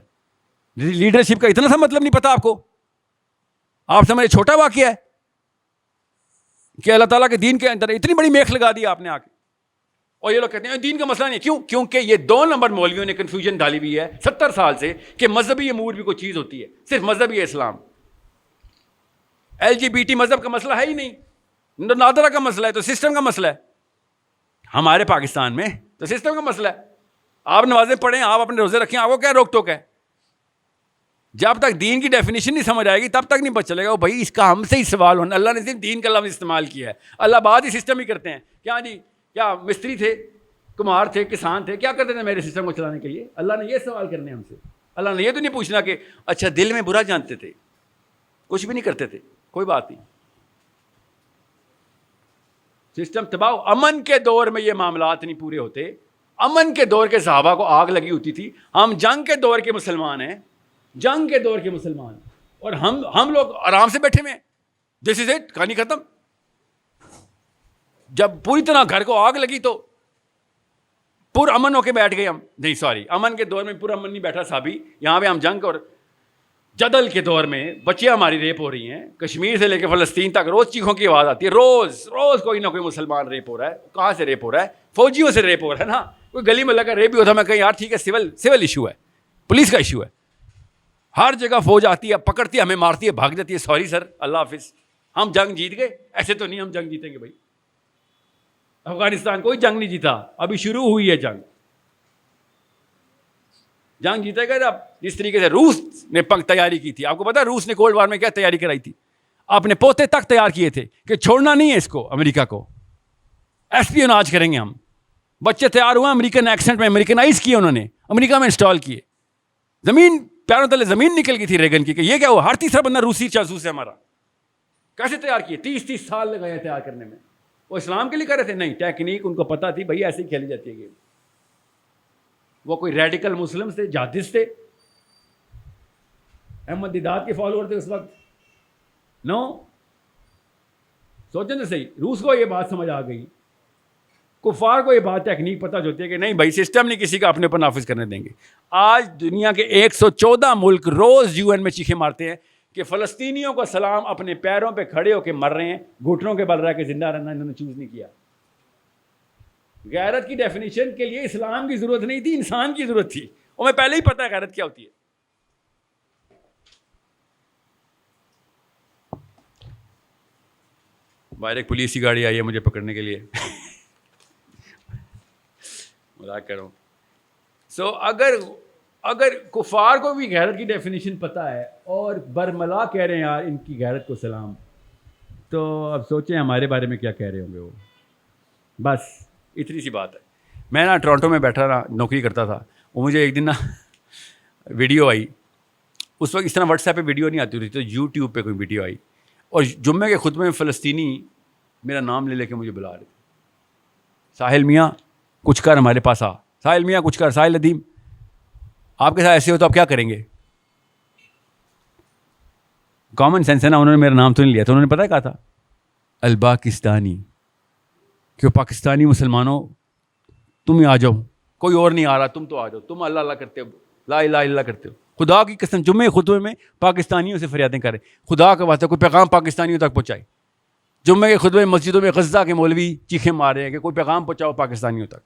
لیڈرشپ کا اتنا سا مطلب نہیں پتا آپ کو؟ آپ سمجھے چھوٹا واقعہ ہے کہ اللہ تعالیٰ کے دین کے اندر اتنی بڑی میخ لگا دی آپ نے آ کے. اور یہ لوگ کہتے ہیں دین کا مسئلہ نہیں. کیوں؟ کیونکہ یہ 2 نمبر مولویوں نے کنفیوژن ڈالی ہوئی ہے 70 سال سے کہ مذہبی امور بھی کوئی چیز ہوتی ہے، صرف مذہبی اسلام. LGBT مذہب کا مسئلہ ہے ہی نہیں، نادرہ کا مسئلہ ہے تو سسٹم کا مسئلہ ہے. ہمارے پاکستان میں تو سسٹم کا مسئلہ ہے. آپ نمازیں پڑھیں، آپ اپنے روزے رکھیں، آپ کو کیا روک ٹوک ہے؟ جب تک دین کی ڈیفینیشن نہیں سمجھ آئے گی تب تک نہیں پتہ چلے گا. بھائی اس کا ہم سے ہی سوال ہونا، اللہ نے صرف دین کا لفظ استعمال کیا ہے. اللہ بعد ہی سسٹم ہی کرتے ہیں. کیا جی کیا مستری تھے، کمہار تھے، کسان تھے، کیا کرتے تھے میرے سسٹم کو چلانے کے لیے؟ اللہ نے یہ سوال کرنے ہم سے. اللہ نے یہ تو نہیں پوچھنا کہ اچھا دل میں برا جانتے تھے، کچھ بھی نہیں کرتے تھے، کوئی بات نہیں. سسٹم تباہ. امن کے دور میں یہ معاملات نہیں پورے ہوتے. امن کے دور کے صحابہ کو آگ لگی ہوتی تھی. ہم جنگ کے دور کے مسلمان ہیں، جنگ کے دور کے مسلمان، اور ہم لوگ آرام سے بیٹھے ہوئے ہیں. دس از اٹ، کہانی ختم. جب پوری طرح گھر کو آگ لگی تو پر امن ہو کے بیٹھ گئے ہم. نہیں سوری، امن کے دور میں پر امن نہیں بیٹھا صحابی. یہاں پہ ہم جنگ اور جدل کے دور میں بچیاں ہماری ریپ ہو رہی ہیں. کشمیر سے لے کے فلسطین تک روز چیخوں کی آواز آتی ہے، روز کوئی نہ کوئی مسلمان ریپ ہو رہا ہے. کہاں سے ریپ ہو رہا ہے؟ فوجیوں سے ریپ ہو رہا ہے نا. کوئی گلی محلہ کا ریپ بھی ہوتا ہے، میں کہیں یار ٹھیک ہے سول ایشو ہے، پولیس کا ایشو ہے. ہر جگہ فوج آتی ہے، پکڑتی ہے، ہمیں مارتی ہے، بھاگ جاتی ہے. سوری سر، اللہ حافظ. ہم جنگ جیت گئے؟ ایسے تو نہیں ہم جنگ جیتیں گے بھائی. افغانستان کوئی جنگ نہیں جیتا، ابھی شروع ہوئی ہے جنگ. جنگ جیتے گئے اب جس طریقے سے روس نے تیاری کی تھی. آپ کو پتا ہے روس نے کولڈ وار میں کیا تیاری کرائی تھی؟ اپنے پوتے تک تیار کیے تھے کہ چھوڑنا نہیں ہے اس کو، امریکہ کو ایسپیوناج کریں گے ہم. بچے تیار ہوئے امریکن ایکسنٹ میں، امریکنائز کیے انہوں نے، امریکہ میں انسٹال کیے. زمین پیروں تلے زمین نکل گئی تھی ریگن کی کہ یہ کیا ہوا, ہر تیسرا بندہ روسی جاسوس ہے ہمارا. کیسے تیار کیے؟ 30 سال لگائے تیار کرنے میں. وہ اسلام کے لیے کر رہے تھے؟ نہیں, ٹیکنیک ان کو پتا تھی بھائی ایسے ہی کھیلی جاتی ہے گیم. وہ کوئی ریڈیکل مسلم تھے, جہادست تھے, احمد دیدات کے فالوور تھے اس وقت؟ نو. سوچیں تو صحیح, روس کو یہ بات سمجھ آ گئی, کفار کو یہ بات ٹیکنیک پتہ ہوتی ہے کہ نہیں بھائی سسٹم نہیں کسی کا اپنے اوپر نافذ کرنے دیں گے. آج دنیا کے 114 ملک روز UN میں چیخیں مارتے ہیں کہ فلسطینیوں کا سلام اپنے پیروں پہ کھڑے ہو کے مر رہے ہیں, گھٹنوں کے بل رہا ہے کہ زندہ رہنا انہوں نے چوز نہیں کیا. غیرت کی ڈیفینیشن کے لیے اسلام کی ضرورت نہیں تھی, انسان کی ضرورت تھی. اور میں پہلے ہی پتہ ہے غیرت کیا ہوتی ہے. باہر ایک پولیس کی گاڑی آئی ہے مجھے پکڑنے کے لیے, مذاق کر رہا ہوں. سو اگر کفار کو بھی غیرت کی ڈیفینیشن پتہ ہے اور برملا کہہ رہے ہیں یار ان کی غیرت کو سلام, تو اب سوچیں ہمارے بارے میں کیا کہہ رہے ہوں گے وہ. بس اتنی سی بات ہے. میں نا ٹورانٹو میں بیٹھا رہا, نوکری کرتا تھا, وہ مجھے ایک دن نا ویڈیو آئی. اس وقت اس طرح واٹس ایپ پہ ویڈیو نہیں آتی ہوتی, تو یوٹیوب پہ کوئی ویڈیو آئی اور جمعے کے خطبے میں فلسطینی میرا نام لے کے مجھے بلا رہے تھے, ساحل میاں کچھ کر ہمارے پاس آ, ساحل میاں کچھ کر, ساحل ندیم آپ کے ساتھ ایسے ہو تو آپ کیا کریں گے؟ کامن سینس ہے نا, انہوں نے میرا نام تو نہیں لیا تھا, انہوں نے پتہ کہا تھا الپاکستانی, کہ پاکستانی مسلمانوں تم ہی آ جاؤ, کوئی اور نہیں آ رہا, تم تو آ جاؤ, تم اللہ اللہ کرتے ہو, لا الہ الا اللہ کرتے ہو. خدا کی قسم جمعے خطبے میں پاکستانیوں سے فریادیں کریں, خدا کا واسطہ کوئی پیغام پاکستانیوں تک پہنچائے. جمعے کے خطبے میں مسجدوں میں غزہ کے مولوی چیخیں مار رہے ہیں کہ کوئی پیغام پہنچاؤ پاکستانیوں تک.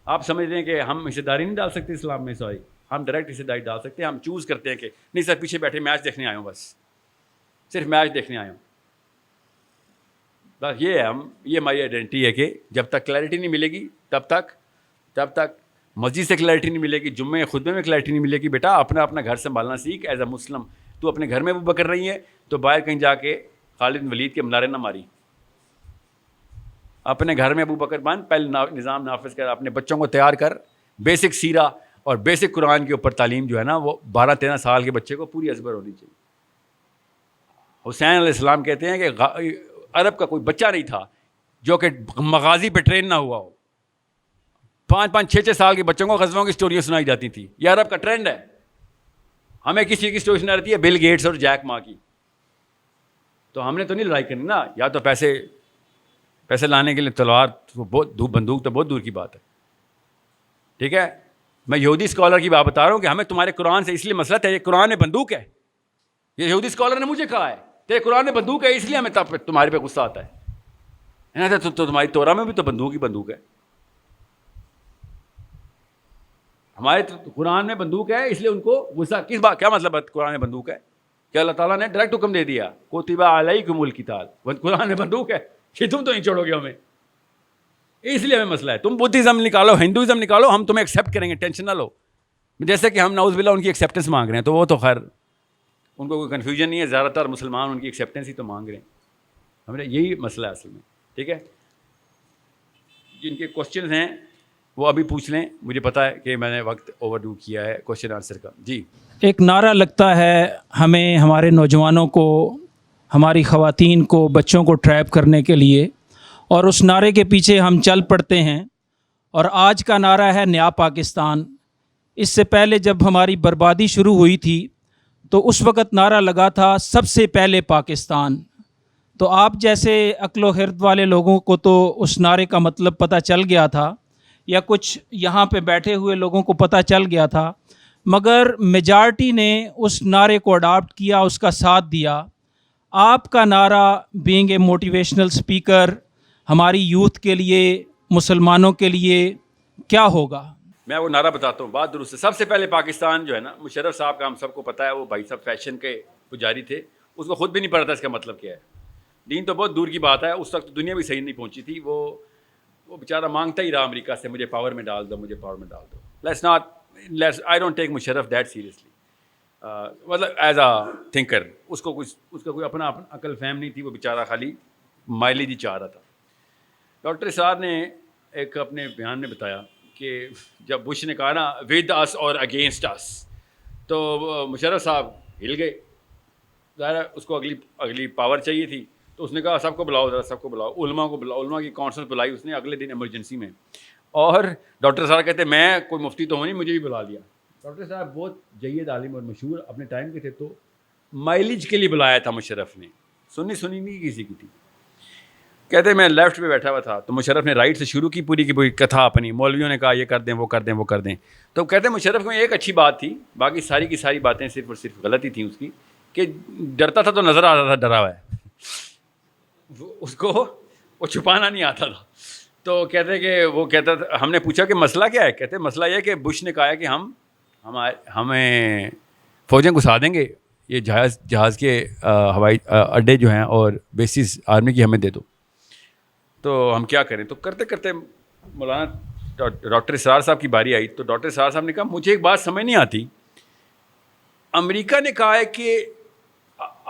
آپ سمجھ رہے ہیں کہ ہم حصے داری نہیں ڈال سکتے اسلام میں؟ سوری, ہم ڈائریکٹ حصے داری ڈال سکتے ہیں. ہم چوز کرتے ہیں کہ نہیں سر پیچھے بیٹھے میچ دیکھنے آئے ہوں, بس صرف میچ دیکھنے آئے ہوں. بس یہ ہے, یہ ہماری آئیڈینٹی ہے کہ جب تک کلیئرٹی نہیں ملے گی تب تک مسجد سے کلیئرٹی نہیں ملے گی, جمعے خطبے میں کلیئرٹی نہیں ملے گی. بیٹا اپنا گھر سنبھالنا سیکھ ایز اے مسلم. تو اپنے گھر میں ابو بکر رہی ہے تو باہر کہیں جا کے خالد بن ولید کے منارے نہ ماری. اپنے گھر میں ابو بکر بن, پہلے نظام نافذ کر, اپنے بچوں کو تیار کر, بیسک سیرہ اور بیسک قرآن کے اوپر تعلیم جو ہے نا وہ 12-13 سال کے بچے کو پوری ازبر ہونی چاہیے. حسین علیہ السلام کہتے ہیں کہ عرب کا کوئی بچہ نہیں تھا جو کہ مغازی پہ ٹرین نہ ہوا ہو. 5-5, 6-6 سال کے بچوں کو غزووں کی سٹوریاں سنائی جاتی تھی. یہ عرب کا ٹرینڈ ہے. ہمیں کسی کی سٹوری سنائی رہتی ہے بل گیٹس اور جیک ما کی. تو ہم نے تو نہیں لڑائی کرنی نا, یا تو پیسے لانے کے لیے تلوار, بندوق تو بہت دور کی بات ہے. ٹھیک ہے, میں یہودی اسکالر کی بات بتا رہا ہوں کہ ہمیں تمہارے قرآن سے اس لیے مسئلہ ہے, یہ قرآن میں بندوق ہے. یہ یہودی اسکالر نے مجھے کہا ہے تیرے قرآن میں بندوق ہے, اس لیے ہمیں تمہارے پہ غصہ آتا ہے. تو تمہاری تورا میں بھی تو بندوق ہی بندوق ہے. ہمارے قرآن میں بندوق ہے, اس لیے ان کو غصہ کس بات, کیا مطلب ہے قرآن میں بندوق ہے؟ کہ اللہ تعالیٰ نے ڈائریکٹ حکم دے دیا کتب علیکم القتال, قرآن میں بندوق ہے کہ تم تو نہیں چھوڑو گے ہمیں, اس لیے ہمیں مسئلہ ہے. تم بدھزم نکالو, ہندوازم نکالو, ہم تمہیں ایکسیپٹ کریں گے, ٹینشن نہ لو. جیسے کہ ہم نعوذ باللہ ان کی ایکسیپٹنس مانگ رہے ہیں, تو وہ تو خیر ان کو کوئی کنفیوژن نہیں ہے, زیادہ تر مسلمان ان کی ایکسیپٹنس ہی تو مانگ رہے ہیں. ہمیں یہی مسئلہ ہے اصل میں. ٹھیک ہے, جن کے کوشچنز ہیں وہ ابھی پوچھ لیں, مجھے پتا ہے کہ میں نے وقت اوور ڈو کیا ہے کوشچن آنسر کا. جی, ایک نعرہ لگتا ہے ہمیں ہمارے نوجوانوں کو, ہماری خواتین کو, بچوں کو ٹریپ کرنے کے لیے, اور اس نعرے کے پیچھے ہم چل پڑتے ہیں. اور آج کا نعرہ ہے نیا پاکستان. اس سے پہلے جب ہماری بربادی شروع ہوئی تھی تو اس وقت نعرہ لگا تھا سب سے پہلے پاکستان. تو آپ جیسے عقل و خرد والے لوگوں کو تو اس نعرے کا مطلب پتہ چل گیا تھا, یا کچھ یہاں پہ بیٹھے ہوئے لوگوں کو پتہ چل گیا تھا, مگر میجارٹی نے اس نعرے کو اڈاپٹ کیا, اس کا ساتھ دیا. آپ کا نعرہ بینگ اے موٹیویشنل اسپیکر ہماری یوتھ کے لیے, مسلمانوں کے لیے کیا ہوگا؟ میں وہ نعرہ بتاتا ہوں, بات درست ہے. سب سے پہلے پاکستان جو ہے نا, مشرف صاحب کا ہم سب کو پتہ ہے, وہ بھائی صاحب فیشن کے پجاری تھے, اس کو خود بھی نہیں پتا تھا اس کا مطلب کیا ہے. دین تو بہت دور کی بات ہے, اس وقت دنیا بھی صحیح نہیں پہنچی تھی. وہ بیچارہ مانگتا ہی رہا امریکہ سے, مجھے پاور میں ڈال دو, مجھے پاور میں ڈال دو. I don't take Musharraf that seriously, مطلب ایز اے تھنکر. اس کا کوئی اپنا عقل فہم نہیں تھی, وہ بیچارہ خالی مائلیج ہی چاہ رہا تھا. ڈاکٹر اسرار نے ایک اپنے بیان میں بتایا کہ جب بش نے کہا نا ود اس اور اگینسٹ اس, تو مشرف صاحب ہل گئے، ظاہر ہے اس کو اگلی پاور چاہیے تھی، تو اس نے کہا سب کو بلاؤ، ذرا سب کو بلاؤ، علماء کو بلاؤ، علماء کی کانفرنس بلائی اس نے اگلے دن ایمرجنسی میں، اور ڈاکٹر صاحب کہتے میں کوئی مفتی تو ہوں نہیں، مجھے بھی بلا لیا۔ ڈاکٹر صاحب بہت جید عالم اور مشہور اپنے ٹائم کے تھے، تو مائلیج کے لیے بلایا تھا مشرف نے، سنی نہیں کسی کی تھی۔ کہتے میں لیفٹ پہ بیٹھا ہوا تھا، تو مشرف نے رائٹ سے شروع کی پوری کی پوری کتھا اپنی، مولویوں نے کہا یہ کر دیں وہ کر دیں وہ کر دیں، تو کہتے مشرف میں ایک اچھی بات تھی، باقی ساری کی ساری باتیں صرف اور صرف غلطی تھیں اس کی، کہ ڈرتا تھا تو نظر آتا تھا ڈرا ہوا ہے، اس کو وہ چھپانا نہیں آتا تھا۔ تو کہتے کہ وہ کہتا تھا، ہم نے پوچھا کہ مسئلہ کیا ہے، کہتے مسئلہ یہ ہے کہ بش نے کہا ہے کہ ہمیں فوجیں گھسا دیں گے، یہ جہاز کے ہوائی اڈے جو ہیں اور بیسز آرمی کی ہمیں دے دو، تو ہم کیا کریں۔ تو کرتے کرتے مولانا ڈاکٹر اسرار صاحب کی باری آئی، تو ڈاکٹر اسرار صاحب نے کہا مجھے ایک بات سمجھ نہیں آتی، امریکہ نے کہا ہے کہ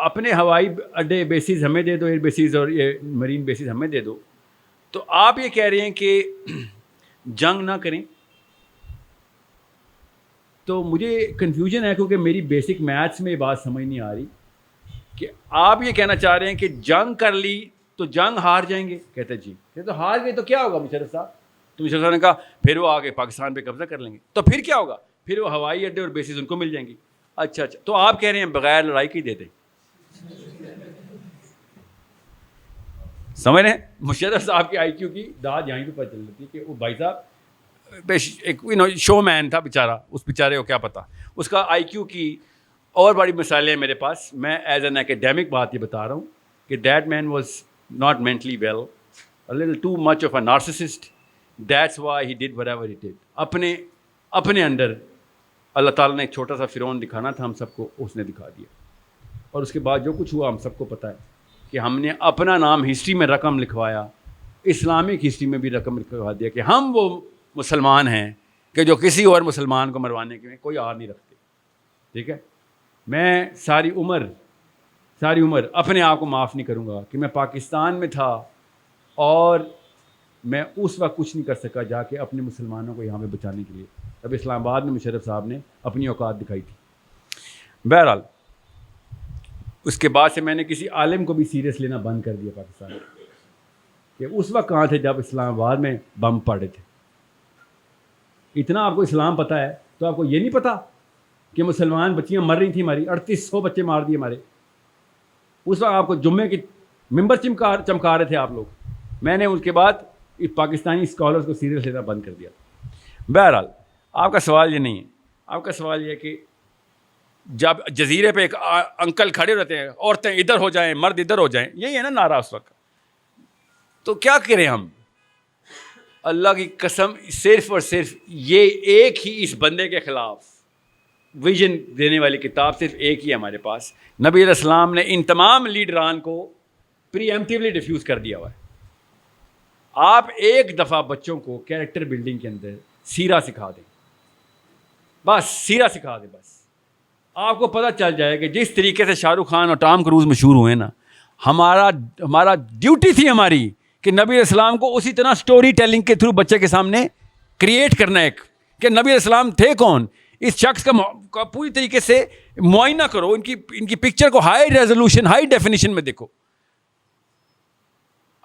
اپنے ہوائی اڈے بیسز ہمیں دے دو، ایئر بیسز اور یہ مرین بیسز ہمیں دے دو، تو آپ یہ کہہ رہے ہیں کہ جنگ نہ کریں۔ تو مجھے کنفیوژن ہے، کیونکہ میری بیسک میتھس میں یہ بات سمجھ نہیں آ رہی کہ آپ یہ کہنا چاہ رہے ہیں کہ جنگ کر لی تو جنگ ہار جائیں گے۔ کہتے جی، کہ تو ہار گئے تو کیا ہوگا مشرف صاحب؟ تو مشرف صاحب نے کہا پھر وہ آگے پاکستان پہ قبضہ کر لیں گے، تو پھر کیا ہوگا؟ پھر وہ ہوائی اڈے اور بیسز ان کو مل جائیں گی۔ اچھا، تو آپ کہہ رہے ہیں بغیر لڑائی کی دے دیں؟ سمجھ رہے ہیں مشرف صاحب کے آئی کیو کی داد یہیں پہ پتہ چل رہی تھی کہ وہ بھائی صاحب ایک شو مین تھا بیچارہ، اس بیچارے کو کیا پتہ، اس کا آئی کیو کی اور بڑی مثالیں ہیں میرے پاس۔ میں ایز این اکیڈیمک بات یہ بتا رہا ہوں کہ that man was not mentally well, a little too much of a narcissist, that's why he did whatever he did. اپنے اندر اللہ تعالیٰ نے ایک چھوٹا سا فرعون دکھانا تھا ہم سب کو، اس نے دکھا دیا، اور اس کے بعد جو کچھ ہوا ہم سب کو پتہ ہے کہ ہم نے اپنا نام ہسٹری میں رقم لکھوایا، اسلامک ہسٹری میں بھی رقم لکھوا دیا کہ ہم وہ مسلمان ہیں کہ جو کسی اور مسلمان کو مروانے کے میں کوئی آر نہیں رکھتے۔ ٹھیک ہے، میں ساری عمر اپنے آپ کو معاف نہیں کروں گا کہ میں پاکستان میں تھا اور میں اس وقت کچھ نہیں کر سکا جا کے اپنے مسلمانوں کو یہاں پہ بچانے کے لیے۔ اب اسلام آباد میں مشرف صاحب نے اپنی اوقات دکھائی تھی۔ بہرحال اس کے بعد سے میں نے کسی عالم کو بھی سیریس لینا بند کر دیا پاکستان میں، کہ اس وقت کہاں تھے جب اسلام آباد میں بم پڑے تھے۔ اتنا آپ کو اسلام پتہ ہے تو آپ کو یہ نہیں پتہ کہ مسلمان بچیاں مر رہی تھیں ہماری، 3800 بچے مار دیے ہمارے۔ اس وقت آپ کو جمعے کی ممبر چمکا رہے تھے آپ لوگ۔ میں نے اس کے بعد پاکستانی اسکالرس کو سیریس لینا بند کر دیا۔ بہرحال آپ کا سوال یہ نہیں ہے، آپ کا سوال یہ ہے کہ جب جزیرے پہ ایک انکل کھڑے رہتے ہیں، عورتیں ادھر ہو جائیں مرد ادھر ہو جائیں، یہی ہے نا نعرہ اس وقت، تو کیا کریں ہم؟ اللہ کی قسم صرف اور صرف یہ ایک ہی اس بندے کے خلاف ویژن دینے والی کتاب صرف ایک ہی ہے ہمارے پاس۔ نبی علیہ السلام نے ان تمام لیڈران کو پری ایمپٹیولی ڈیفیوز کر دیا ہوا ہے۔ آپ ایک دفعہ بچوں کو کیریکٹر بلڈنگ کے اندر سیرہ سکھا دیں، بس سیرہ سکھا دیں، بس آپ کو پتہ چل جائے کہ جس طریقے سے شاہ رخ خان اور ٹام کروز مشہور ہوئے نا، ہمارا ڈیوٹی تھی ہماری کہ نبی علیہ السلام کو اسی طرح سٹوری ٹیلنگ کے تھرو بچے کے سامنے کریٹ کرنا ہے کہ نبی علیہ السلام تھے کون۔ اس شخص کا پوری طریقے سے معائنہ کرو، ان کی پکچر کو ہائی ریزولوشن ہائی ڈیفینیشن میں دیکھو۔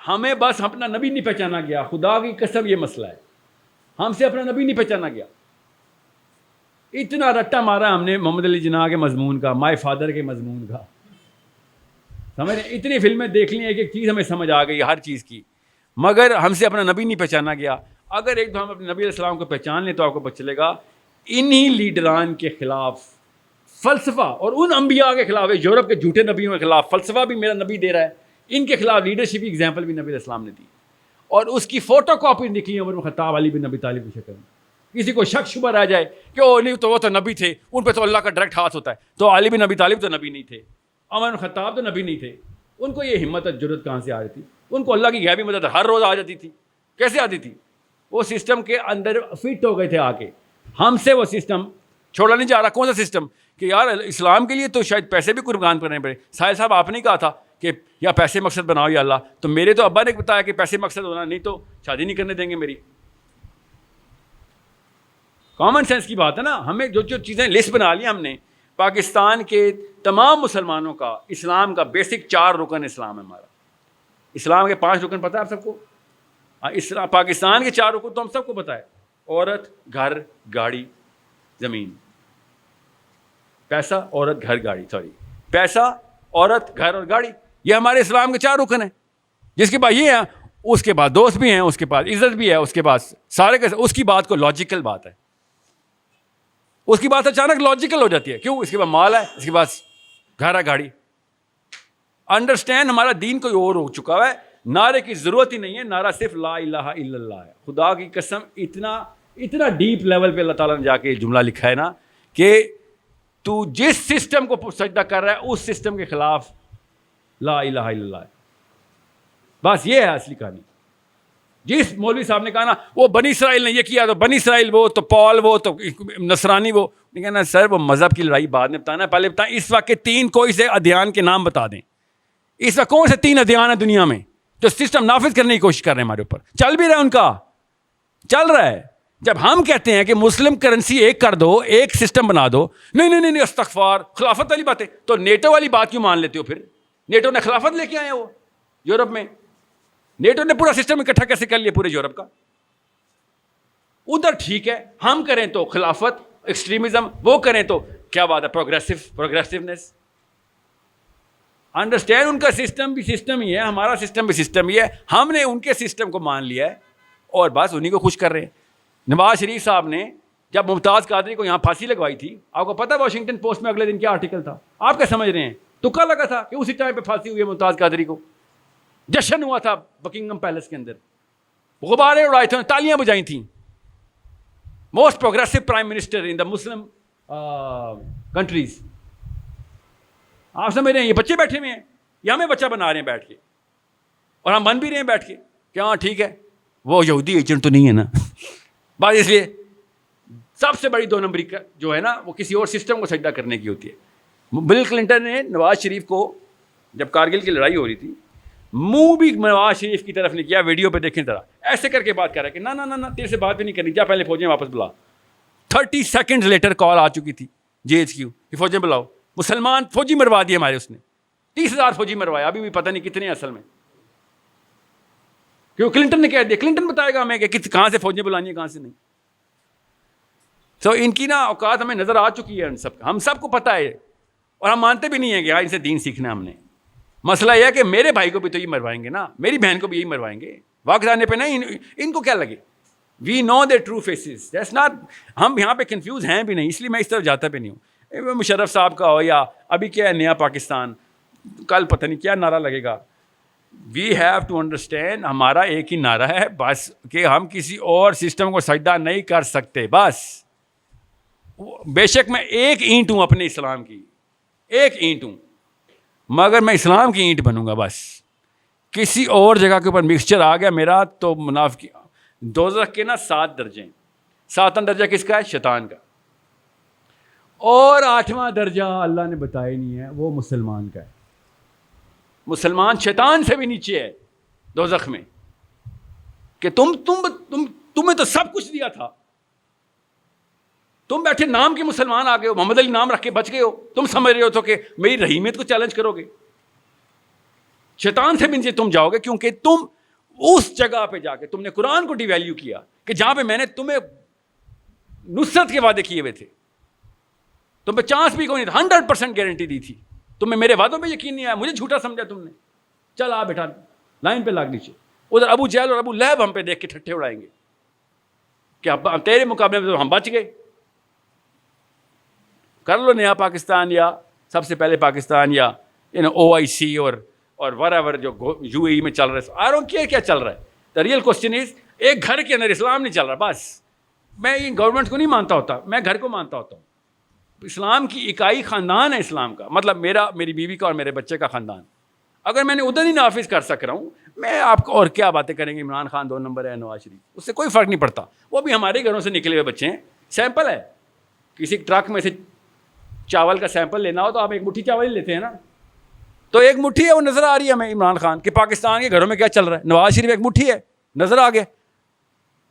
ہمیں بس اپنا نبی نہیں پہچانا گیا، خدا کی قسم یہ مسئلہ ہے، ہم سے اپنا نبی نہیں پہچانا گیا۔ اتنا رٹا مارا ہم نے محمد علی جناح کے مضمون کا، مائی فادر کے مضمون کا، سمجھ رہے، اتنی فلمیں دیکھ لی ایک ایک چیز ہمیں سمجھ آ گئی ہر چیز کی، مگر ہم سے اپنا نبی نہیں پہچانا گیا۔ اگر ایک دو ہم اپنے نبی علیہ السلام کو پہچان لیں تو آپ کو پتہ چلے گا انہی لیڈران کے خلاف فلسفہ، اور ان انبیاء کے خلاف، یورپ کے جھوٹے نبیوں کے خلاف فلسفہ بھی میرا نبی دے رہا ہے، ان کے خلاف لیڈرشپ کی ایگزامپل بھی نبی علیہ السلام نے دی، اور اس کی فوٹو کاپی نکلی عمر بن خطاب علی بن ابی طالب کی شکل میں۔ کسی کو شک شبہ رہ جائے کہ او نہیں تو وہ تو نبی تھے، ان پہ تو اللہ کا ڈائریکٹ ہاتھ ہوتا ہے، تو علی بن ابی طالب تو نبی نہیں تھے، عمر بن خطاب تو نبی نہیں تھے، ان کو یہ ہمت اور جرأت کہاں سے آ رہی تھی؟ ان کو اللہ کی غیبی مدد ہر روز آ جاتی تھی، کیسے آتی تھی؟ وہ سسٹم کے اندر فٹ ہو گئے تھے آ کے۔ ہم سے وہ سسٹم چھوڑا نہیں جا رہا۔ کون سا سسٹم؟ کہ یار اسلام کے لیے تو شاید پیسے بھی قربان کرنے پڑے۔ ساحل صاحب آپ نے کہا تھا کہ یا پیسے مقصد بناؤ یا اللہ، تو میرے تو ابا نے بتایا کہ پیسے مقصد ہونا، نہیں تو شادی نہیں کرنے دیں گے میری۔ کامن سینس کی بات ہے نا. ہمیں جو جو چیزیں لسٹ بنا لی ہم نے, پاکستان کے تمام مسلمانوں کا اسلام کا بیسک 4 رکن اسلام ہے ہمارا. اسلام کے 5 رکن پتہ ہے آپ سب کو؟ اسلام پاکستان کے 4 رکن تو ہم سب کو پتہ ہے. عورت, گھر, گاڑی, زمین. پیسہ, عورت, گھر, گاڑی, پیسہ, عورت, گھر اور گاڑی, یہ ہمارے اسلام کے 4 رکن ہیں. جس کے بعد یہ ہیں, اس کے بعد دوست بھی ہیں, اس کے بعد عزت بھی ہے, اس کے بعد سارے کے اس کی بات کو لاجیکل بات ہے. اس کی بات اچانک لاجیکل ہو جاتی ہے. کیوں؟ اس کے بعد مال ہے, اس کے بعد گھر ہے, گاڑی. انڈرسٹینڈ, ہمارا دین کوئی اور ہو چکا ہے. نعرے کی ضرورت ہی نہیں ہے, نعرہ صرف لا الہ الا اللہ ہے. خدا کی قسم اتنا ڈیپ لیول پہ اللہ تعالیٰ نے جا کے جملہ لکھا ہے نا کہ تو جس سسٹم کو سجدہ کر رہا ہے اس سسٹم کے خلاف لا الہ الا اللہ ہے. بس یہ ہے اصلی کہانی. جس مولوی صاحب نے کہا نا وہ بنی اسرائیل نے یہ کیا, تو بنی اسرائیل وہ, تو پال وہ, تو نصرانی وہ, نہیں کہنا سر وہ مذہب کی لڑائی بعد میں بتانا, پہلے بتائیں اس وقت کے 3 کوئی سے ادیان کے نام بتا دیں. اس وقت کون سے 3 ادیان ہیں دنیا میں جو سسٹم نافذ کرنے کی کوشش کر رہے ہیں ہمارے اوپر؟ چل بھی رہا ہے ان کا, چل رہا ہے. جب ہم کہتے ہیں کہ مسلم کرنسی ایک کر دو, ایک سسٹم بنا دو, نہیں استغفار, خلافت والی باتیں, تو نیٹو والی بات کیوں مان لیتے ہو پھر؟ نیٹو نے خلافت لے کے آئے وہ یورپ میں. نیٹو نے پورا سسٹم اکٹھا کیسے کر لیا پورے یورپ کا؟ ادھر ٹھیک ہے, ہم کریں تو خلافت, ایکسٹریمزم, وہ کریں تو کیا بات ہے, پروگریسونیس. انڈرسٹینڈ, ان کا سسٹم بھی سسٹم ہی ہے, ہمارا سسٹم بھی سسٹم ہی ہے. ہم نے ان کے سسٹم کو مان لیا ہے اور بس انہیں کو خوش کر رہے ہیں. نواز شریف صاحب نے جب ممتاز قادری کو یہاں پھانسی لگوائی تھی, آپ کو پتہ ہے واشنگٹن پوسٹ میں اگلے دن کیا آرٹیکل تھا؟ آپ کیا سمجھ رہے ہیں؟ تکا لگا تھا کہ اسی ٹائم پہ پھانسی ہوئی ہے ممتاز قادری کو. جشن ہوا تھا بکنگم پیلس کے اندر, غبارے اڑائے تھے, تالیاں بجائی تھیں. موسٹ پروگریسو پرائم منسٹر ان دا مسلم کنٹریز. آپ سمجھ رہے ہیں یہ بچے بیٹھے ہوئے ہیں, یہ ہمیں بچہ بنا رہے ہیں بیٹھ کے, اور ہم بن بھی رہے ہیں بیٹھ کے کہ ہاں ٹھیک ہے وہ یہودی ایجنٹ تو نہیں ہے نا. بات اس لیے سب سے بڑی 2 نمبری کا جو ہے نا وہ کسی اور سسٹم کو سجدہ کرنے کی ہوتی ہے. بل کلنٹن نے نواز شریف کو جب کارگل کی لڑائی ہو رہی تھی, منہ بھی نواز شریف کی طرف نہیں کیا. ویڈیو پہ دیکھیں ذرا, ایسے کر کے بات کر رہا ہے کہ نہ تیرے سے بات بھی نہیں کرنی, جا پہلے فوجیں واپس بلا. 30 سیکنڈز لیٹر کال آ چکی تھی JHQ کہ فوجیں بلاؤ. مسلمان فوجی مروا دیے ہمارے, اس نے 30,000 فوجی مروایا, ابھی بھی پتہ نہیں کتنے اصل میں, کیوں کلنٹن نے کہہ دیا. کلنٹن بتائے گا ہمیں کہ کہاں سے فوجیں بلانی ہیں کہاں سے نہیں. تو ان کی نا اوقات ہمیں نظر آ چکی ہے, ہم سب کو پتہ ہے, اور ہم مانتے بھی نہیں ہیں کہ ان سے دین سیکھنا ہم نے. مسئلہ یہ ہے کہ میرے بھائی کو بھی تو یہ مروائیں گے نا, میری بہن کو بھی یہی مروائیں گے. وقت آنے پہ نہیں, ان کو کیا لگے. وی نو دے ٹرو فیسز, دیٹس ناٹ, ہم یہاں پہ کنفیوز ہیں بھی نہیں, اس لیے میں اس طرف جاتا بھی نہیں ہوں. مشرف صاحب کا ہو یا ابھی کیا ہے نیا پاکستان, کل پتہ نہیں کیا نعرہ لگے گا. وی ہیو ٹو انڈرسٹینڈ, ہمارا ایک ہی نعرہ ہے بس, کہ ہم کسی اور سسٹم کو سجدہ نہیں کر سکتے بس. بے شک میں ایک اینٹ ہوں اپنے اسلام کی, ایک اینٹ ہوں, مگر میں اسلام کی اینٹ بنوں گا بس. کسی اور جگہ کے اوپر مکسچر آ گیا میرا تو منافقی. دوزخ کے نا 7 درجے ہیں. 7واں درجہ کس کا ہے؟ شیطان کا. اور 8واں درجہ اللہ نے بتایا نہیں ہے, وہ مسلمان کا ہے. مسلمان شیطان سے بھی نیچے ہے دوزخ میں, کہ تمہیں تو سب کچھ دیا تھا, تم بیٹھے نام کے مسلمان آ گئے ہو, محمد علی نام رکھ کے بچ گئے ہو, تم سمجھ رہے ہو تو کہ میری رحیمیت کو چیلنج کرو گے. شیطان سے بھی نیچے تم جاؤ گے, کیونکہ تم اس جگہ پہ جا کے تم نے قرآن کو ڈی ویلیو کیا, کہ جہاں پہ میں نے تمہیں نصرت کے وعدے کیے ہوئے تھے, تم پہ چانس بھی کوئی نہیں تھا, 100% گارنٹی دی تھی, تمہیں میرے وعدوں پہ یقین نہیں آیا, مجھے جھوٹا سمجھا تم نے. چل آ بیٹا لائن پہ لاگ نیچے. ادھر ابو جہل اور ابو لہب ہم پہ دیکھ کے ٹھٹھے اڑائیں گے کہ تیرے مقابلے میں تو ہم بچ گئے. کر لو نیا پاکستان, یا سب سے پہلے پاکستان, یا OIC اور whatever جو UAE میں چل رہا ہے. آئی ڈونٹ کیئر کیا چل رہا ہے. دا ریئل کوسچن از, ایک گھر کے اندر اسلام نہیں چل رہا بس. میں گورنمنٹ کو نہیں مانتا ہوتا, میں گھر کو مانتا ہوتا ہوں. اسلام کی اکائی خاندان ہے اسلام کا, مطلب میری بیوی کا اور میرے بچے کا خاندان. اگر میں نے ادھر ہی نافذ کر سک رہا ہوں, میں آپ کو اور کیا باتیں کریں گے. عمران خان 2 نمبر ہے, نواز شریف, اس سے کوئی فرق نہیں پڑتا. وہ بھی ہمارے گھروں سے نکلے ہوئے بچے ہیں. سیمپل ہے, کسی ٹرک میں سے چاول کا سیمپل لینا ہو تو آپ ایک مٹھی چاول ہی لیتے ہیں نا. تو ایک مٹھی ہے, وہ نظر آ رہی ہے ہمیں عمران خان کہ پاکستان کے گھروں میں کیا چل رہا ہے. نواز شریف ایک مٹھی ہے, نظر آ گیا.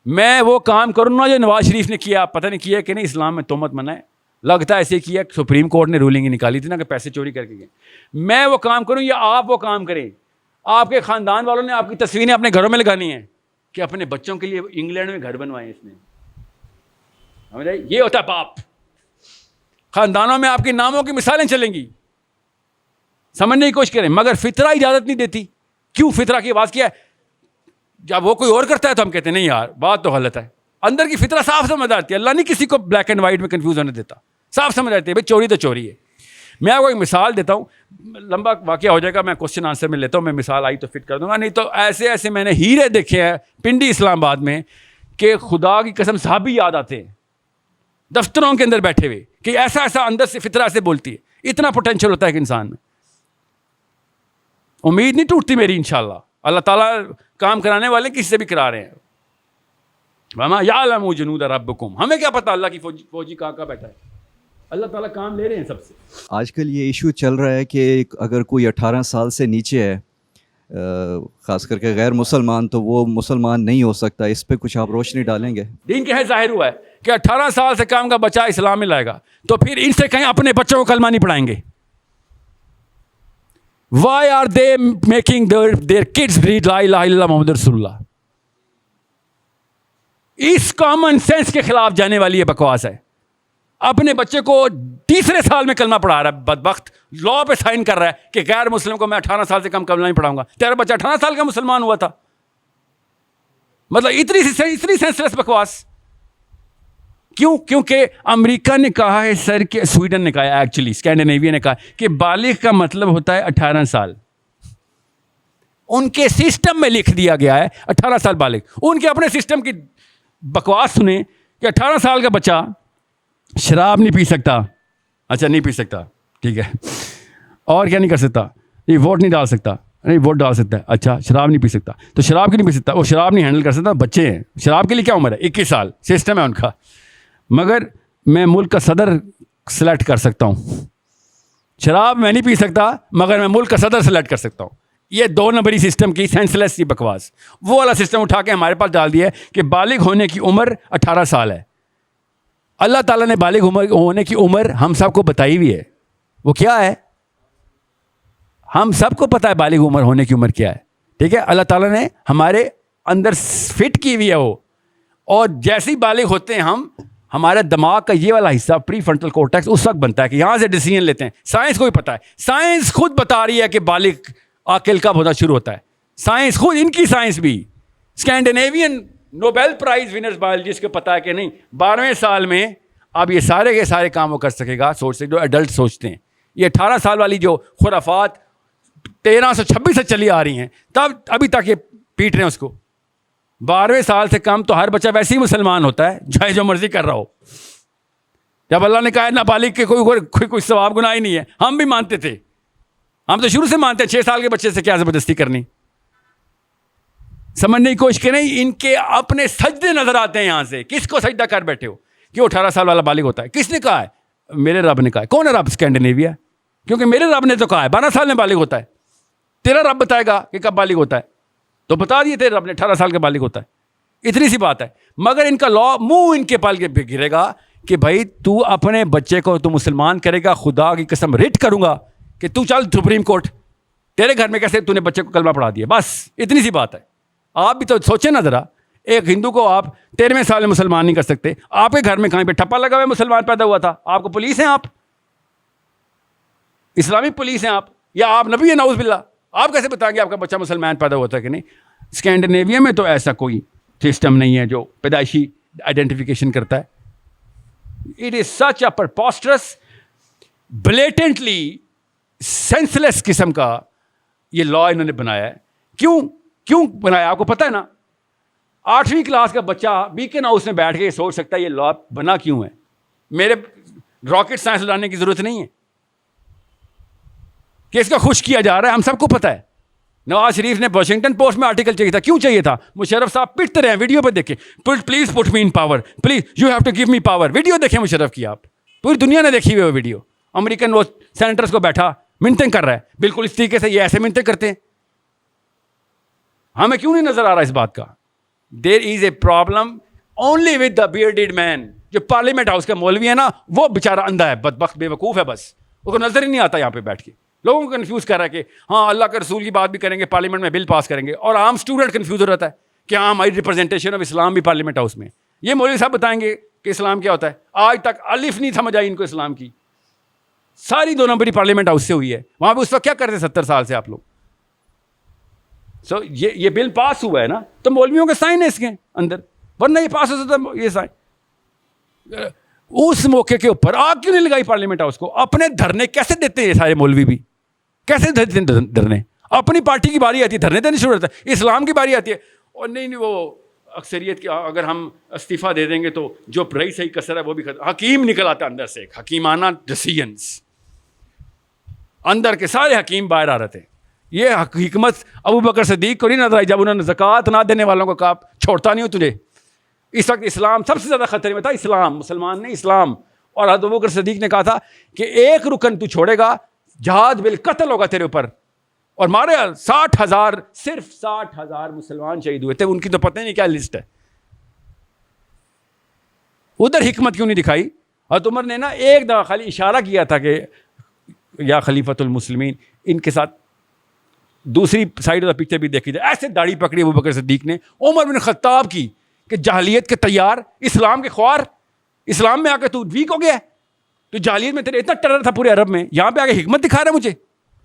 میں وہ کام کروں نا جو نواز شریف نے کیا, پتہ نہیں کیا کہ نہیں, اسلام میں تہمت منع ہے, لگتا ہے ایسے کیا, سپریم کورٹ نے رولنگ نکالی تھی نا کہ پیسے چوری کر کے گئے. میں وہ کام کروں یا آپ وہ کام کریں. آپ کے خاندان والوں نے آپ کی تصویریں اپنے گھروں میں لگانی ہیں کہ اپنے بچوں کے لیے انگلینڈ میں گھر بنوائے اس نے. یہ ہوتا ہے باپ. خاندانوں میں آپ کے ناموں کی مثالیں چلیں گی, سمجھنے کی کوشش کریں, مگر فطرہ اجازت نہیں دیتی. کیوں فطرہ کی آواز کیا ہے؟ جب وہ کوئی اور کرتا ہے تو ہم کہتے ہیں نہیں یار بات تو غلط ہے. اندر کی فطرہ صاف سمجھ آتی ہے. اللہ نہیں کسی کو بلیک اینڈ وائٹ میں کنفیوز ہونے دیتا, صاف سمجھ آتی ہے بھائی چوری تو چوری ہے. میں آپ کو ایک مثال دیتا ہوں, لمبا واقعہ ہو جائے گا, میں کوشچن آنسر میں لیتا ہوں, میں مثال آئی تو فٹ کر دوں گا, نہیں تو ایسے ایسے میں نے ہیرے دیکھے ہیں پنڈی اسلام آباد میں کہ خدا کی قسم صحابی یاد آتے ہیں دفتروں کے اندر بیٹھے ہوئے کہ ایسا ایسا اندر سے فطرہ سے بولتی ہے. اتنا پوٹینشیل ہوتا ہے کہ انسان میں. امید نہیں ٹوٹتی میری انشاءاللہ. اللہ تعالیٰ کام کرانے والے کسی سے بھی کرا رہے ہیں. وما یعلم جنود ربکم, ہمیں کیا پتا اللہ کی فوجی کہاں بیٹھا ہے. اللہ تعالیٰ کام لے رہے ہیں سب سے. آج کل یہ ایشو چل رہا ہے کہ اگر کوئی 18 سال سے نیچے ہے, خاص کر کے غیر مسلمان, تو وہ مسلمان نہیں ہو سکتا. اس پہ کچھ آپ روشنی ڈالیں گے؟ دین کے ہے ظاہر ہوا ہے کہ 18 سال سے کام کا بچہ اسلام میں لائے گا تو پھر ان سے کہیں اپنے بچوں کو کلمہ نہیں پڑھائیں گے. Why are they making their kids read لا الہ الا اللہ محمد رسول اللہ؟ اس کامن سینس کے خلاف جانے والی یہ بکواس ہے. اپنے بچے کو تیسرے سال میں کلمہ پڑھا رہا ہے بدبخت, لا پہ سائن کر رہا ہے کہ غیر مسلم کو میں 18 سال سے کم کلمہ نہیں پڑھاؤں گا. تیرا بچہ 18 سال کا مسلمان ہوا تھا. مطلب اتنی سینسلیس بکواس کیوں؟ کیونکہ امریکہ نے کہا ہے سر کہ سویڈن نے کہا, ایکچولی اسکینڈینیویا نے کہا کہ بالغ کا مطلب ہوتا ہے 18 سال. ان کے سسٹم میں لکھ دیا گیا ہے 18 سال بالغ. ان کے اپنے سسٹم کی بکواس سنیں کہ 18 سال کا بچہ شراب نہیں پی سکتا. اچھا نہیں پی سکتا, ٹھیک ہے, اور کیا نہیں کر سکتا؟ نہیں ووٹ نہیں ڈال سکتا. نہیں ووٹ ڈال سکتا ہے. اچھا شراب نہیں پی سکتا, تو شراب کیوں نہیں پی سکتا؟ وہ شراب نہیں ہینڈل کر سکتا. بچے ہیں, شراب کے لیے کیا عمر ہے؟ 21 سال سسٹم ہے ان کا. مگر میں ملک کا صدر سلیکٹ کر سکتا ہوں. شراب میں نہیں پی سکتا مگر میں ملک کا صدر سلیکٹ کر سکتا ہوں. یہ 2 نمبری سسٹم کی سینسلیس کی بکواس. وہ والا سسٹم اٹھا کے ہمارے پاس ڈال دیا ہے کہ بالغ ہونے کی عمر 18 سال ہے. اللہ تعالیٰ نے بالغ ہونے کی عمر ہم سب کو بتائی ہوئی ہے. وہ کیا ہے؟ ہم سب کو پتہ ہے بالغ عمر ہونے کی عمر کیا ہے. ٹھیک ہے, اللہ تعالیٰ نے ہمارے اندر فٹ کی ہوئی ہے وہ. اور جیسے ہی بالغ ہوتے ہیں ہم, ہمارے دماغ کا یہ والا حصہ پری فرنٹل کورٹیکس اس وقت بنتا ہے کہ یہاں سے ڈیسیژن لیتے ہیں. سائنس کو بھی پتہ ہے, سائنس خود بتا رہی ہے کہ بالغ عاقل کب ہونا شروع ہوتا ہے. سائنس خود, ان کی سائنس بھی, Scandinavian Nobel prize winners biologist کو پتا ہے کہ نہیں 12ویں سال میں اب یہ سارے کے سارے کام وہ کر سکے گا, سوچ سکے جو ایڈلٹ سوچتے ہیں. یہ 18 سال والی جو خرافات 1326 سے چلی آ رہی ہیں تب ابھی تک یہ پیٹ رہے ہیں اس کو. 12ویں سال سے کم تو ہر بچہ ویسے ہی مسلمان ہوتا ہے چاہے جو مرضی کر رہا ہو. جب اللہ نے کہا نابالغ کے کوئی ثواب گناہ ہی نہیں ہے, ہم بھی مانتے تھے. ہم تو شروع سے مانتے ہیں 6 سال کے بچے سے کیا زبردستی کرنی. سمجھنے کی کوشش کریں. ان کے اپنے سجدے نظر آتے ہیں یہاں سے. کس کو سجدہ کر بیٹھے ہو کہ وہ 18 سال والا بالغ ہوتا ہے؟ کس نے کہا ہے؟ میرے رب نے کہا ہے. کون ہے رب؟ اسکینڈینیویا. کیونکہ میرے رب نے تو کہا ہے 12 سال میں بالغ ہوتا ہے. تیرا رب بتائے گا کہ کب بالغ ہوتا ہے, تو بتا دیے تیرے رب نے 18 سال کا بالغ ہوتا ہے. اتنی سی بات ہے. مگر ان کا لا منہ ان کے پال کے گرے گا کہ بھائی تو اپنے بچے کو تو مسلمان کرے گا, خدا کی قسم رٹ کروں گا کہ تو چل سپریم کورٹ, تیرے گھر میں کیسے تو نے بچے کو کلمہ پڑھا دیا. بس اتنی سی بات ہے. آپ بھی تو سوچیں نا ذرا, ایک ہندو کو آپ 13ویں سال میں مسلمان نہیں کر سکتے. آپ کے گھر میں کہیں پہ ٹھپا لگا ہوا مسلمان پیدا ہوا تھا. آپ کو پولیس ہیں, آپ اسلامک پولیس ہیں آپ, یا آپ نبی ہیں نعوذ باللہ. آپ کیسے بتائیں گے آپ کا بچہ مسلمان پیدا ہوتا ہے کہ نہیں؟ اسکینڈینیویا میں تو ایسا کوئی سسٹم نہیں ہے جو پیدائشی آئیڈینٹیفیکیشن کرتا ہے. It is such a preposterous blatantly senseless قسم کا یہ لا انہوں نے بنایا ہے. کیوں بنایا آپ کو پتہ ہے نا؟ 8ویں کلاس کا بچہ بیکن ہاؤس میں بیٹھ کے سوچ سکتا ہے یہ لا بنا کیوں ہے. میرے راکٹ سائنس لانے کی ضرورت نہیں ہے کہ اس کا خوش کیا جا رہا ہے. ہم سب کو پتہ ہے. نواز شریف نے واشنگٹن پوسٹ میں آرٹیکل چاہیے تھا. کیوں چاہیے تھا؟ مشرف صاحب پٹتے رہے ہیں, ویڈیو پہ دیکھیں. Please put me in power, please you have to give me power. Video دیکھیں مشرف کی, آپ پوری دنیا نے دیکھی ہوئی وہ ویڈیو. امریکن وہ سینیٹرس کو بیٹھا منتیں کر رہا ہے, بالکل اس طریقے سے یہ ایسے منتیں کرتے ہیں. ہمیں کیوں نہیں نظر آ رہا اس بات کا؟ There is a problem only with the bearded man. جو پارلیمنٹ ہاؤس کا مولوی ہے نا, وہ بیچارہ اندھا ہے, بدبخت بے وقوف ہے, بس اس کو نظر ہی نہیں آتا یہاں پہ بیٹھ کے. لوگوں کو کنفیوز کر رہا ہے کہ ہاں اللہ کے رسول کی بات بھی کریں گے, پارلیمنٹ میں بل پاس کریں گے, اور عام اسٹوڈنٹ کنفیوز ہو رہتا ہے کہ ہاں ہماری ریپرزنٹیشن آف اسلام بھی پارلیمنٹ ہاؤس میں. یہ مولوی صاحب بتائیں گے کہ اسلام کیا ہوتا ہے. آج تک الف نہیں سمجھ آئی ان کو اسلام کی. ساری 2 نمبری پارلیمنٹ ہاؤس سے ہوئی ہے. وہاں پہ اس وقت کیا کرتے 70 سال سے آپ لوگ. سو یہ بل پاس ہوا ہے نا, تو مولویوں کے سائن ہے اس کے اندر, ورنہ یہ پاس ہو سکتا یہ سائن. اس موقع کے اوپر آگ کیوں نہیں لگائی پارلیمنٹ ہاؤس کو؟ اپنے دھرنے کیسے دیتے ہیں یہ سارے مولوی بھی, کیسے دیتے ہیں دھرنے؟ اپنی پارٹی کی باری آتی ہے دھرنے دینے شروع ہوتا ہے, اسلام کی باری آتی ہے اور نہیں وہ اکثریت کی, اگر ہم استعفیٰ دے دیں گے تو جو رہی صحیح کثر ہے وہ بھی حکیم نکل آتا ہے اندر سے, ایک حکیمانہ ڈیسیژنس, اندر کے سارے حکیم باہر آ رہے تھے. یہ حکمت ابو بکر صدیق کو نہیں نظر آئی جب انہوں نے زکوٰۃ نہ دینے والوں کو کہا چھوڑتا نہیں ہوں تجھے. اس وقت اسلام سب سے زیادہ خطرے میں تھا, اسلام, مسلمان نہیں اسلام. اور حضرت ابو بکر صدیق نے کہا تھا کہ ایک رکن تو چھوڑے گا جہاد بالقتل ہوگا تیرے اوپر. اور مارے 60,000, صرف 60,000 مسلمان شہید ہوئے تھے. ان کی تو پتہ ہی نہیں کیا لسٹ ہے. ادھر حکمت کیوں نہیں دکھائی؟ حضرت عمر نے نا ایک دفعہ خالی اشارہ کیا تھا کہ یا خلیفۃ المسلمین, ان کے ساتھ دوسری سائڈ آف دا پکچر بھی دیکھی جائے. ایسے داڑھی پکڑی ابو بکر صدیق نے عمر بن خطاب کی کہ جاہلیت کے تیار, اسلام کے خوار, اسلام میں آ کے تو ویک ہو گیا ہے, تو جاہلیت میں تیرے اتنا ٹرر تھا پورے عرب میں, یہاں پہ آ کے حکمت دکھا رہا ہے مجھے.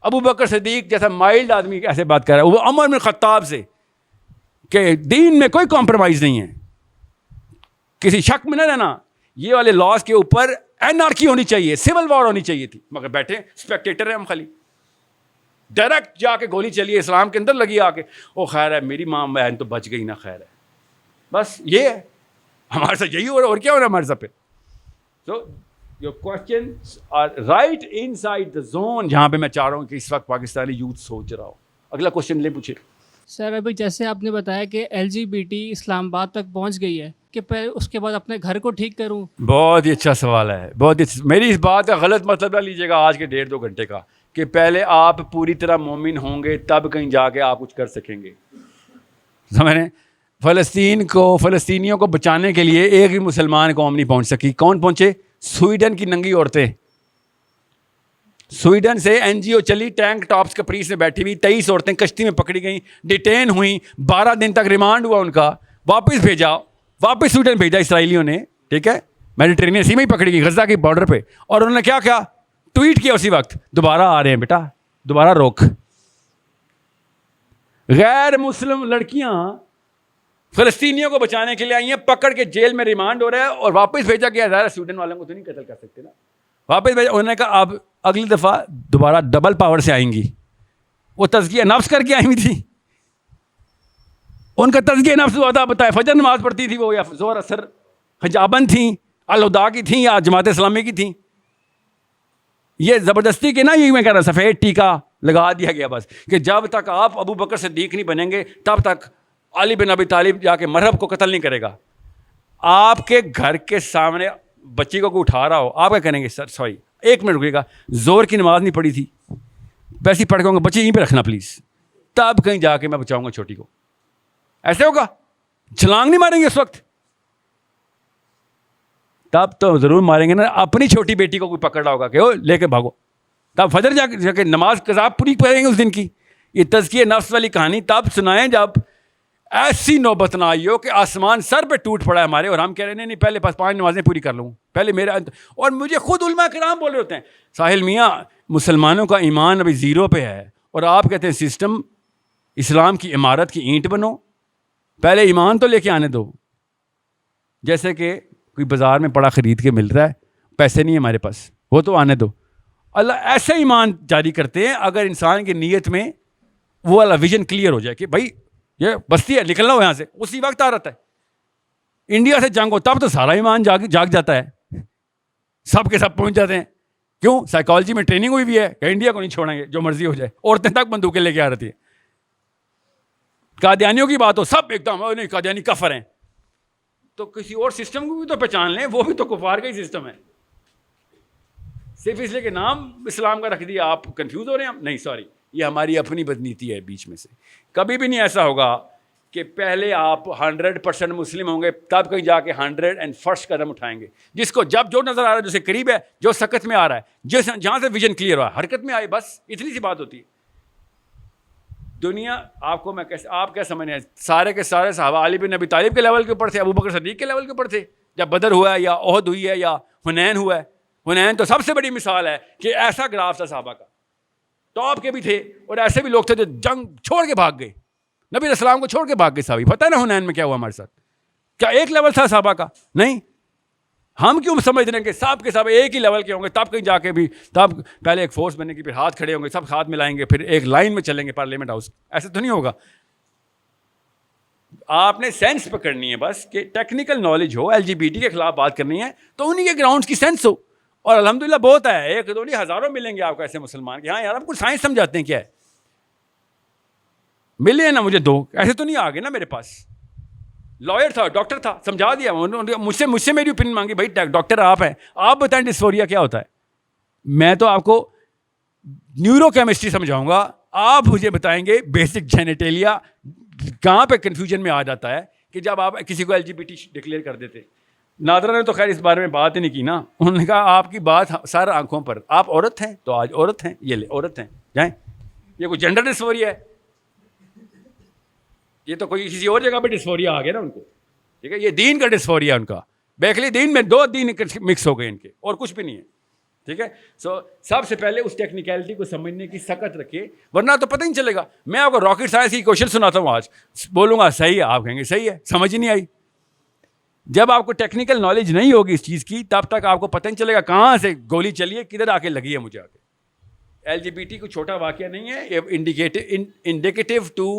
ابو بکر صدیق جیسا مائلڈ آدمی ایسے بات کر رہا ہے وہ عمر بن خطاب سے کہ دین میں کوئی کمپرومائز نہیں ہے, کسی شک میں نہ رہنا. یہ والے لاز کے اوپر اینارکی ہونی چاہیے, سول وار ہونی چاہیے تھی, مگر بیٹھے اسپیکٹیٹر ہیں ہم, خالی ڈائریکٹ جا کے گولی چلی اسلام کے اندر لگی آ کے, او خیر ہے میری ماں بہن تو بچ گئی نا, خیر ہے. بس یہ ہے ہمارے ساتھ, یہی ہو رہا ہے, اور کیا ہو رہا ہے ہمارے ساتھ پہ. So your questions are right inside the zone جہاں پہ میں چاہ رہا ہوں کہ اس وقت پاکستانی یوتھ سوچ رہا ہو. اگلا کوشچن لے پوچھے. سر ابھی جیسے آپ نے بتایا کہ LGBT اسلام آباد تک پہنچ گئی ہے, کہ پہلے اس کے بعد اپنے گھر کو ٹھیک کروں. بہت ہی اچھا سوال ہے, بہت ہی. میری اس بات کا غلط مطلب نہ لیجیے گا آج کے 1.5-2 گھنٹے کا, کہ پہلے آپ پوری طرح مومن ہوں گے تب کہیں جا کے آپ کچھ کر سکیں گے. سمجھ رہے ہیں؟ فلسطینیوں کو بچانے کے لیے ایک بھی مسلمان قوم نہیں پہنچ سکی. کون پہنچے؟ سویڈن کی ننگی عورتیں. سویڈن سے NGO چلی, ٹینک ٹاپس کپریس میں بیٹھی ہوئی 23 عورتیں کشتی میں پکڑی گئیں, ڈیٹین ہوئیں, 12 دن تک ریمانڈ ہوا ان کا, واپس بھیجا, واپس سویڈن بھیجا اسرائیلیوں نے, ٹھیک ہے, میڈیٹرینین سی میں ہی پکڑی گئی غزہ کی بارڈر پہ. اور انہوں نے کیا کیا ٹویٹ کیا اسی وقت, دوبارہ آ رہے ہیں بیٹا, دوبارہ روک. غیر مسلم لڑکیاں فلسطینیوں کو بچانے کے لیے آئی ہیں, پکڑ کے جیل میں ریمانڈ ہو رہا ہے اور واپس بھیجا گیا. ظاہر سویڈن والوں کو تو نہیں قتل کر سکتے نا, واپس بھیجا. انہوں نے کہا اب اگلی دفعہ دوبارہ ڈبل پاور سے آئیں گی. وہ تزکیہ نفس کر کے آئی ہوئی تھی, ان کا تزکیہ نفس ہوا تھا. بتائے فجر نماز پڑھتی تھی وہ, یا زور اثر حجابن تھیں, الہدا کی تھیں, یا جماعت اسلامی کی تھیں. یہ زبردستی کے نا, یہ میں کہہ رہا سفید ٹیکا لگا دیا گیا بس, کہ جب تک آپ ابو بکر صدیق نہیں بنیں گے تب تک علی بن ابی طالب جا کے مرہب کو قتل نہیں کرے گا. آپ کے گھر کے سامنے بچی کو کوئی اٹھا رہا ہو, آپ کیا کریں گے؟ سر سوری 1 منٹ رکیے گا, زور کی نماز نہیں پڑھی تھی, ویسے ہی پڑھ کے بچی یہیں پہ رکھنا پلیز, تب کہیں جا کے میں بچاؤں گا چھوٹی کو. ایسے ہوگا؟ چھلانگ نہیں ماریں گے اس وقت؟ تب تو ضرور ماریں گے نا. اپنی چھوٹی بیٹی کو کوئی پکڑ رہا ہوگا کہ وہ لے کے بھاگو, تب فجر جا کے نماز قضا پوری پڑھیں گے اس دن کی. یہ تزکیہ نفس والی کہانی تب سنائیں جب ایسی نوبت نہ آئی ہو کہ آسمان سر پہ ٹوٹ پڑا ہے ہمارے, اور ہم کہہ رہے ہیں نہیں پہلے 5 نمازیں پوری کر لوں پہلے میرا. اور مجھے خود علماء کرام بول رہے ہوتے ہیں, ساحل میاں مسلمانوں کا ایمان ابھی 0 پہ ہے, اور آپ کہتے ہیں سسٹم اسلام کی عمارت کی اینٹ بنو, پہلے ایمان تو لے کے آنے دو. جیسے کہ کوئی بازار میں پڑا خرید کے مل رہا ہے, پیسے نہیں ہمارے پاس, وہ تو آنے دو. اللہ ایسے ایمان جاری کرتے ہیں اگر انسان کی نیت میں وہ والا ویژن کلیئر ہو جائے کہ بھائی یہ بستی ہے, نکلنا ہو یہاں سے, اسی وقت آ رہتا ہے. انڈیا سے جنگ ہو تب تو سارا ایمان جاگ جاتا ہے, سب کے سب پہنچ جاتے ہیں. کیوں؟ سائیکالوجی میں ٹریننگ ہوئی بھی ہے کہ انڈیا کو نہیں چھوڑیں گے جو مرضی ہو جائے. عورتیں تک بندوقیں لے کے آ رہتی ہیں. قادیانیوں کی بات ہو سب ایک دم نہیں قادیانی کفر ہیں, تو کسی اور سسٹم کو بھی تو پہچان لیں, وہ بھی تو کفار کا ہی سسٹم ہے. صرف اس لیے کہ نام اسلام کا رکھ دیا آپ کنفیوز ہو رہے ہیں. نہیں سوری, یہ ہماری اپنی بدنیتی ہے بیچ میں سے. کبھی بھی نہیں ایسا ہوگا کہ پہلے آپ 100% مسلم ہوں گے, تب کہیں جا کے 101 قدم اٹھائیں گے. جس کو جب جو نظر آ رہا ہے, جو سے قریب ہے, جو سکت میں آ رہا ہے, جہاں سے ویژن کلیئر ہوا, حرکت میں آئے, بس اتنی سی بات ہوتی ہے. دنیا آپ کو آپ کیا سمجھیں, سارے کے سارے صحابہ علی بن ابی طالب کے لیول کے اوپر تھے, ابو بکر صدیق کے لیول کے اوپر تھے. جب بدر ہوا ہے یا احد ہوئی ہے یا حنین ہوا ہے, حنین تو سب سے بڑی مثال ہے کہ ایسا گراف تھا صحابہ کا, ٹاپ کے بھی تھے اور ایسے بھی لوگ تھے جو جنگ چھوڑ کے بھاگ گئے, نبی علیہ السلام کو چھوڑ کے بھاگ گئے صحابی. پتہ ہے نا حنین میں کیا ہوا ہمارے ساتھ, کیا ایک لیول تھا صحابہ کا؟ نہیں. ہم کیوں سمجھ رہے ہیں کہ سب کے سب ایک ہی لیول کے ہوں گے, تب کہیں جا کے بھی, تب پہلے ایک فورس بنے گی, پھر ہاتھ کھڑے ہوں گے, سب ہاتھ ملائیں گے, پھر ایک لائن میں چلیں گے پارلیمنٹ ہاؤس. ایسے تو نہیں ہوگا. آپ نے سینس پکڑنی ہے بس, کہ ٹیکنیکل نالج ہو, LGBT کے خلاف بات کرنی ہے تو انہی کے گراؤنڈس کی سینس ہو. اور الحمدللہ بہت ہے, ایک دو نہیں ہزاروں ملیں گے آپ کو ایسے مسلمان کہ ہاں یار ہم کچھ سائنس سمجھاتے ہیں. کیا ہے ملے ہیں نا مجھے 2, ایسے تو نہیں آ گئے نا میرے پاس. لائر تھا, ڈاکٹر تھا, سمجھا دیا مجھ سے میری اوپینین مانگی, بھائی ڈاکٹر آپ ہیں, آپ بتائیں ڈسفوریا کیا ہوتا ہے. میں تو آپ کو نیورو کیمسٹری سمجھاؤں گا, آپ مجھے بتائیں گے بیسک جینیٹیلیا کہاں پہ کنفیوژن میں آ جاتا ہے کہ جب آپ کسی کو LGBT ڈکلیئر کر دیتے. نادرا نے تو خیر اس بارے میں بات ہی نہیں کی نا, انہوں نے کہا آپ کی بات سر آنکھوں پر, آپ عورت ہیں تو آج عورت ہیں, یہ لے عورت ہیں جائیں. یہ کوئی جینڈر ڈسفوریا ہے؟ یہ تو کوئی کسی اور جگہ پہ ڈسفوریا آ گیا نا ان کو. ٹھیک ہے, یہ دین کا ڈسفوریا ان کا, بیکلی دین میں 2 دین مکس ہو گئے ان کے, اور کچھ بھی نہیں ہے. ٹھیک ہے, سب سے پہلے اس ٹیکنیکلٹی کو سمجھنے کی سکت رکھیے, ورنہ تو پتہ ہی نہیں چلے گا. میں آپ کو راکٹ سائنس کی کوشچن سناتا ہوں آج, بولوں گا صحیح ہے, آپ کہیں گے صحیح ہے, سمجھ ہی نہیں آئی. جب آپ کو ٹیکنیکل نالج نہیں ہوگی اس چیز کی, تب تک آپ کو پتہ نہیں چلے گا کہاں سے گولی چلی ہے, کدھر آ کے لگی ہے مجھے آ کے. LGBT کوئی چھوٹا واقعہ نہیں ہے, یہ انڈیکیٹو ٹو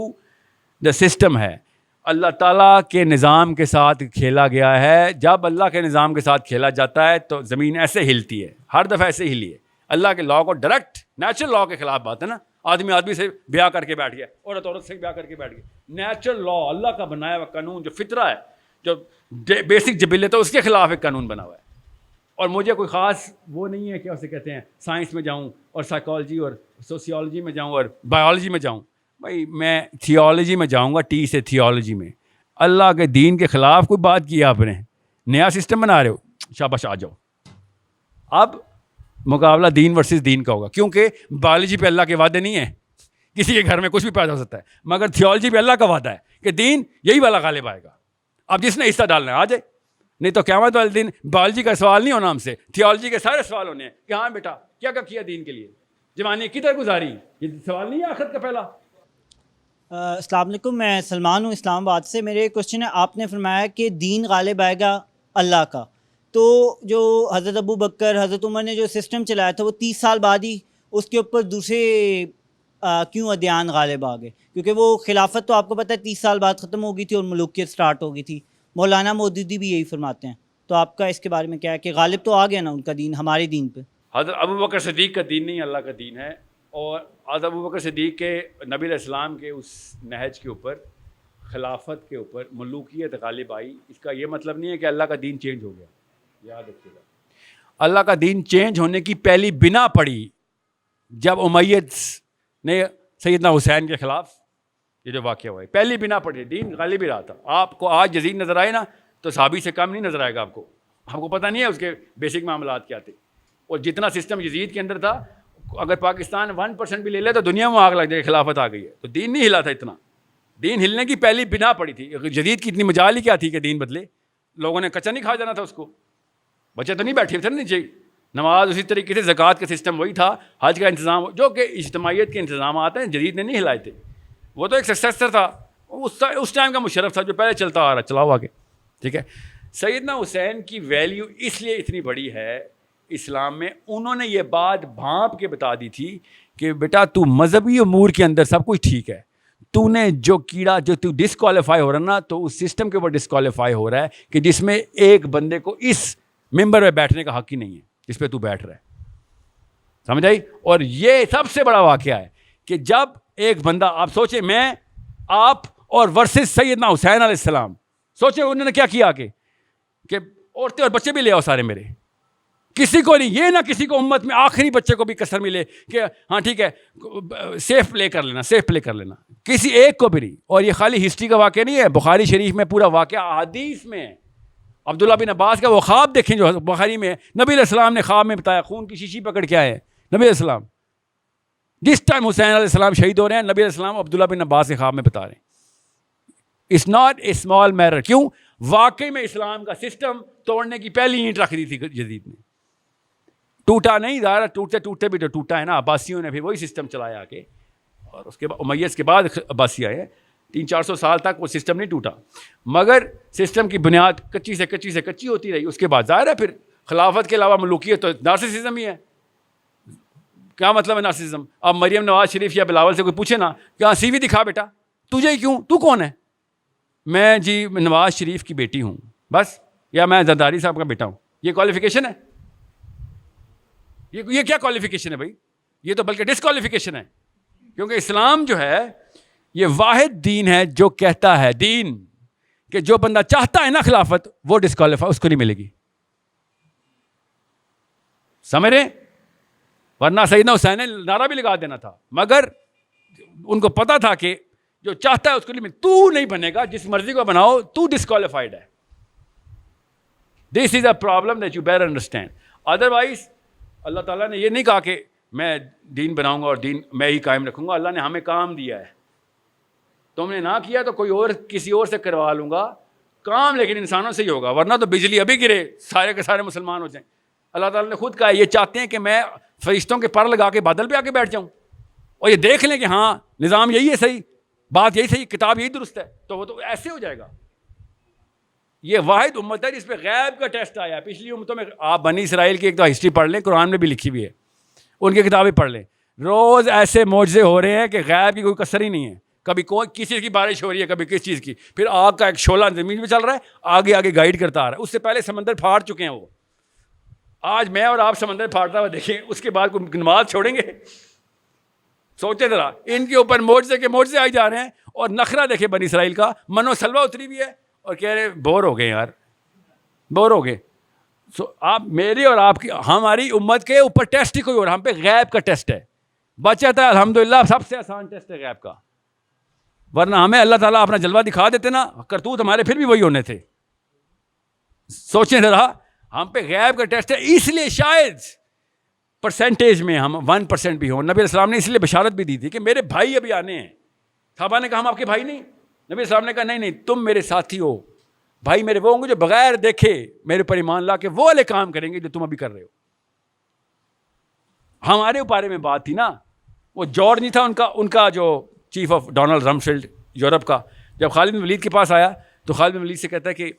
دا سسٹم ہے. اللہ تعالیٰ کے نظام کے ساتھ کھیلا گیا ہے. جب اللہ کے نظام کے ساتھ کھیلا جاتا ہے تو زمین ایسے ہلتی ہے, ہر دفعہ ایسے ہلی ہے. اللہ کے لا کو ڈائریکٹ نیچرل لا کے خلاف بات ہے نا, آدمی سے بیاہ کر کے بیٹھ گیا, عورت سے بیاہ کر کے بیٹھ گیا. نیچرل لا, اللہ کا بنایا ہوا قانون, جو فطرہ ہے, جو بیسک جبلت ہے, اس کے خلاف ایک قانون بنا ہوا ہے. اور مجھے کوئی خاص وہ نہیں ہے کہ اسے کہتے ہیں سائنس میں جاؤں اور سائیکالوجی اور سوسیولوجی میں جاؤں اور بایولوجی میں جاؤں. بھائی میں تھیولوجی میں جاؤں گا, ٹی سے تھیولوجی میں. اللہ کے دین کے خلاف کوئی بات کی آپ نے, نیا سسٹم بنا رہے ہو, شاباش آ جاؤ. اب مقابلہ دین ورسز دین کا ہوگا, کیونکہ بایولوجی پہ اللہ کے وعدے نہیں ہیں, کسی کے گھر میں کچھ بھی پیدا ہو سکتا ہے, مگر تھیولوجی پہ اللہ کا وعدہ ہے کہ دین یہی والا غالب آئے گا. اب جس نے حصہ ڈالنا ہے آ جائے, نہیں تو قیامت والے دن بایولوجی کا سوال نہیں ہونا ہم سے, تھیولوجی کے سارے سوال ہونے ہیں کہ ہاں بیٹا کیا کیا دین کے لیے, جوانی کدھر گزاری, یہ سوال نہیں ہے آخرت کا پہلا. السلام علیکم, میں سلمان ہوں اسلام آباد سے. میرے ایک کوشچن ہے, آپ نے فرمایا کہ دین غالب آئے گا اللہ کا, تو جو حضرت ابو بکر حضرت عمر نے جو سسٹم چلایا تھا وہ 30 سال بعد ہی اس کے اوپر دوسرے کیوں ادیان غالب آ گئے؟ کیونکہ وہ خلافت تو آپ کو پتہ ہے 30 سال بعد ختم ہو گئی تھی اور ملوکیت سٹارٹ ہو گئی تھی. مولانا مودودی بھی یہی فرماتے ہیں, تو آپ کا اس کے بارے میں کیا ہے کہ غالب تو آ گیا نا ان کا دین ہمارے دین پہ؟ حضرت ابو بکر صدیق کا دین نہیں, اللہ کا دین ہے. اور حضرت ابو بکر صدیق کے نبی علیہ السلام کے اس نہج کے اوپر, خلافت کے اوپر ملوکیت غالب آئی. اس کا یہ مطلب نہیں ہے کہ اللہ کا دین چینج ہو گیا, یاد رکھیے گا. اللہ کا دین چینج ہونے کی پہلی بنا پڑی جب امید نے سیدنا حسین کے خلاف یہ جو واقعہ ہوا ہے, پہلی بنا پڑی, دین غالب ہی رہا تھا. آپ کو آج یزید نظر آئے نا تو صحابی سے کم نہیں نظر آئے گا آپ کو پتہ نہیں ہے اس کے بیسک معاملات کیا تھے. اور جتنا سسٹم یزید کے اندر تھا, اگر پاکستان 1% بھی لے لے تو دنیا میں آگ لگ جائے, خلافت آ گئی ہے. تو دین نہیں ہلا تھا اتنا, دین ہلنے کی پہلی بنا پڑی تھی. جدید کی اتنی مجال ہی کیا تھی کہ دین بدلے, لوگوں نے کچا نہیں کھا جانا تھا اس کو, بچے تو نہیں بیٹھے تھے نیچے. نماز اسی طریقے سے, زکوٰۃ کا سسٹم وہی تھا, حج کا انتظام, جو کہ اجتماعیت کے انتظامات ہیں جدید نے نہیں ہلائے تھے. وہ تو ایک سکسیسر تھا, اس ٹائم کا مشرف تھا جو پہلے چلتا آ رہا, چلاؤ آگے. ٹھیک ہے, سیدنا حسین کی ویلیو اس لیے اتنی بڑی ہے اسلام میں, انہوں نے یہ بات بھانپ کے بتا دی تھی کہ بیٹا تو مذہبی امور کے اندر سب کچھ ٹھیک ہے, تو نے جو کیڑا جو تو ڈسکوالیفائی ہو رہا نا, تو اس سسٹم کے اوپر ڈسکوالیفائی ہو رہا ہے کہ جس میں ایک بندے کو اس ممبر میں بیٹھنے کا حق ہی نہیں ہے جس پہ تو بیٹھ رہا ہے. سمجھ آئی؟ اور یہ سب سے بڑا واقعہ ہے کہ جب ایک بندہ, آپ سوچیں, میں آپ اور ورسز سیدنا حسین علیہ السلام, سوچیں انہوں نے کیا کیا کہ عورتیں اور بچے بھی لے آؤ سارے میرے, کسی کو نہیں, یہ نہ کسی کو امت میں آخری بچے کو بھی کسر ملے کہ ہاں ٹھیک ہے سیف پلے کر لینا, سیف پلے کر لینا, کسی ایک کو بھی نہیں. اور یہ خالی ہسٹری کا واقعہ نہیں ہے, بخاری شریف میں پورا واقعہ احادیث میں ہے. عبداللہ بن عباس کا وہ خواب دیکھیں جو بخاری میں نبی علیہ السلام نے خواب میں بتایا, خون کی شیشی پکڑ کے آئے نبی علیہ السلام, جس ٹائم حسین علیہ السلام شہید ہو رہے ہیں نبی علیہ السلام عبداللہ بن عباس کے خواب میں بتا رہے ہیں. It's not a small matter. کیوں؟ واقعی میں اسلام کا سسٹم توڑنے کی پہلی اینٹ رکھ دی تھی یزید نے. ٹوٹا نہیں, ظاہر ٹوٹتے ٹوٹتے بھی تو ٹوٹا ہے نا, عباسیوں نے پھر وہی سسٹم چلایا کہ, اور اس کے بعد امیyyد کے بعد عباسی آئے ہیں, 300-400 سال تک وہ سسٹم نہیں ٹوٹا, مگر سسٹم کی بنیاد کچی سے کچی سے کچی ہوتی رہی. اس کے بعد ظاہر ہے پھر خلافت کے علاوہ ملوکیت تو نارسسزم ہی ہے. کیا مطلب ہے نارسسزم؟ اب مریم نواز شریف یا بلاول سے کوئی پوچھے نا کہ ہاں سی وی دکھا بیٹا, تجھے کیوں, تو کون ہے؟ میں جی نواز شریف کی بیٹی ہوں بس, یا میں زرداری صاحب کا بیٹا ہوں. یہ کوالیفیکیشن ہے؟ یہ کیا کوالیفیکیشن ہے بھائی؟ یہ تو بلکہ ڈسکوالیفیکیشن ہے. کیونکہ اسلام جو ہے یہ واحد دین ہے جو کہتا ہے دین کہ جو بندہ چاہتا ہے نا خلافت وہ ڈسکوالیفائی, اس کو نہیں ملے گی. سمجھ رہے؟ ورنہ سیدنا حسین نے نعرہ بھی لگا دینا تھا, مگر ان کو پتا تھا کہ جو چاہتا ہے اس کو نہیں ملے. تو نہیں بنے گا, جس مرضی کو بناؤ, تو ڈسکوالیفائڈ ہے. This is a problem that you better understand. Otherwise اللہ تعالیٰ نے یہ نہیں کہا کہ میں دین بناؤں گا اور دین میں ہی قائم رکھوں گا. اللہ نے ہمیں کام دیا ہے, تم نے نہ کیا تو کوئی اور کسی اور سے کروا لوں گا کام, لیکن انسانوں سے ہی ہوگا. ورنہ تو بجلی ابھی گرے سارے کے سارے مسلمان ہو جائیں. اللہ تعالیٰ نے خود کہا یہ چاہتے ہیں کہ میں فرشتوں کے پر لگا کے بادل پہ آ کے بیٹھ جاؤں اور یہ دیکھ لیں کہ ہاں نظام یہی ہے صحیح, بات یہی صحیح, کتاب یہی درست ہے, تو وہ تو ایسے ہو جائے گا. یہ واحد امت ہے جس پہ غیب کا ٹیسٹ آیا ہے. پچھلی امتوں میں آپ بنی اسرائیل کی ایک تو ہسٹری پڑھ لیں, قرآن میں بھی لکھی ہوئی ہے, ان کی کتابیں پڑھ لیں. روز ایسے معجزے ہو رہے ہیں کہ غیب کی کوئی کسر ہی نہیں ہے. کبھی کوئی کس چیز کی بارش ہو رہی ہے, کبھی کس چیز کی, پھر آگ کا ایک شعلہ زمین میں چل رہا ہے, آگے آگے گائیڈ کرتا آ رہا ہے. اس سے پہلے سمندر پھاڑ چکے ہیں وہ. آج میں اور آپ سمندر پھاڑتا ہوا دیکھیں, اس کے بعد کوئی نماز چھوڑیں گے؟ سوچے ذرا, ان کے اوپر معجزے کے معجزے آئی جا رہے ہیں, اور نخرہ دیکھیں بنی اسرائیل کا, منو سلوہ اتری بھی ہے, اور کہہ رہے بور ہو گئے یار, بور ہو گئے. آپ میری اور آپ کی ہماری امت کے اوپر ٹیسٹ ہی کوئی اور, ہم پہ غیب کا ٹیسٹ ہے. بچت ہے الحمدللہ, سب سے آسان ٹیسٹ ہے غیب کا. ورنہ ہمیں اللہ تعالیٰ اپنا جلوہ دکھا دیتے نا, کرتوت ہمارے پھر بھی وہی ہونے تھے. سوچیں ذرا, ہم پہ غیب کا ٹیسٹ ہے, اس لیے شاید پرسنٹیج میں ہم 1% بھی ہوں. نبی علیہ السلام نے اس لیے بشارت بھی دی تھی کہ میرے بھائی ابھی آنے ہیں. صحابہ نے کہا ہم آپ کے بھائی نہیں؟ نبی علیہ السلام نے کہا نہیں نہیں, تم میرے ساتھی ہو, بھائی میرے وہ ہوں گے جو بغیر دیکھے میرے پر ایمان لا کے وہ والے کام کریں گے جو تم ابھی کر رہے ہو. ہمارے اوپر میں بات تھی نا, وہ جارج نہیں تھا ان کا جو chief of Donald Rumsfeld Europe کا, جب خالد بن ولید کے پاس آیا تو خالد بن ولید سے کہتا ہے کہ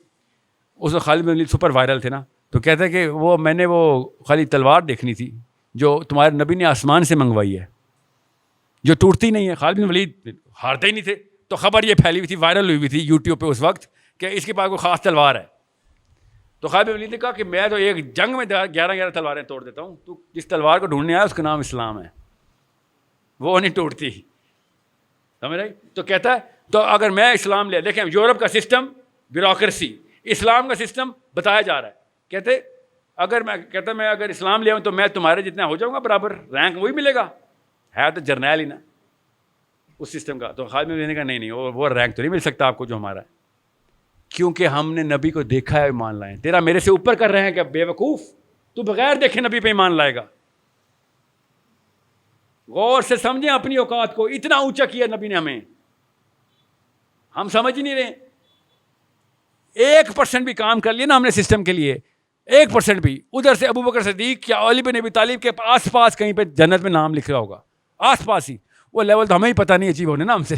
اس وقت خالد بن ولید سپر وائرل تھے نا, تو کہتا ہے کہ وہ میں نے وہ خالی تلوار دیکھنی تھی جو تمہارے نبی نے آسمان سے منگوائی ہے, جو ٹوٹتی نہیں ہے. خالد بن ولید ہارتے ہی نہیں تھے, تو خبر یہ پھیلی ہوئی تھی, وائرل ہوئی ہوئی تھی یوٹیوب پہ اس وقت کہ اس کے پاس کوئی خاص تلوار ہے. تو خالد بن ولید نے کہا کہ میں تو ایک جنگ میں 11 تلواریں توڑ دیتا ہوں, تو جس تلوار کو ڈھونڈنے آیا اس کا نام اسلام ہے, وہ نہیں ٹوٹتی. سمجھ رہے؟ تو کہتا ہے تو اگر میں اسلام لے, دیکھیں یورپ کا سسٹم بیوروکریسی, اسلام کا سسٹم بتایا جا رہا ہے. کہتے میں اگر اسلام لے آؤں تو میں تمہارے جتنا ہو جاؤں گا برابر, رینک وہی ملے گا, ہے تو جرنیل ہی نا اس سسٹم کا. تو خالد بن ولید نے کہا نہیں وہ رینک تو نہیں مل سکتا آپ کو جو ہمارا ہے, کیونکہ ہم نے نبی کو دیکھا ہے ایمان لائیں. تیرا میرے سے اوپر کر رہے ہیں کہ بے وقوف, تو بغیر دیکھے نبی پہ ایمان لائے گا. غور سے سمجھیں اپنی اوقات کو, اتنا اونچا کیا نبی نے ہمیں, ہم سمجھ ہی نہیں رہے. 1% بھی کام کر لیا نا ہم نے سسٹم کے لیے, 1% بھی, ادھر سے ابو بکر صدیق یا علی بن ابی طالب کے آس پاس کہیں پہ جنت میں نام لکھ رہا ہوگا, آس پاس ہی. وہ لیول تو ہمیں ہی پتہ نہیں اچیو ہونے نا ہم سے,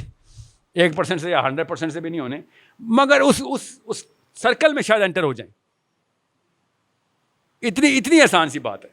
1% سے یا 100% سے بھی نہیں ہونے, مگر اس سرکل میں شاید انٹر ہو جائیں. اتنی آسان سی بات ہے.